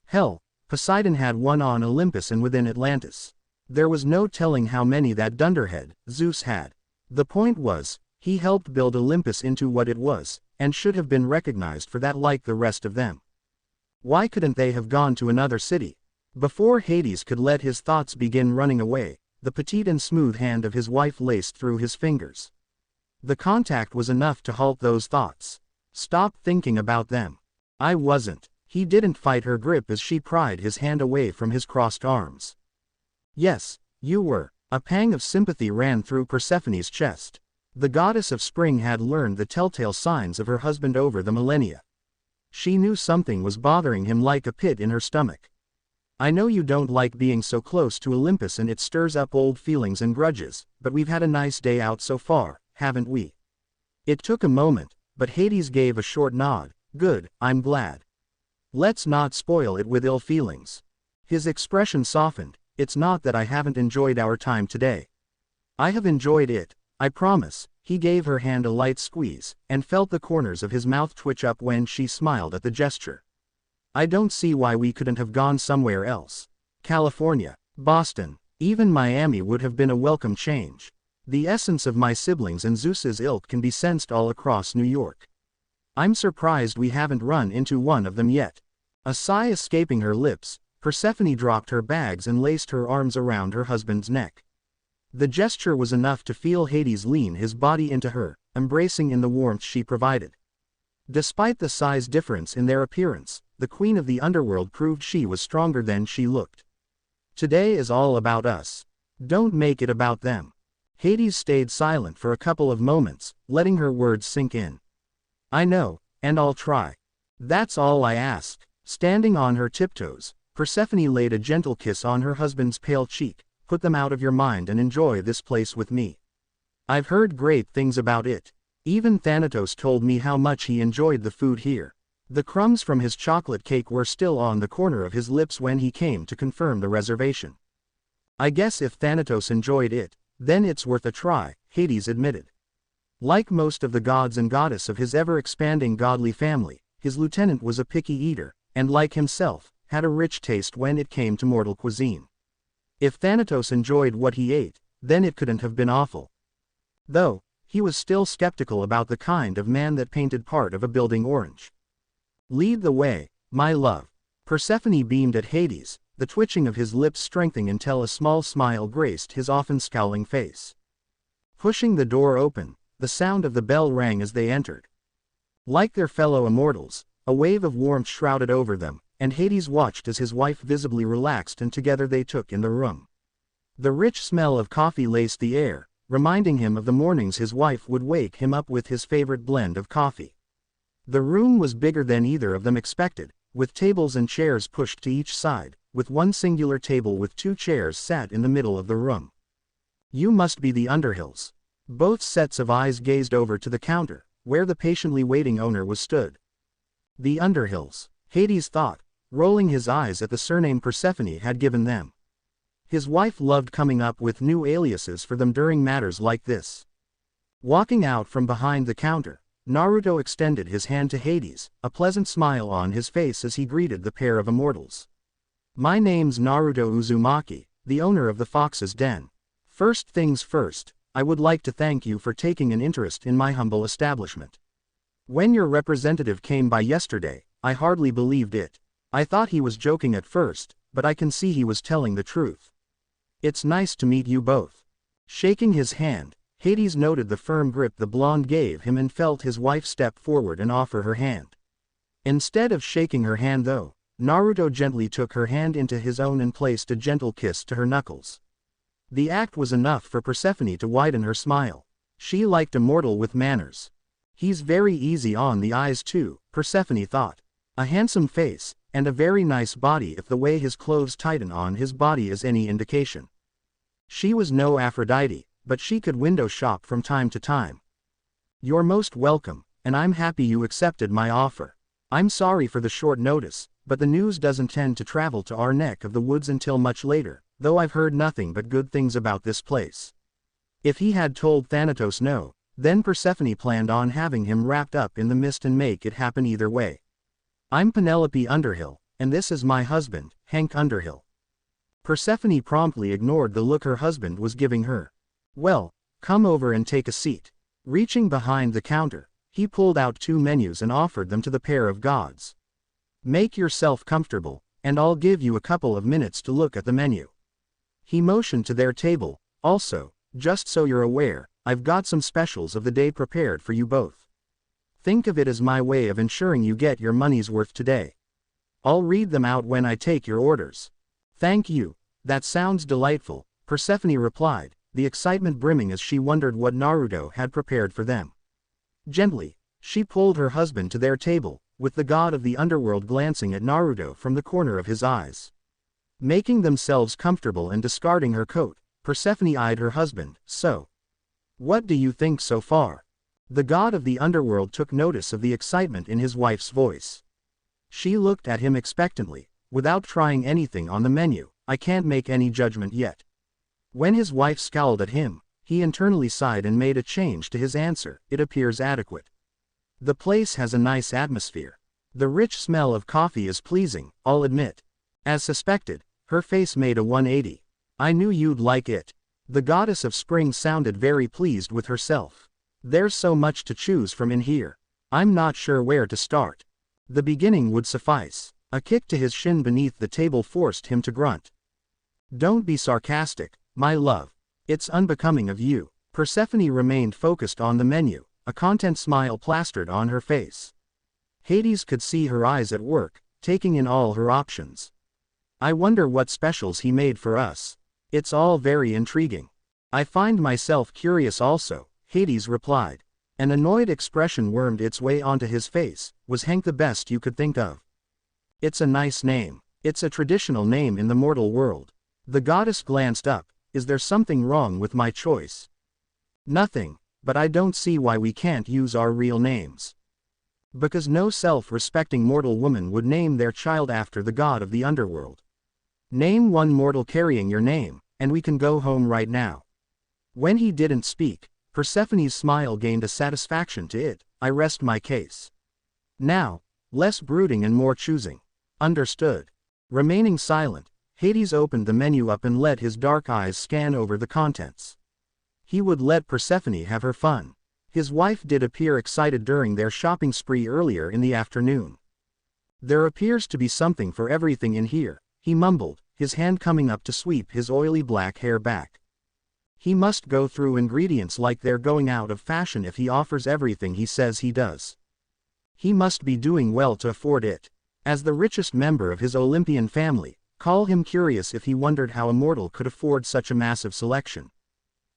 Hell, Poseidon had one on Olympus and within Atlantis. There was no telling how many that dunderhead, Zeus, had. The point was, he helped build Olympus into what it was, and should have been recognized for that like the rest of them. Why couldn't they have gone to another city? Before Hades could let his thoughts begin running away, the petite and smooth hand of his wife laced through his fingers. The contact was enough to halt those thoughts. "Stop thinking about them." "I wasn't." He didn't fight her grip as she pried his hand away from his crossed arms. "Yes, you were." A pang of sympathy ran through Persephone's chest. The goddess of spring had learned the telltale signs of her husband over the millennia. She knew something was bothering him like a pit in her stomach. "I know you don't like being so close to Olympus and it stirs up old feelings and grudges, but we've had a nice day out so far, haven't we?" It took a moment, but Hades gave a short nod. "Good, I'm glad. Let's not spoil it with ill feelings." His expression softened. "It's not that I haven't enjoyed our time today. I have enjoyed it, I promise." He gave her hand a light squeeze, and felt the corners of his mouth twitch up when she smiled at the gesture. "I don't see why we couldn't have gone somewhere else. California, Boston, even Miami would have been a welcome change. The essence of my siblings and Zeus's ilk can be sensed all across New York. I'm surprised we haven't run into one of them yet." A sigh escaping her lips, Persephone dropped her bags and laced her arms around her husband's neck. The gesture was enough to feel Hades lean his body into her, embracing in the warmth she provided. Despite the size difference in their appearance, the queen of the underworld proved she was stronger than she looked. "Today is all about us. Don't make it about them." Hades stayed silent for a couple of moments, letting her words sink in. "I know, and I'll try. That's all I ask." Standing on her tiptoes, Persephone laid a gentle kiss on her husband's pale cheek. "Put them out of your mind and enjoy this place with me. I've heard great things about it. Even Thanatos told me how much he enjoyed the food here." The crumbs from his chocolate cake were still on the corner of his lips when he came to confirm the reservation. "I guess if Thanatos enjoyed it, then it's worth a try," Hades admitted. Like most of the gods and goddess of his ever-expanding godly family, his lieutenant was a picky eater, and like himself, had a rich taste when it came to mortal cuisine. If Thanatos enjoyed what he ate, then it couldn't have been awful. Though, he was still skeptical about the kind of man that painted part of a building orange. "Lead the way," my love. Persephone beamed at Hades, the twitching of his lips strengthening until a small smile graced his often scowling face. Pushing the door open, the sound of the bell rang as they entered. Like their fellow immortals, a wave of warmth shrouded over them, and Hades watched as his wife visibly relaxed, and together they took in the room. The rich smell of coffee laced the air, reminding him of the mornings his wife would wake him up with his favorite blend of coffee. The room was bigger than either of them expected, with tables and chairs pushed to each side, with one singular table with 2 chairs sat in the middle of the room. You must be the Underhills. Both sets of eyes gazed over to the counter, where the patiently waiting owner was stood. The Underhills, Hades thought, rolling his eyes at the surname Persephone had given them. His wife loved coming up with new aliases for them during matters like this. Walking out from behind the counter, Naruto extended his hand to Hades, a pleasant smile on his face as he greeted the pair of immortals. My name's Naruto Uzumaki, the owner of the Fox's Den. First things first, I would like to thank you for taking an interest in my humble establishment. When your representative came by yesterday, I hardly believed it. I thought he was joking at first, but I can see he was telling the truth. It's nice to meet you both. Shaking his hand, Hades noted the firm grip the blonde gave him and felt his wife step forward and offer her hand. Instead of shaking her hand though, Naruto gently took her hand into his own and placed a gentle kiss to her knuckles. The act was enough for Persephone to widen her smile. She liked a mortal with manners. He's very easy on the eyes too, Persephone thought. A handsome face, and a very nice body if the way his clothes tighten on his body is any indication. She was no Aphrodite, but she could window shop from time to time. You're most welcome, and I'm happy you accepted my offer. I'm sorry for the short notice, but the news doesn't tend to travel to our neck of the woods until much later, though I've heard nothing but good things about this place. If he had told Thanatos no, then Persephone planned on having him wrapped up in the mist and make it happen either way. I'm Penelope Underhill, and this is my husband, Hank Underhill. Persephone promptly ignored the look her husband was giving her. Well, come over and take a seat. Reaching behind the counter, he pulled out 2 menus and offered them to the pair of gods. Make yourself comfortable, and I'll give you a couple of minutes to look at the menu. He motioned to their table. Also, just so you're aware, I've got some specials of the day prepared for you both. Think of it as my way of ensuring you get your money's worth today. I'll read them out when I take your orders. Thank you, that sounds delightful, Persephone replied, the excitement brimming as she wondered what Naruto had prepared for them. Gently, she pulled her husband to their table, with the god of the underworld glancing at Naruto from the corner of his eyes. Making themselves comfortable and discarding her coat, Persephone eyed her husband. So, what do you think so far? The god of the underworld took notice of the excitement in his wife's voice. She looked at him expectantly, without trying anything on the menu. I can't make any judgment yet. When his wife scowled at him, he internally sighed and made a change to his answer. It appears adequate. The place has a nice atmosphere. The rich smell of coffee is pleasing, I'll admit. As suspected, her face made a 180. I knew you'd like it. The goddess of spring sounded very pleased with herself. There's so much to choose from in here. I'm not sure where to start. The beginning would suffice. A kick to his shin beneath the table forced him to grunt. Don't be sarcastic, my love. It's unbecoming of you. Persephone remained focused on the menu, a content smile plastered on her face. Hades could see her eyes at work, taking in all her options. I wonder what specials he made for us. It's all very intriguing. I find myself curious also, Hades replied. An annoyed expression wormed its way onto his face. Was Hank the best you could think of? It's a nice name. It's a traditional name in the mortal world. The goddess glanced up. Is there something wrong with my choice? Nothing, but I don't see why we can't use our real names. Because no self-respecting mortal woman would name their child after the god of the underworld. Name one mortal carrying your name, and we can go home right now. When he didn't speak, Persephone's smile gained a satisfaction to it. I rest my case. Now, less brooding and more choosing. Understood. Remaining silent, Hades opened the menu up and let his dark eyes scan over the contents. He would let Persephone have her fun. His wife did appear excited during their shopping spree earlier in the afternoon. There appears to be something for everything in here, he mumbled, his hand coming up to sweep his oily black hair back. He must go through ingredients like they're going out of fashion if he offers everything he says he does. He must be doing well to afford it. As the richest member of his Olympian family, call him curious if he wondered how a mortal could afford such a massive selection.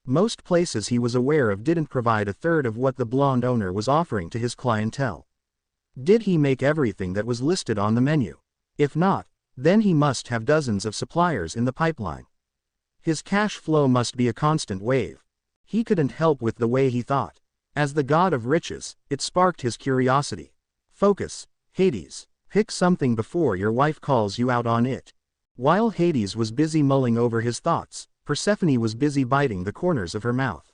Most places he was aware of didn't provide a third of what the blonde owner was offering to his clientele. Did he make everything that was listed on the menu? If not, then he must have dozens of suppliers in the pipeline. His cash flow must be a constant wave. He couldn't help with the way he thought. As the god of riches, it sparked his curiosity. Focus, Hades. Pick something before your wife calls you out on it. While Hades was busy mulling over his thoughts, Persephone was busy biting the corners of her mouth.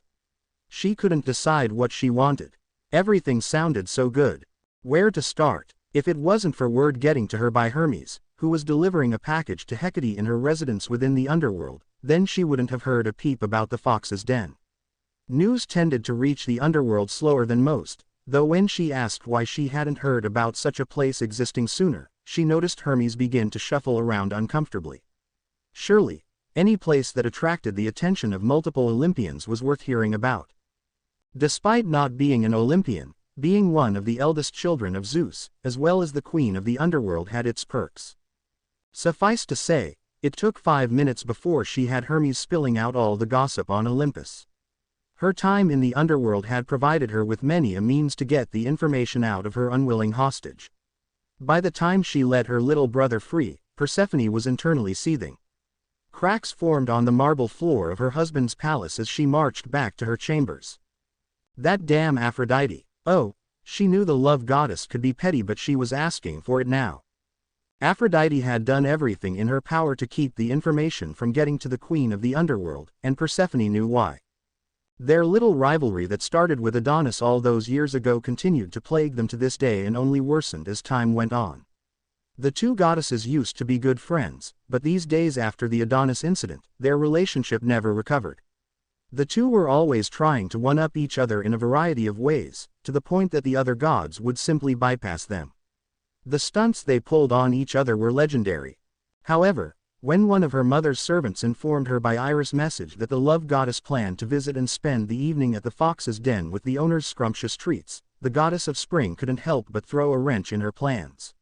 She couldn't decide what she wanted. Everything sounded so good. Where to start? If it wasn't for word getting to her by Hermes, who was delivering a package to Hecate in her residence within the underworld, then she wouldn't have heard a peep about the fox's den. News tended to reach the underworld slower than most, though when she asked why she hadn't heard about such a place existing sooner, she noticed Hermes begin to shuffle around uncomfortably. Surely, any place that attracted the attention of multiple Olympians was worth hearing about. Despite not being an Olympian, being one of the eldest children of Zeus, as well as the queen of the underworld had its perks. Suffice to say, it took 5 minutes before she had Hermes spilling out all the gossip on Olympus. Her time in the underworld had provided her with many a means to get the information out of her unwilling hostage. By the time she let her little brother free, Persephone was internally seething. Cracks formed on the marble floor of her husband's palace as she marched back to her chambers. That damn Aphrodite. Oh, she knew the love goddess could be petty, but she was asking for it now. Aphrodite had done everything in her power to keep the information from getting to the queen of the underworld, and Persephone knew why. Their little rivalry that started with Adonis all those years ago continued to plague them to this day and only worsened as time went on. The two goddesses used to be good friends, but these days after the Adonis incident, their relationship never recovered. The two were always trying to one-up each other in a variety of ways, to the point that the other gods would simply bypass them. The stunts they pulled on each other were legendary. However, when one of her mother's servants informed her by iris message that the love goddess planned to visit and spend the evening at the fox's den with the owner's scrumptious treats, the goddess of spring couldn't help but throw a wrench in her plans.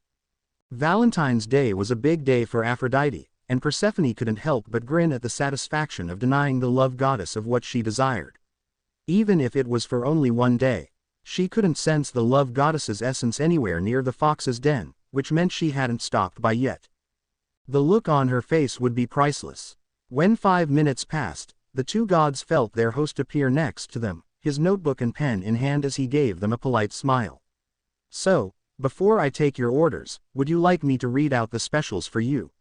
Valentine's Day was a big day for Aphrodite, and Persephone couldn't help but grin at the satisfaction of denying the love goddess of what she desired. Even if it was for only one day, she couldn't sense the love goddess's essence anywhere near the fox's den, which meant she hadn't stopped by yet. The look on her face would be priceless. When 5 minutes passed, the two gods felt their host appear next to them, his notebook and pen in hand as he gave them a polite smile. So, before I take your orders, would you like me to read out the specials for you?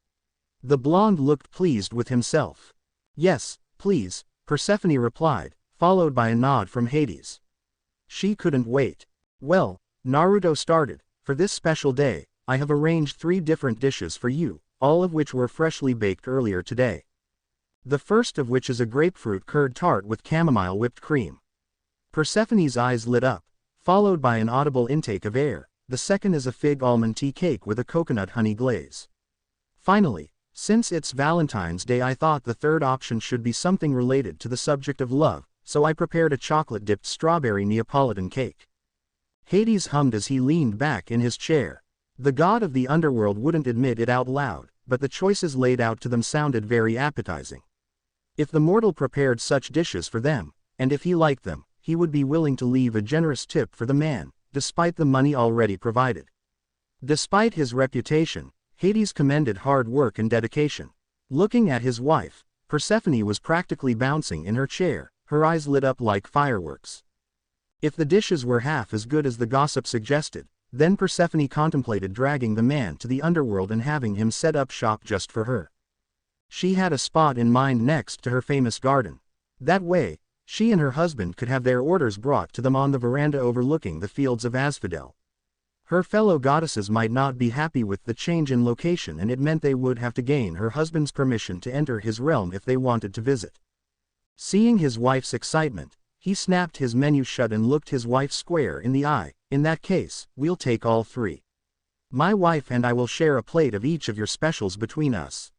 The blonde looked pleased with himself. Yes, please, Persephone replied, followed by a nod from Hades. She couldn't wait. Well, Naruto started, for this special day, I have arranged 3 different dishes for you, all of which were freshly baked earlier today. The first of which is a grapefruit curd tart with chamomile whipped cream. Persephone's eyes lit up, followed by an audible intake of air. The second is a fig almond tea cake with a coconut honey glaze. Finally, since it's Valentine's Day, I thought the third option should be something related to the subject of love, so I prepared a chocolate-dipped strawberry Neapolitan cake. Hades hummed as he leaned back in his chair. The god of the underworld wouldn't admit it out loud, but the choices laid out to them sounded very appetizing. If the mortal prepared such dishes for them, and if he liked them, he would be willing to leave a generous tip for the man, despite the money already provided. Despite his reputation, Hades commended hard work and dedication. Looking at his wife, Persephone was practically bouncing in her chair, her eyes lit up like fireworks. If the dishes were half as good as the gossip suggested, then Persephone contemplated dragging the man to the underworld and having him set up shop just for her. She had a spot in mind next to her famous garden. That way, she and her husband could have their orders brought to them on the veranda overlooking the fields of Asphodel. Her fellow goddesses might not be happy with the change in location, and it meant they would have to gain her husband's permission to enter his realm if they wanted to visit. Seeing his wife's excitement, he snapped his menu shut and looked his wife square in the eye. In that case, we'll take all 3. My wife and I will share a plate of each of your specials between us.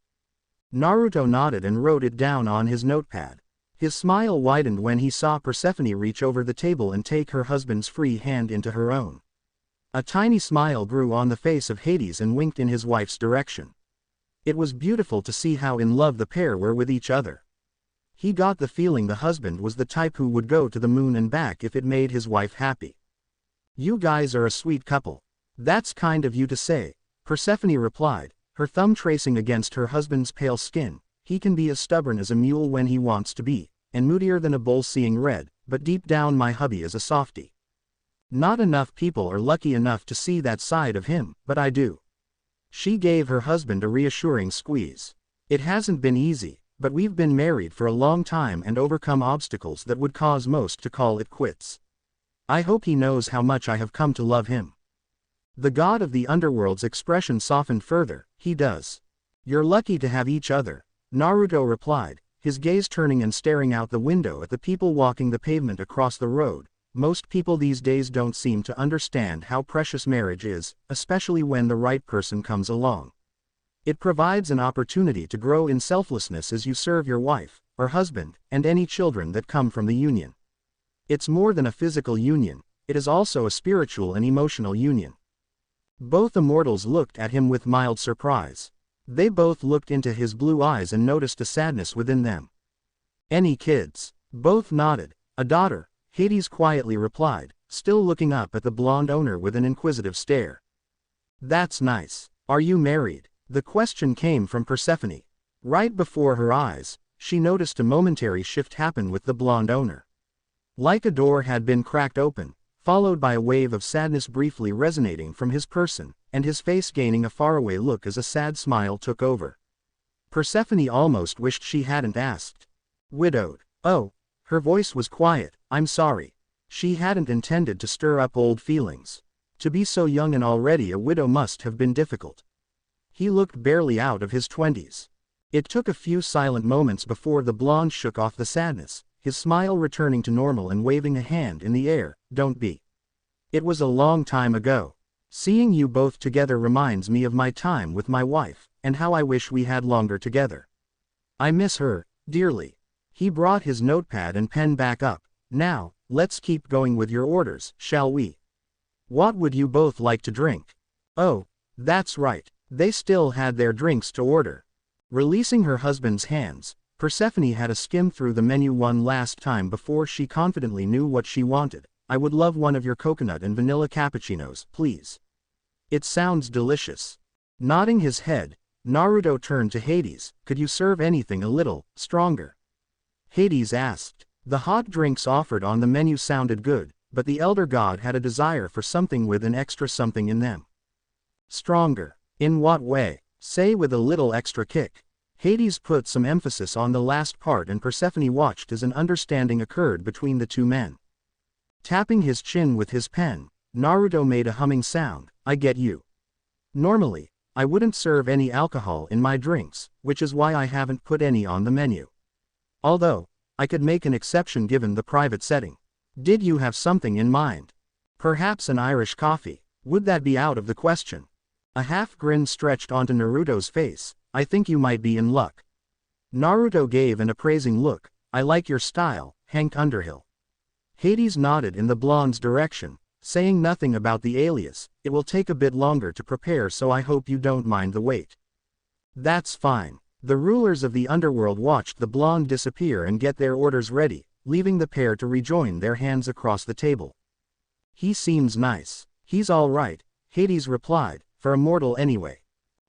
Naruto nodded and wrote it down on his notepad. His smile widened when he saw Persephone reach over the table and take her husband's free hand into her own. A tiny smile grew on the face of Hades and winked in his wife's direction. It was beautiful to see how in love the pair were with each other. He got the feeling the husband was the type who would go to the moon and back if it made his wife happy. You guys are a sweet couple. That's kind of you to say, Persephone replied, her thumb tracing against her husband's pale skin. He can be as stubborn as a mule when he wants to be, and moodier than a bull seeing red, but deep down my hubby is a softie. Not enough people are lucky enough to see that side of him, but I do. She gave her husband a reassuring squeeze. It hasn't been easy, but we've been married for a long time and overcome obstacles that would cause most to call it quits. I hope he knows how much I have come to love him. The god of the underworld's expression softened further. He does. You're lucky to have each other, Naruto replied, his gaze turning and staring out the window at the people walking the pavement across the road. Most people these days don't seem to understand how precious marriage is, especially when the right person comes along. It provides an opportunity to grow in selflessness as you serve your wife, or husband, and any children that come from the union. It's more than a physical union, it is also a spiritual and emotional union. Both immortals looked at him with mild surprise. They both looked into his blue eyes and noticed a sadness within them. Any kids? Both nodded. A daughter, Hades quietly replied, still looking up at the blonde owner with an inquisitive stare. That's nice. Are you married? The question came from Persephone. Right before her eyes, she noticed a momentary shift happen with the blonde owner. Like a door had been cracked open, followed by a wave of sadness briefly resonating from his person, and his face gaining a faraway look as a sad smile took over. Persephone almost wished she hadn't asked. Widowed. Oh. Her voice was quiet. I'm sorry. She hadn't intended to stir up old feelings. To be so young and already a widow must have been difficult. He looked barely out of his 20s. It took a few silent moments before the blonde shook off the sadness, his smile returning to normal and waving a hand in the air. Don't be. It was a long time ago. Seeing you both together reminds me of my time with my wife, and how I wish we had longer together. I miss her, dearly. He brought his notepad and pen back up. Now, let's keep going with your orders, shall we? What would you both like to drink? Oh, that's right. They still had their drinks to order. Releasing her husband's hands, Persephone had a skim through the menu one last time before she confidently knew what she wanted. I would love one of your coconut and vanilla cappuccinos, please. It sounds delicious. Nodding his head, Naruto turned to Hades. Could you serve anything a little stronger? Hades asked. The hot drinks offered on the menu sounded good, but the elder god had a desire for something with an extra something in them. Stronger. In what way? Say with a little extra kick. Hades put some emphasis on the last part and Persephone watched as an understanding occurred between the two men. Tapping his chin with his pen, Naruto made a humming sound. I get you. Normally, I wouldn't serve any alcohol in my drinks, which is why I haven't put any on the menu. Although, I could make an exception given the private setting. Did you have something in mind? Perhaps an Irish coffee. Would that be out of the question? A half grin stretched onto Naruto's face. I think you might be in luck. Naruto gave an appraising look. I like your style, Hank Underhill. Hades nodded in the blonde's direction, saying nothing about the alias. It will take a bit longer to prepare, so I hope you don't mind the wait. That's fine. The rulers of the underworld watched the blonde disappear and get their orders ready, leaving the pair to rejoin their hands across the table. He seems nice. He's all right, Hades replied, for a mortal anyway.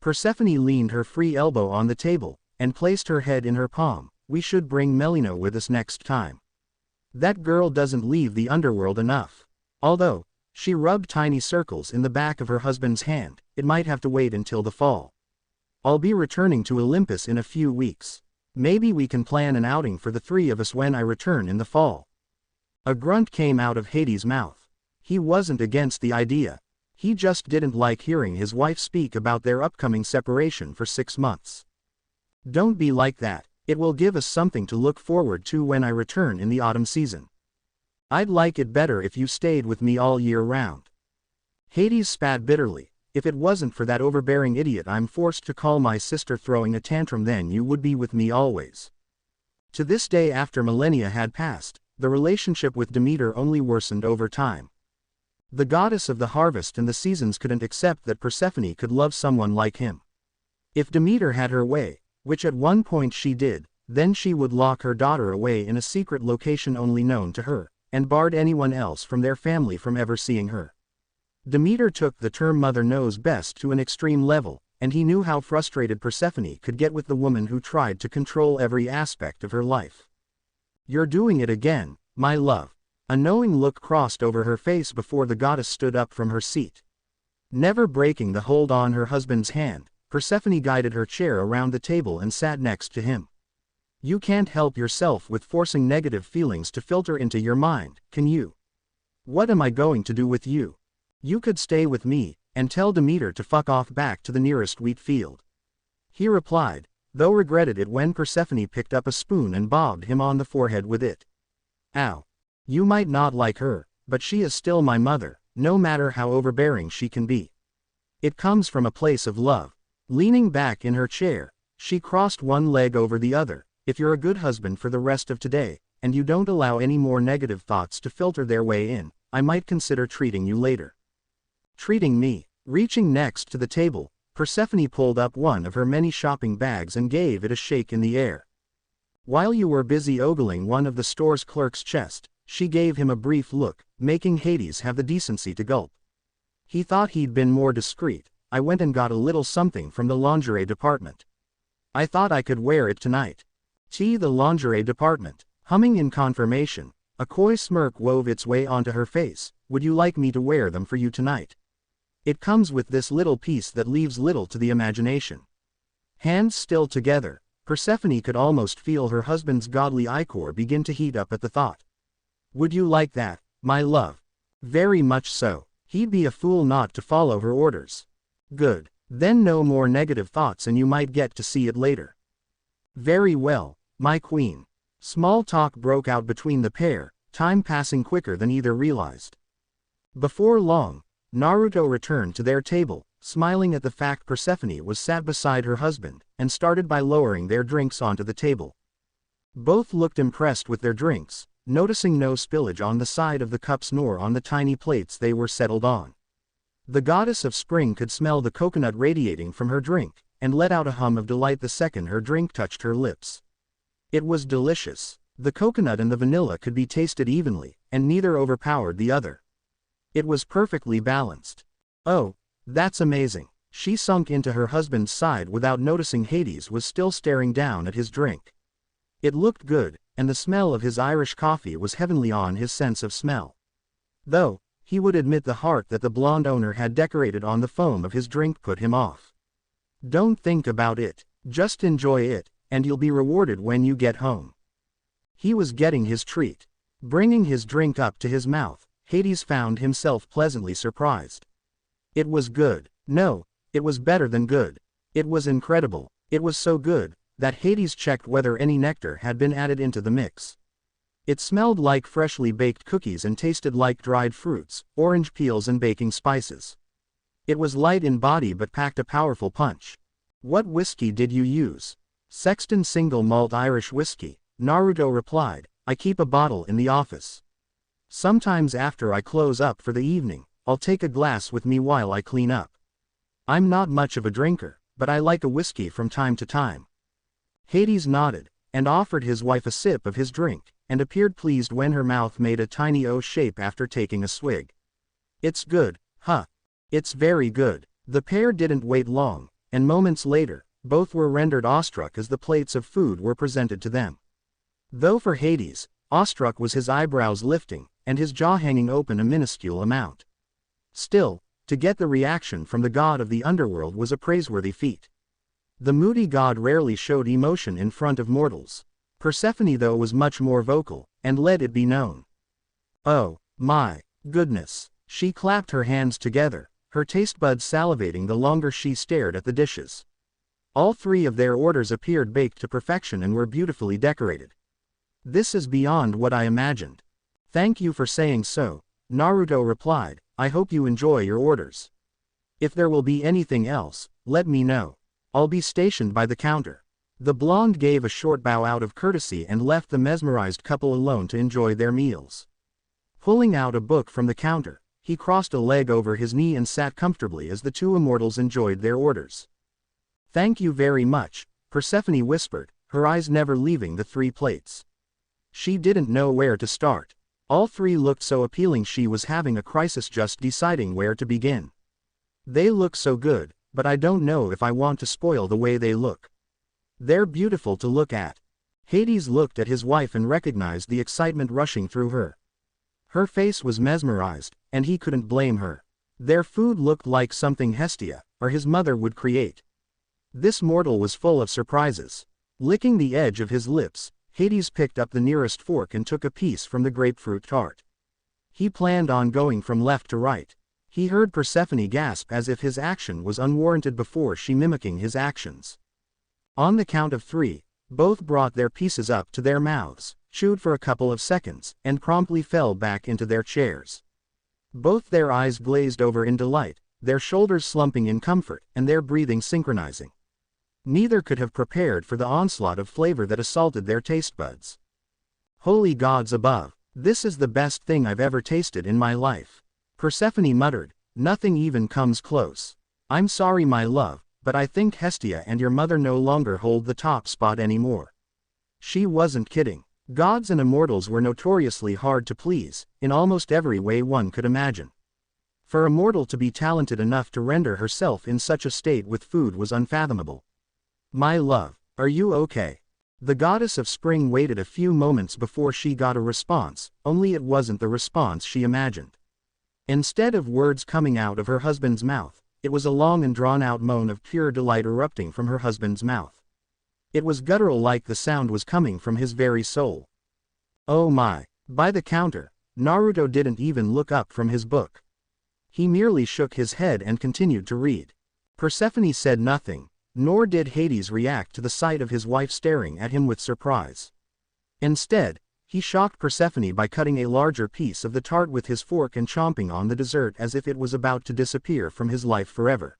Persephone leaned her free elbow on the table, and placed her head in her palm. We should bring Melino with us next time. That girl doesn't leave the underworld enough. Although, she rubbed tiny circles in the back of her husband's hand, it might have to wait until the fall. I'll be returning to Olympus in a few weeks. Maybe we can plan an outing for the three of us when I return in the fall. A grunt came out of Hades' mouth. He wasn't against the idea. He just didn't like hearing his wife speak about their upcoming separation for 6 months. Don't be like that. It will give us something to look forward to when I return in the autumn season. I'd like it better if you stayed with me all year round. Hades spat bitterly. If it wasn't for that overbearing idiot I'm forced to call my sister throwing a tantrum, then you would be with me always. To this day, after millennia had passed, the relationship with Demeter only worsened over time. The goddess of the harvest and the seasons couldn't accept that Persephone could love someone like him. If Demeter had her way, which at one point she did, then she would lock her daughter away in a secret location only known to her, and barred anyone else from their family from ever seeing her. Demeter took the term mother knows best to an extreme level, and he knew how frustrated Persephone could get with the woman who tried to control every aspect of her life. "You're doing it again, my love." A knowing look crossed over her face before the goddess stood up from her seat. Never breaking the hold on her husband's hand, Persephone guided her chair around the table and sat next to him. "You can't help yourself with forcing negative feelings to filter into your mind, can you? What am I going to do with you? You could stay with me, and tell Demeter to fuck off back to the nearest wheat field." He replied, though regretted it when Persephone picked up a spoon and bobbed him on the forehead with it. "Ow. You might not like her, but she is still my mother, no matter how overbearing she can be. It comes from a place of love." Leaning back in her chair, she crossed one leg over the other. "If you're a good husband for the rest of today, and you don't allow any more negative thoughts to filter their way in, I might consider treating you later." "Treating me?" Reaching next to the table, Persephone pulled up one of her many shopping bags and gave it a shake in the air. While you were busy ogling one of the store's clerk's chest, she gave him a brief look, making Hades have the decency to gulp. He thought he'd been more discreet. "I went and got a little something from the lingerie department. I thought I could wear it tonight." The lingerie department. Humming in confirmation, a coy smirk wove its way onto her face. "Would you like me to wear them for you tonight? It comes with this little piece that leaves little to the imagination." Hands still together, Persephone could almost feel her husband's godly ichor begin to heat up at the thought. "Would you like that, my love?" "Very much so." He'd be a fool not to follow her orders. "Good. Then no more negative thoughts and you might get to see it later." "Very well, my queen." Small talk broke out between the pair, time passing quicker than either realized. Before long, Naruto returned to their table, smiling at the fact Persephone was sat beside her husband, and started by lowering their drinks onto the table. Both looked impressed with their drinks, noticing no spillage on the side of the cups nor on the tiny plates they were settled on. The goddess of spring could smell the coconut radiating from her drink, and let out a hum of delight the second her drink touched her lips. It was delicious. The coconut and the vanilla could be tasted evenly, and neither overpowered the other. It was perfectly balanced. "Oh, that's amazing." She sunk into her husband's side without noticing Hades was still staring down at his drink. It looked good, and the smell of his Irish coffee was heavenly on his sense of smell. Though, he would admit the heart that the blonde owner had decorated on the foam of his drink put him off. "Don't think about it, just enjoy it, and you'll be rewarded when you get home." He was getting his treat. Bringing his drink up to his mouth, Hades found himself pleasantly surprised. It was good. No, it was better than good. It was incredible. It was so good that Hades checked whether any nectar had been added into the mix. It smelled like freshly baked cookies and tasted like dried fruits, orange peels and baking spices. It was light in body but packed a powerful punch. "What whiskey did you use?" "Sexton Single Malt Irish Whiskey," Naruto replied. "I keep a bottle in the office. Sometimes after I close up for the evening, I'll take a glass with me while I clean up. I'm not much of a drinker, but I like a whiskey from time to time." Hades nodded, and offered his wife a sip of his drink, and appeared pleased when her mouth made a tiny O shape after taking a swig. "It's good, huh? It's very good." The pair didn't wait long, and moments later, both were rendered awestruck as the plates of food were presented to them. Though for Hades, awestruck was his eyebrows lifting, and his jaw hanging open a minuscule amount. Still, to get the reaction from the god of the underworld was a praiseworthy feat. The moody god rarely showed emotion in front of mortals. Persephone though was much more vocal, and let it be known. "Oh, my goodness." She clapped her hands together, her taste buds salivating the longer she stared at the dishes. All three of their orders appeared baked to perfection and were beautifully decorated. "This is beyond what I imagined." "Thank you for saying so," Naruto replied. "I hope you enjoy your orders." If there will be anything else, let me know. I'll be stationed by the counter. The blonde gave a short bow out of courtesy and left the mesmerized couple alone to enjoy their meals. Pulling out a book from the counter, he crossed a leg over his knee and sat comfortably as the two immortals enjoyed their orders. "Thank you very much," Persephone whispered, her eyes never leaving the three plates. She didn't know where to start. All three looked so appealing she was having a crisis just deciding where to begin. "They look so good, but I don't know if I want to spoil the way they look. They're beautiful to look at." Hades looked at his wife and recognized the excitement rushing through her. Her face was mesmerized, and he couldn't blame her. Their food looked like something Hestia, or his mother, would create. This mortal was full of surprises. Licking the edge of his lips, Hades picked up the nearest fork and took a piece from the grapefruit tart. He planned on going from left to right. He heard Persephone gasp as if his action was unwarranted before she mimicking his actions. On the count of 3, both brought their pieces up to their mouths, chewed for a couple of seconds, and promptly fell back into their chairs. Both their eyes glazed over in delight, their shoulders slumping in comfort, and their breathing synchronizing. Neither could have prepared for the onslaught of flavor that assaulted their taste buds. "Holy gods above, this is the best thing I've ever tasted in my life," Persephone muttered. "Nothing even comes close. I'm sorry, my love, but I think Hestia and your mother no longer hold the top spot anymore." She wasn't kidding. Gods and immortals were notoriously hard to please, in almost every way one could imagine. For a mortal to be talented enough to render herself in such a state with food was unfathomable. "My love, are you okay?" The goddess of spring waited a few moments before she got a response, only it wasn't the response she imagined. Instead of words coming out of her husband's mouth, it was a long and drawn-out moan of pure delight erupting from her husband's mouth. It was guttural, like the sound was coming from his very soul. Oh my! By the counter, Naruto didn't even look up from his book. He merely shook his head and continued to read. Persephone said nothing, nor did Hades react to the sight of his wife staring at him with surprise. Instead, he shocked Persephone by cutting a larger piece of the tart with his fork and chomping on the dessert as if it was about to disappear from his life forever.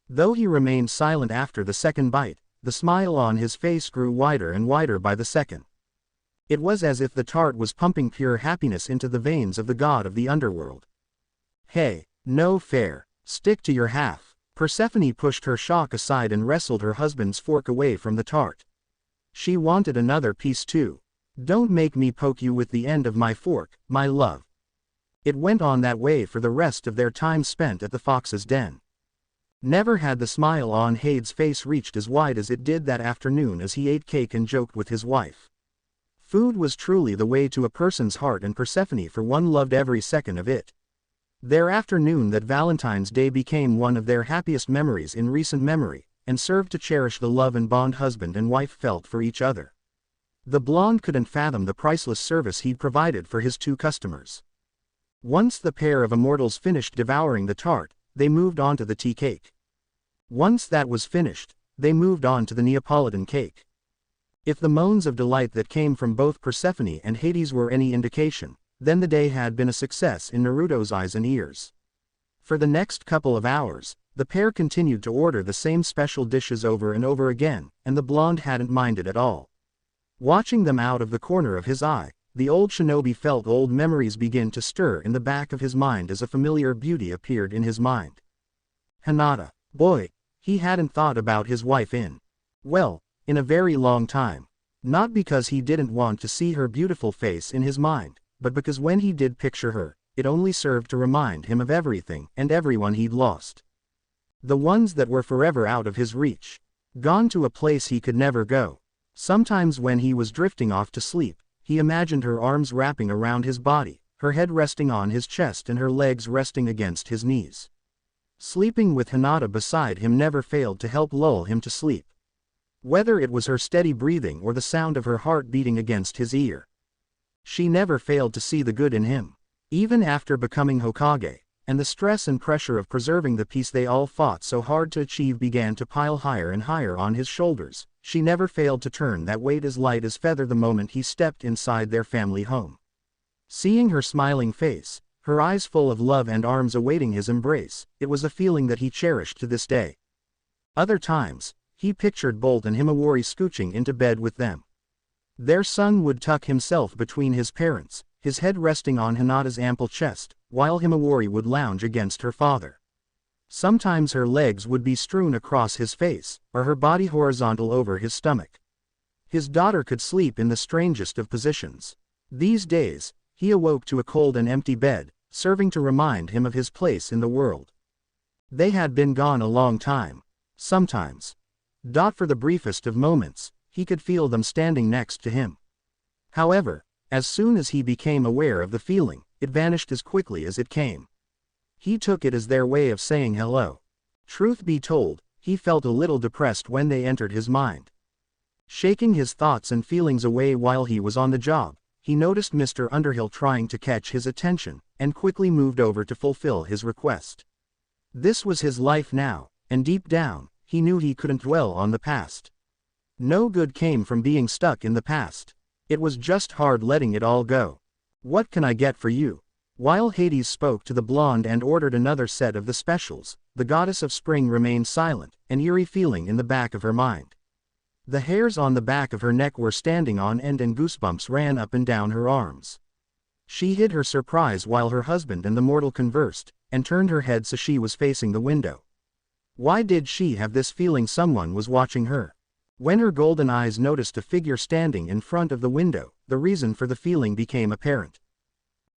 Though he remained silent after the second bite, the smile on his face grew wider and wider by the second. It was as if the tart was pumping pure happiness into the veins of the god of the underworld. "Hey, no fair, stick to your half." Persephone pushed her shock aside and wrestled her husband's fork away from the tart. She wanted another piece too. "Don't make me poke you with the end of my fork, my love." It went on that way for the rest of their time spent at the fox's den. Never had the smile on Hades' face reached as wide as it did that afternoon as he ate cake and joked with his wife. Food was truly the way to a person's heart, and Persephone for one loved every second of it. Their afternoon that Valentine's Day became one of their happiest memories in recent memory, and served to cherish the love and bond husband and wife felt for each other. The blonde couldn't fathom the priceless service he'd provided for his two customers. Once the pair of immortals finished devouring the tart, they moved on to the tea cake. Once that was finished, they moved on to the Neapolitan cake. If the moans of delight that came from both Persephone and Hades were any indication, then the day had been a success in Naruto's eyes and ears. For the next couple of hours, the pair continued to order the same special dishes over and over again, and the blonde hadn't minded at all. Watching them out of the corner of his eye, the old shinobi felt old memories begin to stir in the back of his mind as a familiar beauty appeared in his mind. Hinata. Boy, he hadn't thought about his wife in a very long time. Not because he didn't want to see her beautiful face in his mind, but because when he did picture her, it only served to remind him of everything and everyone he'd lost. The ones that were forever out of his reach. Gone to a place he could never go. Sometimes when he was drifting off to sleep, he imagined her arms wrapping around his body, her head resting on his chest and her legs resting against his knees. Sleeping with Hinata beside him never failed to help lull him to sleep. Whether it was her steady breathing or the sound of her heart beating against his ear. She never failed to see the good in him. Even after becoming Hokage, and the stress and pressure of preserving the peace they all fought so hard to achieve began to pile higher and higher on his shoulders, she never failed to turn that weight as light as feather the moment he stepped inside their family home. Seeing her smiling face, her eyes full of love and arms awaiting his embrace. It was a feeling that he cherished to this day. Other times, he pictured Bolt and Himawari scooching into bed with them. Their son would tuck himself between his parents, his head resting on Hinata's ample chest, while Himawari would lounge against her father. Sometimes her legs would be strewn across his face, or her body horizontal over his stomach. His daughter could sleep in the strangest of positions. These days, he awoke to a cold and empty bed, serving to remind him of his place in the world. They had been gone a long time. Sometimes, for the briefest of moments, he could feel them standing next to him. However, as soon as he became aware of the feeling, it vanished as quickly as it came. He took it as their way of saying hello. Truth be told, he felt a little depressed when they entered his mind. Shaking his thoughts and feelings away while he was on the job, he noticed Mr. Underhill trying to catch his attention, and quickly moved over to fulfill his request. This was his life now, and deep down, he knew he couldn't dwell on the past. No good came from being stuck in the past. It was just hard letting it all go. "What can I get for you?" While Hades spoke to the blonde and ordered another set of the specials, the goddess of spring remained silent, an eerie feeling in the back of her mind. The hairs on the back of her neck were standing on end and goosebumps ran up and down her arms. She hid her surprise while her husband and the mortal conversed, and turned her head so she was facing the window. Why did she have this feeling someone was watching her? When her golden eyes noticed a figure standing in front of the window, the reason for the feeling became apparent.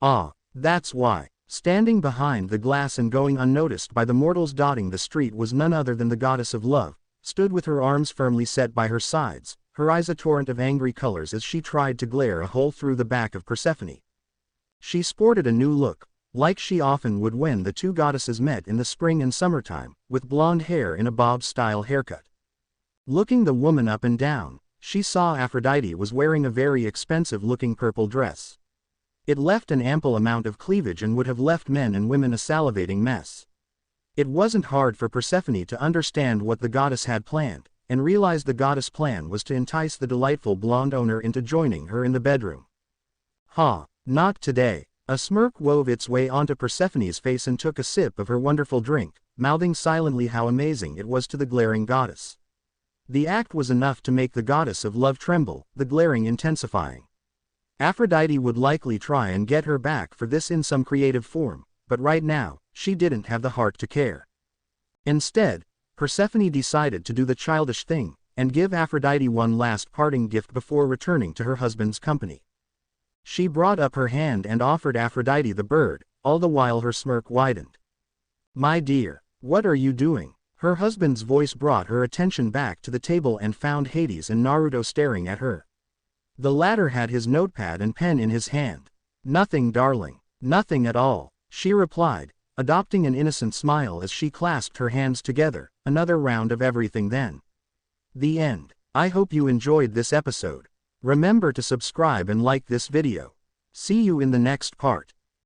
Ah, that's why. Standing behind the glass and going unnoticed by the mortals dotting the street was none other than the goddess of love, stood with her arms firmly set by her sides, her eyes a torrent of angry colors as she tried to glare a hole through the back of Persephone. She sported a new look, like she often would when the two goddesses met in the spring and summertime, with blonde hair in a bob-style haircut. Looking the woman up and down, she saw Aphrodite was wearing a very expensive-looking purple dress. It left an ample amount of cleavage and would have left men and women a salivating mess. It wasn't hard for Persephone to understand what the goddess had planned, and realize the goddess' plan was to entice the delightful blonde owner into joining her in the bedroom. Not today. A smirk wove its way onto Persephone's face and took a sip of her wonderful drink, mouthing silently how amazing it was to the glaring goddess. The act was enough to make the goddess of love tremble, the glaring intensifying. Aphrodite would likely try and get her back for this in some creative form, but right now, she didn't have the heart to care. Instead, Persephone decided to do the childish thing, and give Aphrodite one last parting gift before returning to her husband's company. She brought up her hand and offered Aphrodite the bird, all the while her smirk widened. "My dear, what are you doing?" Her husband's voice brought her attention back to the table and found Hades and Naruto staring at her. The latter had his notepad and pen in his hand. "Nothing, darling. Nothing at all," she replied, adopting an innocent smile as she clasped her hands together. Another round of everything then. The end. I hope you enjoyed this episode. Remember to subscribe and like this video. See you in the next part.